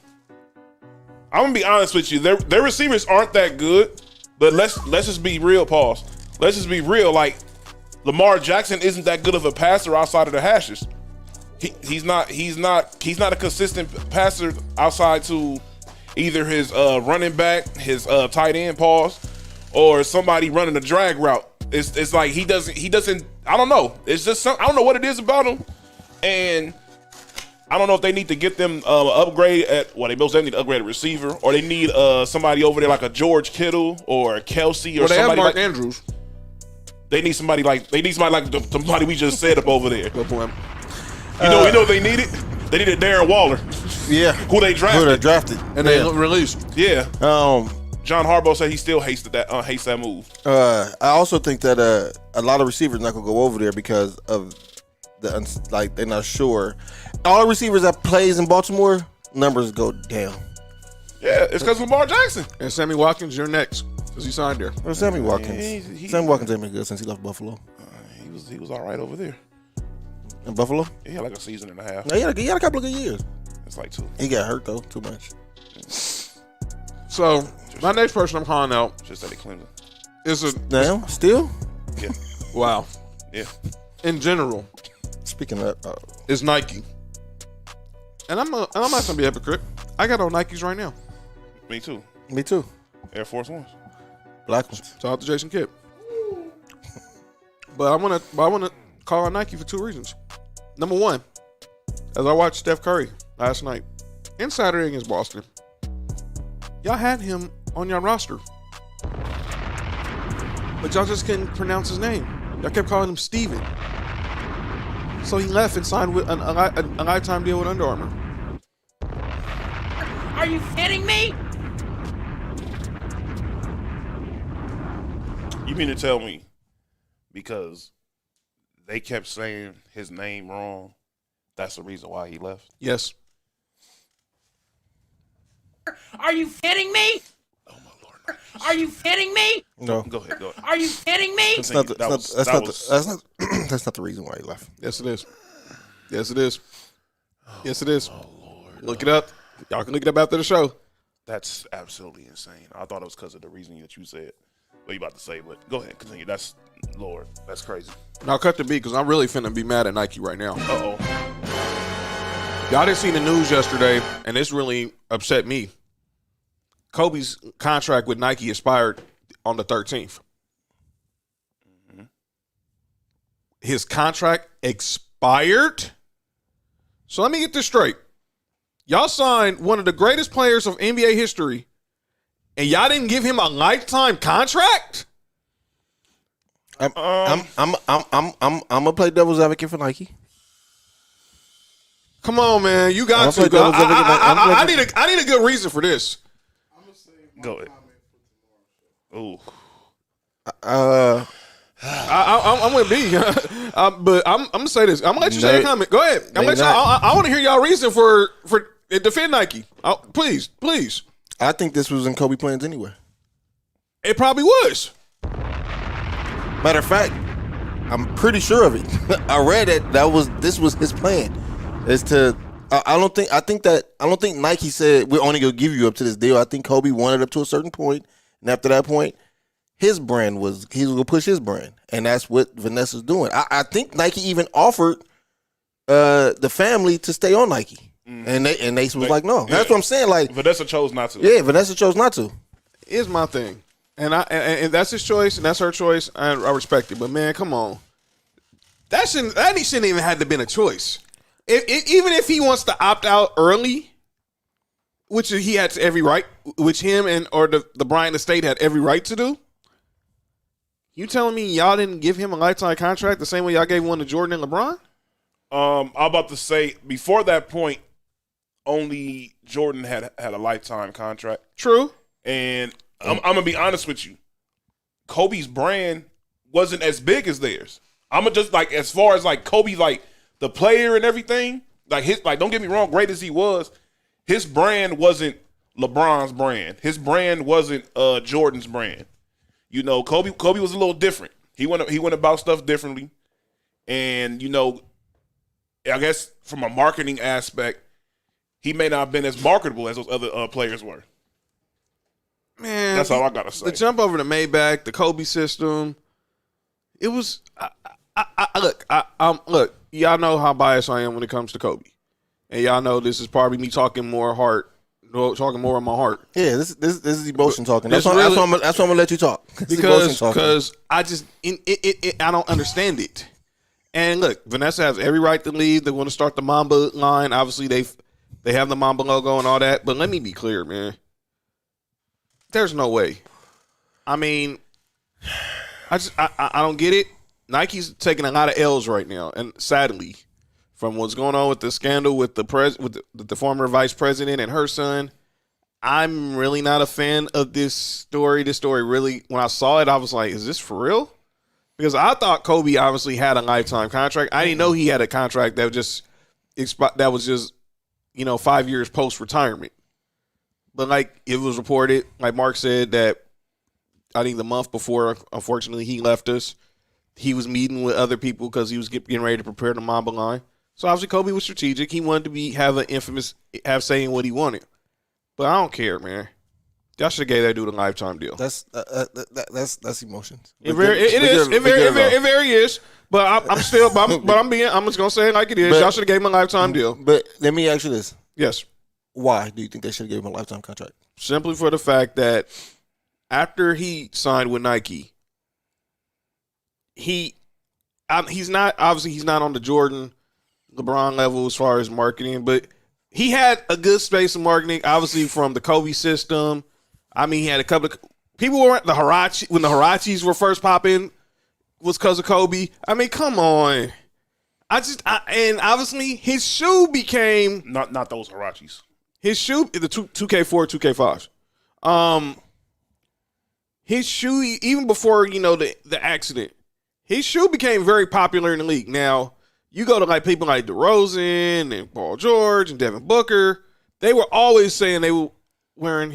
Speaker 3: gonna be honest with you. Their receivers aren't that good, but let's just be real. Pause. Let's just be real. Like Lamar Jackson isn't that good of a passer outside of the hashes. He's not a consistent passer outside to either his running back, his tight end, pause, or somebody running a drag route. It's like he doesn't. I don't know. It's just I don't know what it is about him, and I don't know if they need to get them upgrade at. Well, they most definitely need to upgrade a receiver, or they need somebody over there like a George Kittle or a Kelsey or
Speaker 2: Well, they have
Speaker 3: somebody
Speaker 2: Mark
Speaker 3: like.
Speaker 2: Andrews.
Speaker 3: They need somebody like somebody we just said up over there.
Speaker 2: Good point.
Speaker 3: You know what they needed? They needed Darren Waller,
Speaker 1: Yeah.
Speaker 3: who they drafted.
Speaker 2: And they released.
Speaker 3: Yeah.
Speaker 1: Um,
Speaker 3: John Harbaugh said he still hates that move.
Speaker 1: I also think that a lot of receivers not gonna go over there because of they're not sure. All the receivers that plays in Baltimore numbers go down.
Speaker 3: Yeah, it's because Lamar Jackson.
Speaker 2: And Sammy Watkins, you're next because he signed there.
Speaker 1: Well, Sammy Watkins. Sammy Watkins ain't been good since he left Buffalo.
Speaker 3: He was all right over there.
Speaker 1: In Buffalo?
Speaker 3: He had like a season and a half.
Speaker 1: No, he had a couple of good years.
Speaker 3: It's like 2.
Speaker 1: He got hurt though, too much.
Speaker 2: So my next person I'm calling out
Speaker 3: Just at Clemson.
Speaker 2: is a
Speaker 1: Now, still
Speaker 3: Yeah.
Speaker 2: wow.
Speaker 3: Yeah.
Speaker 2: In general,
Speaker 1: speaking of
Speaker 2: is Nike. And I'm not gonna be a hypocrite. I got on Nikes right now.
Speaker 3: Me too.
Speaker 1: me too.
Speaker 3: Air Force Ones.
Speaker 1: Black ones.
Speaker 2: Shout out to Jason Kidd. But I wanna call out Nike for 2 reasons. Number one, as I watched Steph Curry last night in Saturday against Boston, y'all had him on your roster, but y'all just couldn't pronounce his name. Y'all kept calling him Steven. So he left and signed with a lifetime deal with Under Armour.
Speaker 4: Are you kidding me?
Speaker 3: You mean to tell me because they kept saying his name wrong, that's the reason why he left?
Speaker 2: Yes.
Speaker 4: Are you kidding me?
Speaker 3: Oh my Lord.
Speaker 4: Are you kidding me?
Speaker 1: No.
Speaker 3: Go ahead.
Speaker 4: Are you kidding me?
Speaker 1: That's not that's not the reason why he left.
Speaker 2: Yes, it is. Yes, it is. Yes, it is. Oh, Lord. Look it up. Y'all can look it up after the show.
Speaker 3: That's absolutely insane. I thought it was because of the reason that you said what you about to say, but go ahead, continue. That's Lord. That's crazy.
Speaker 2: Now cut the beat because I'm really finna be mad at Nike right now.
Speaker 3: Uh-oh.
Speaker 2: Y'all didn't see the news yesterday, and this really upset me. Kobe's contract with Nike expired on the 13th.
Speaker 3: Mm-hmm.
Speaker 2: His contract expired? So let me get this straight. Y'all signed one of the greatest players of NBA history, and y'all didn't give him a lifetime contract?
Speaker 1: I'm gonna play devil's advocate for Nike.
Speaker 2: Come on, man. You got to. I need a good reason for this.
Speaker 5: I'm gonna say
Speaker 3: Go ahead.
Speaker 5: comment for
Speaker 3: Ooh.
Speaker 5: tomorrow.
Speaker 2: I'm with B, but I'm gonna say this. I'm gonna let you say a comment. Go ahead. I want to hear y'all reason for defend Nike. Please.
Speaker 1: I think this was in Kobe plans anyway.
Speaker 2: It probably was.
Speaker 1: Matter of fact, I'm pretty sure of it. I read it. This was his plan. Is to I don't think Nike said we're only gonna give you up to this deal. I think Kobe wanted up to a certain point, and after that point, his brand he was gonna push his brand, and that's what Vanessa's doing. I think Nike even offered the family to stay on Nike, and they was like no.
Speaker 3: Yeah.
Speaker 1: That's what I'm saying. Like
Speaker 3: Vanessa chose not to.
Speaker 1: yeah, Vanessa chose not to.
Speaker 2: Here's my thing, and that's his choice, and that's her choice. I respect it, but man, come on, that shouldn't even have to been a choice. Even if he wants to opt out early, which he had every right, which him or the Bryant estate had every right to do. You telling me y'all didn't give him a lifetime contract the same way y'all gave one to Jordan and LeBron?
Speaker 3: I'm about to say before that point, only Jordan had a lifetime contract.
Speaker 2: True.
Speaker 3: And I'm gonna be honest with you, Kobe's brand wasn't as big as theirs. I'm gonna just like as far as like Kobe, like the player and everything, like his like don't get me wrong, great as he was, his brand wasn't LeBron's brand. His brand wasn't Jordan's brand. You know, Kobe was a little different. He went about stuff differently, and you know, I guess from a marketing aspect, he may not have been as marketable as those other players were.
Speaker 2: Man,
Speaker 3: That's all I gotta say.
Speaker 2: The jump over to Maybach, the Kobe system, it was. Look. Y'all know how biased I am when it comes to Kobe, and y'all know this is probably me talking more in my heart.
Speaker 1: Yeah, this is emotion talking.
Speaker 2: This
Speaker 1: That's
Speaker 2: really-
Speaker 1: why I'm gonna let you talk. This is emotion talking.
Speaker 2: Because I just I don't understand it. And look, Vanessa has every right to leave. They want to start the Mamba line. Obviously, they have the Mamba logo and all that. But let me be clear, man. There's no way. I mean, I don't get it. Nike's taking a lot of L's right now, and sadly, from what's going on with the scandal with the former vice president and her son, I'm really not a fan of this story. This story really, when I saw it, I was like, "Is this for real?" Because I thought Kobe obviously had a lifetime contract. I didn't know he had a contract that was just 5 years post retirement. But like it was reported, like Mark said, that I think the month before, unfortunately, he left us. He was meeting with other people because he was getting ready to prepare the Mamba line. So obviously Kobe was strategic. He wanted to have saying what he wanted. But I don't care, man. Y'all should have gave that dude a lifetime deal.
Speaker 1: That's emotions.
Speaker 2: It very is. But I'm still. I'm just gonna say it like it is.
Speaker 1: But-
Speaker 2: Y'all should have gave him a lifetime deal.
Speaker 1: But let me ask you this:
Speaker 2: Yes.
Speaker 1: why do you think they should have given him a lifetime contract?
Speaker 2: Simply for the fact that after he signed with Nike, he's not on the Jordan, LeBron level as far as marketing, but he had a good space of marketing, obviously from the Kobe system. I mean, he had a couple of people were the Huarache when the Huaraches were first popping was because of Kobe. I mean, come on. And obviously his shoe became
Speaker 3: Not those Huaraches.
Speaker 2: his shoe, the 2K4, 2K5s. His shoe, even before, the accident, his shoe became very popular in the league. Now, you go to like people like DeRozan and Paul George and Devin Booker, they were always saying they were wearing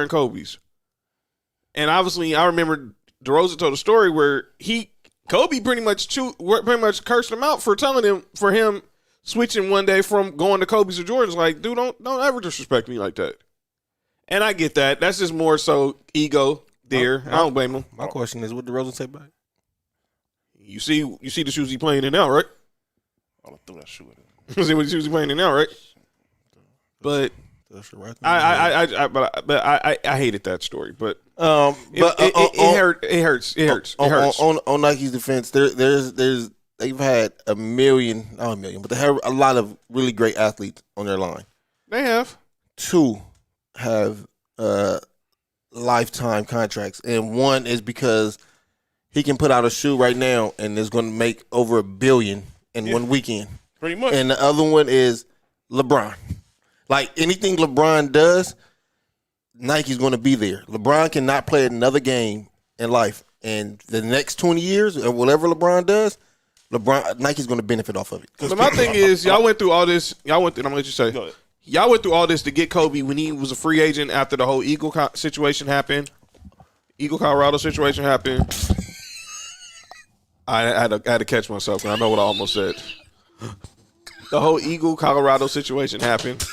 Speaker 2: Kobe's. And obviously, I remember DeRozan told a story where Kobe pretty much cursed him out for him switching one day from going to Kobe's or Jordan's. Like, dude, don't ever disrespect me like that. And I get that. That's just more so ego there. I don't blame him.
Speaker 1: My question is, what did DeRozan say back?
Speaker 2: You see the shoes he playing in now, right?
Speaker 3: I'll throw that shoe at him.
Speaker 2: You see what shoes he playing in now, right? But
Speaker 1: That's right.
Speaker 2: I hated that story. But it hurts. It hurts.
Speaker 1: On Nike's defense, they've had not a million, but they have a lot of really great athletes on their line.
Speaker 2: They have.
Speaker 1: 2 have lifetime contracts, and 1 is because he can put out a shoe right now and is going to make over $1 billion in one weekend.
Speaker 3: Pretty much.
Speaker 1: And the other one is LeBron. Like anything LeBron does, Nike's going to be there. LeBron cannot play another game in life, and the next 20 years or whatever LeBron does, Nike's going to benefit off of it.
Speaker 2: But my thing is, y'all went through all this. I'm gonna let you say.
Speaker 3: Go ahead.
Speaker 2: Y'all went through all this to get Kobe when he was a free agent after the whole Eagle situation happened. Eagle Colorado situation happened. I had to catch myself, and I know what I almost said. The whole Eagle Colorado situation happened,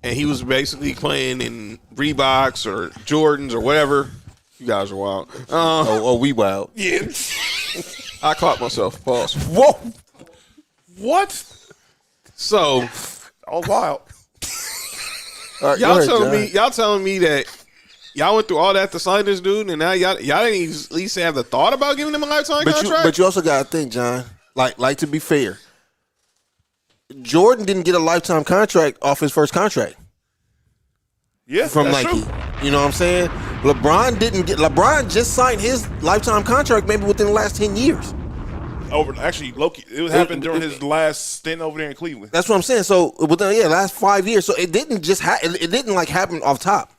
Speaker 2: and he was basically playing in Reeboks or Jordans or whatever. You guys are wild.
Speaker 1: We wild.
Speaker 3: Yeah.
Speaker 2: I caught myself. Pause.
Speaker 1: Whoa.
Speaker 3: What?
Speaker 2: So
Speaker 3: Oh, wild.
Speaker 1: All right,
Speaker 2: y'all
Speaker 1: go ahead,
Speaker 2: telling
Speaker 1: John.
Speaker 2: y'all telling me that y'all went through all that to sign this dude, and now y'all didn't even at least have the thought about giving him a lifetime contract?
Speaker 1: But you also got to think, John. Like to be fair, Jordan didn't get a lifetime contract off his first contract
Speaker 3: Yeah,
Speaker 1: from
Speaker 3: that's
Speaker 1: Nike.
Speaker 3: true.
Speaker 1: You know what I'm saying? LeBron just signed his lifetime contract maybe within the last 10 years.
Speaker 3: over. Actually, Loki. It happened during his last stint over there in Cleveland.
Speaker 1: That's what I'm saying. So within last 5 years, so it didn't just it didn't like happen off top.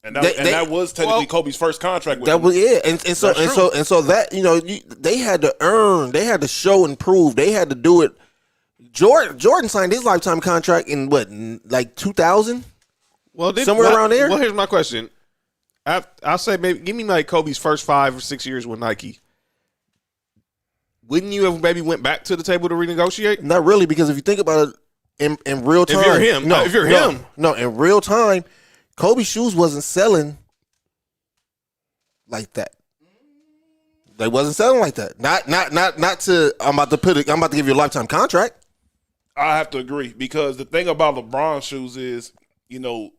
Speaker 3: And that was technically Kobe's first contract with
Speaker 1: That
Speaker 3: him.
Speaker 1: was and so that they had to earn, they had to show and prove, they had to do it. Jordan signed his lifetime contract in what, like 2000?
Speaker 2: Well,
Speaker 1: somewhere around there.
Speaker 2: Well, here's my question. I'll say maybe give me like Kobe's first 5 or 6 years with Nike. Wouldn't you have maybe went back to the table to renegotiate?
Speaker 1: Not really, because if you think about it in real time,
Speaker 2: If you're him,
Speaker 1: in real time, Kobe's shoes wasn't selling like that. They wasn't selling like that. Not to. I'm about to give you a lifetime contract.
Speaker 3: I have to agree because the thing about LeBron shoes is, the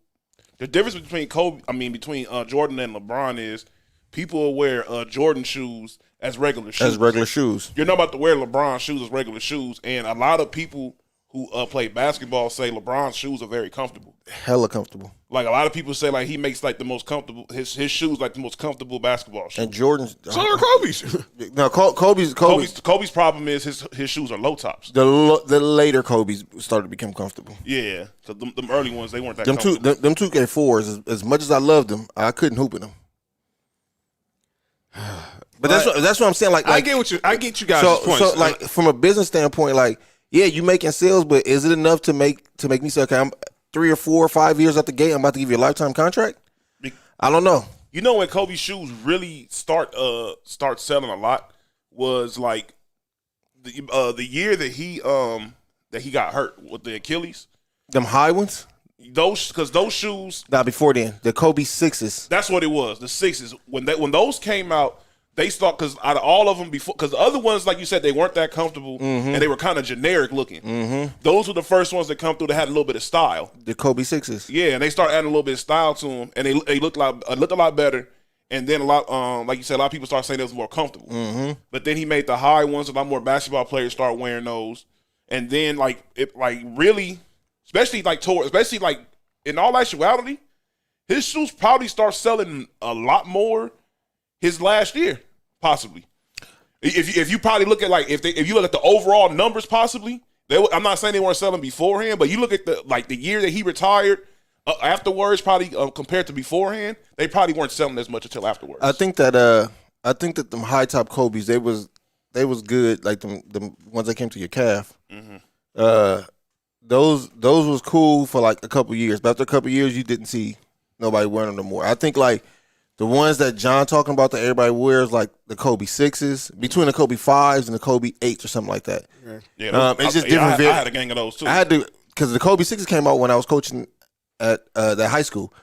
Speaker 3: difference between Jordan and LeBron is people wear Jordan shoes as regular shoes. You're not about to wear LeBron shoes as regular shoes, and a lot of people who play basketball say LeBron's shoes are very comfortable.
Speaker 1: Hella comfortable.
Speaker 3: Like a lot of people say, like he makes like the most comfortable his shoes like the most comfortable basketball shoes.
Speaker 1: And Jordan's
Speaker 2: so are Kobe's.
Speaker 1: No, Kobe's
Speaker 3: problem is his shoes are low tops.
Speaker 1: The later Kobe's started to become comfortable.
Speaker 3: Yeah, so them early ones they weren't that
Speaker 1: them
Speaker 3: comfortable.
Speaker 1: Them 2K4s, as much as I loved them, I couldn't hoop in them. But that's what I'm saying. Like
Speaker 2: I get you guys' points.
Speaker 1: So like from a business standpoint, like yeah, you making sales, but is it enough to make me say, okay, I'm 3 or 4 or 5 years out the gate, I'm about to give you a lifetime contract? I don't know.
Speaker 3: You know when Kobe's shoes really start selling a lot was like the year that he got hurt with the Achilles.
Speaker 1: Them high ones?
Speaker 3: Those shoes.
Speaker 1: Nah, before then, the Kobe 6s.
Speaker 3: That's what it was. The 6s. When those came out, they start because out of all of them before, because the other ones, like you said, they weren't that comfortable and they were kind of generic looking. Mm-hmm. Those were the first ones that come through that had a little bit of style.
Speaker 1: The Kobe 6s.
Speaker 3: Yeah, and they started adding a little bit of style to them, and they looked a lot better. And then a lot, like you said, a lot of people started saying they was more comfortable. Mm-hmm. But then he made the high ones. A lot more basketball players start wearing those. And then really, especially in all actuality, his shoes probably start selling a lot more his last year, possibly. If you probably look at if you look at the overall numbers, possibly. I'm not saying they weren't selling beforehand, but you look at the year that he retired. Afterwards, probably compared to beforehand, they probably weren't selling as much until afterwards.
Speaker 1: I think that them high top Kobe's they was good, like them ones that came to your calf. Mm-hmm. Those was cool for like a couple years, but after a couple years, you didn't see nobody wearing them no more. I think like the ones that John talking about that everybody wears, like the Kobe 6s, between the Kobe 5s and the Kobe 8s or something like that.
Speaker 3: Yeah,
Speaker 1: it's just different.
Speaker 3: I had a gang of those too.
Speaker 1: I had to because the Kobe 6s came out when I was coaching at that high school,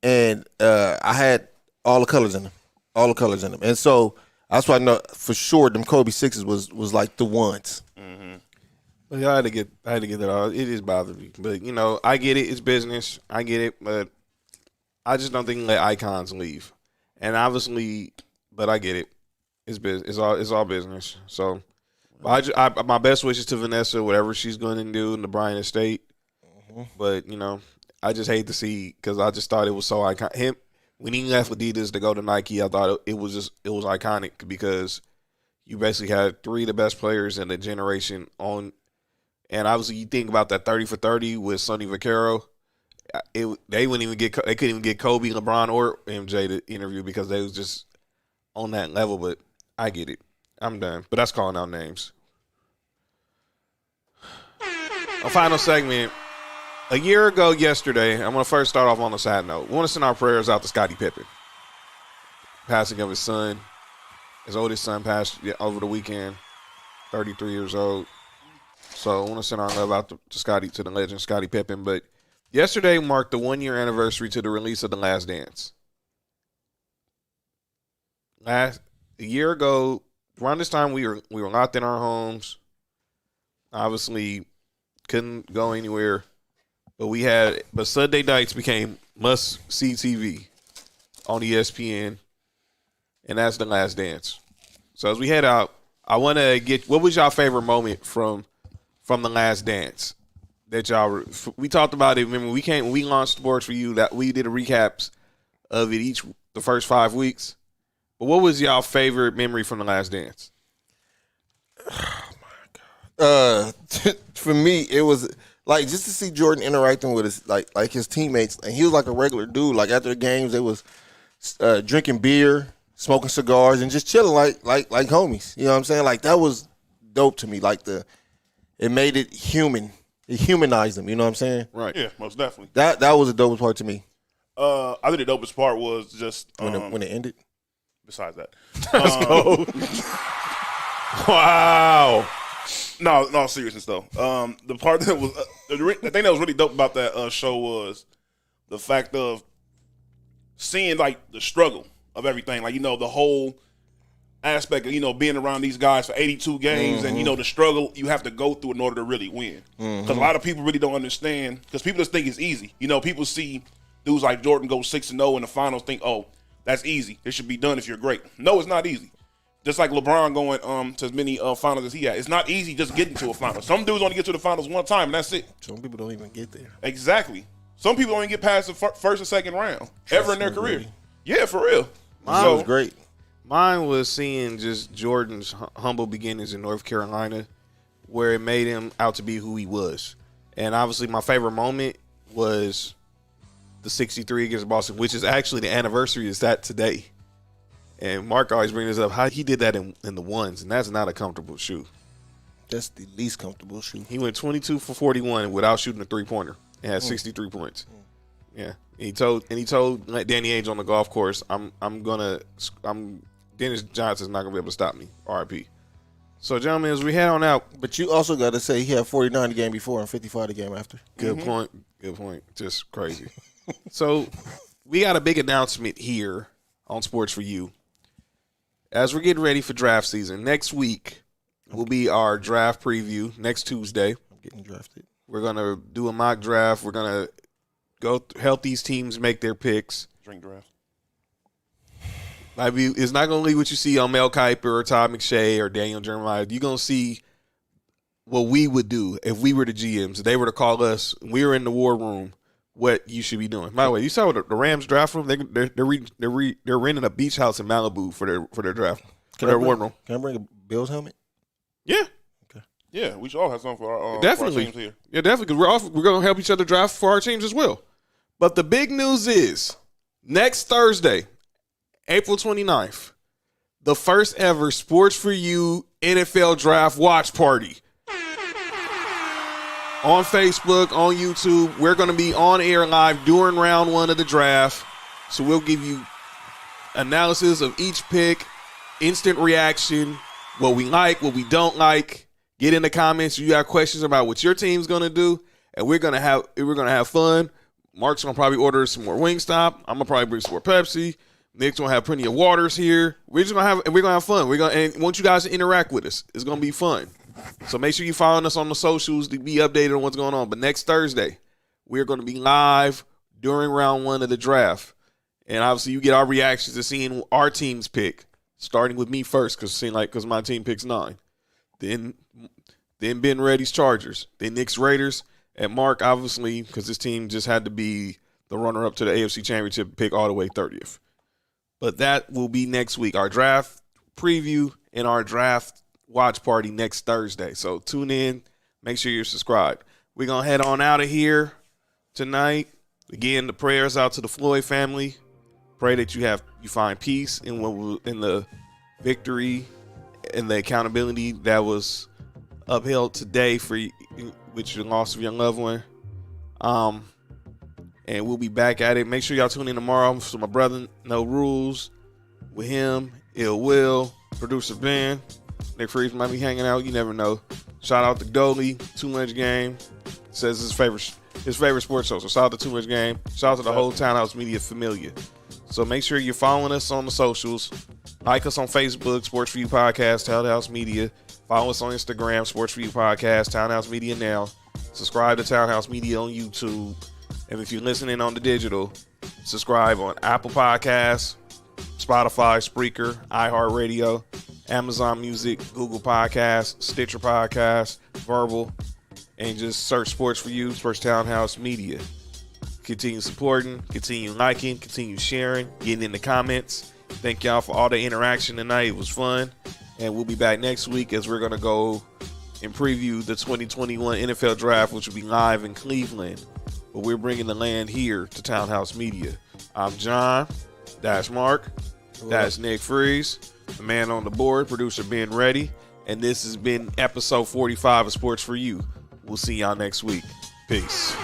Speaker 1: and I had all the colors in them, and so that's why I know for sure them Kobe 6s was like the ones.
Speaker 2: Mm-hmm. Well, I had to get that out. It is bothering me, but I get it. It's business. I get it, but I just don't think let icons leave. And obviously, but I get it. It's business. It's all business. So, my best wishes to Vanessa, whatever she's going to do in the Bryant estate. Mm-hmm. But I just hate to see because I just thought it was so iconic. When he left Adidas to go to Nike, I thought it was iconic because you basically had 3 of the best players in the generation on. And obviously, you think about that 30 for 30 with Sonny Vaccaro. They couldn't even get Kobe, LeBron, or MJ to interview because they was just on that level. But I get it. I'm done. But that's calling out names. A final segment. A year ago yesterday, I'm going to first start off on a sad note. We want to send our prayers out to Scottie Pippen. Passing of his son. His oldest son passed over the weekend, 33 years old. So I want to send our love out to the legend Scottie Pippen. But yesterday marked the 1-year anniversary to the release of The Last Dance. A year ago, around this time, we were locked in our homes. Obviously, couldn't go anywhere. But Sunday nights became must-see TV on ESPN, and that's The Last Dance. So as we head out, I want to get what was y'all favorite moment from The Last Dance that we talked about it. Remember when we launched Sports for You that we did a recaps of it the first 5 weeks. But what was y'all favorite memory from The Last Dance?
Speaker 1: For me, it was like just to see Jordan interacting with his like his teammates, and he was like a regular dude. Like after the games, they was drinking beer, smoking cigars, and just chilling like homies. You know what I'm saying? Like that was dope to me. Like it made it human. It humanized them. You know what I'm saying?
Speaker 2: Right.
Speaker 3: Yeah, most definitely.
Speaker 1: That was the dopest part to me
Speaker 3: I think the dopest part was just
Speaker 1: when it ended.
Speaker 3: besides that.
Speaker 2: Wow.
Speaker 3: No seriousness though. The part that was the thing that was really dope about that show was the fact of seeing like the struggle of everything. Like the whole aspect of being around these guys for 82 games and the struggle you have to go through in order to really win. Because a lot of people really don't understand. Because people just think it's easy. People see dudes like Jordan go 6-0 in the finals, think, oh, that's easy. It should be done if you're great. No, it's not easy. Just like LeBron going to as many finals as he had. It's not easy just getting to a final. Some dudes only get to the finals one time, and that's it.
Speaker 1: Some people don't even get there.
Speaker 3: Exactly. Some people only get past the first and second round ever in their career.
Speaker 1: Really.
Speaker 3: Yeah, for real.
Speaker 1: That was great.
Speaker 2: Mine was seeing just Jordan's humble beginnings in North Carolina, where it made him out to be who he was. And obviously, my favorite moment was the 63 against Boston, which is actually the anniversary is that today. And Mark always brings this up, how he did that in the ones, and that's not a comfortable shoot.
Speaker 1: That's the least comfortable shoot.
Speaker 2: He went 22 for 41 without shooting a three-pointer and had 63 points. Yeah. He told Danny Ainge on the golf course, Dennis Johnson's not gonna be able to stop me. RIP. So, gentlemen, as we head on out,
Speaker 1: But you also got to say he had 49 the game before and 55 the game after.
Speaker 2: Good point. Just crazy. So, we got a big announcement here on Sports for You. As we're getting ready for draft season, next week will be our draft preview. Next Tuesday,
Speaker 1: I'm getting drafted.
Speaker 2: we're gonna do a mock draft. We're gonna help these teams make their picks.
Speaker 3: Drink draft.
Speaker 2: It's not going to leave what you see on Mel Kiper or Todd McShay or Daniel Jeremiah. You're going to see what we would do if we were the GMs. If they were to call us, we were in the war room, what you should be doing. By the way, you saw the Rams draft room? They're renting a beach house in Malibu for their draft, for their war room.
Speaker 1: Can I bring a Bills helmet?
Speaker 2: Yeah.
Speaker 3: Yeah, we should all have something for our
Speaker 2: Definitely.
Speaker 3: teams here.
Speaker 2: Yeah, definitely, because we're going to help each other draft for our teams as well. But the big news is next Thursday, April 29th, the first ever Sports for You NFL Draft Watch Party. On Facebook, on YouTube, we're going to be on air live during round one of the draft. So we'll give you analysis of each pick, instant reaction, what we like, what we don't like. Get in the comments if you got questions about what your team's going to do, and we're going to have fun. Mark's going to probably order some more Wingstop. I'm going to probably bring some more Pepsi. Nick's gonna have plenty of waters here. We're gonna have fun. And want you guys to interact with us. It's gonna be fun. So make sure you follow us on the socials to be updated on what's going on. But next Thursday, we're gonna be live during round one of the draft, and obviously you get our reactions to seeing our team's pick. Starting with me first, because my team picks 9. Then Ben Reddy's Chargers. Then Nick's Raiders, and Mark obviously because his team just had to be the runner-up to the AFC Championship, pick all the way 30th. But that will be next week. Our draft preview and our draft watch party next Thursday. So tune in. Make sure you're subscribed. We're going to head on out of here tonight. Again, the prayers out to the Floyd family. Pray that you find peace in the victory and the accountability that was upheld today with your loss of your loved one. And we'll be back at it. Make sure y'all tune in tomorrow for my brother, No Rules, with him, Ill Will, producer Ben. Nick Freeze might be hanging out. You never know. Shout out to Dolly, Too Much Game. Says his favorite sports show. So shout out to Too Much Game. Shout out to the whole Townhouse Media familia. So make sure you're following us on the socials. Like us on Facebook, Sports For You Podcast, Townhouse Media. Follow us on Instagram, Sports For You Podcast, Townhouse Media Now. Subscribe to Townhouse Media on YouTube. And if you're listening on the digital, subscribe on Apple Podcasts, Spotify, Spreaker, iHeartRadio, Amazon Music, Google Podcasts, Stitcher Podcasts, Verbal, and just search Sports For You, Sports Townhouse Media. Continue supporting, continue liking, continue sharing, getting in the comments. Thank y'all for all the interaction tonight. It was fun. And we'll be back next week as we're going to go and preview the 2021 NFL Draft, which will be live in Cleveland. But we're bringing the land here to Townhouse Media. I'm John, that's Mark, that's Nick Freeze, the man on the board, producer Ben Reddy, and this has been episode 45 of Sports for You. We'll see y'all next week. Peace.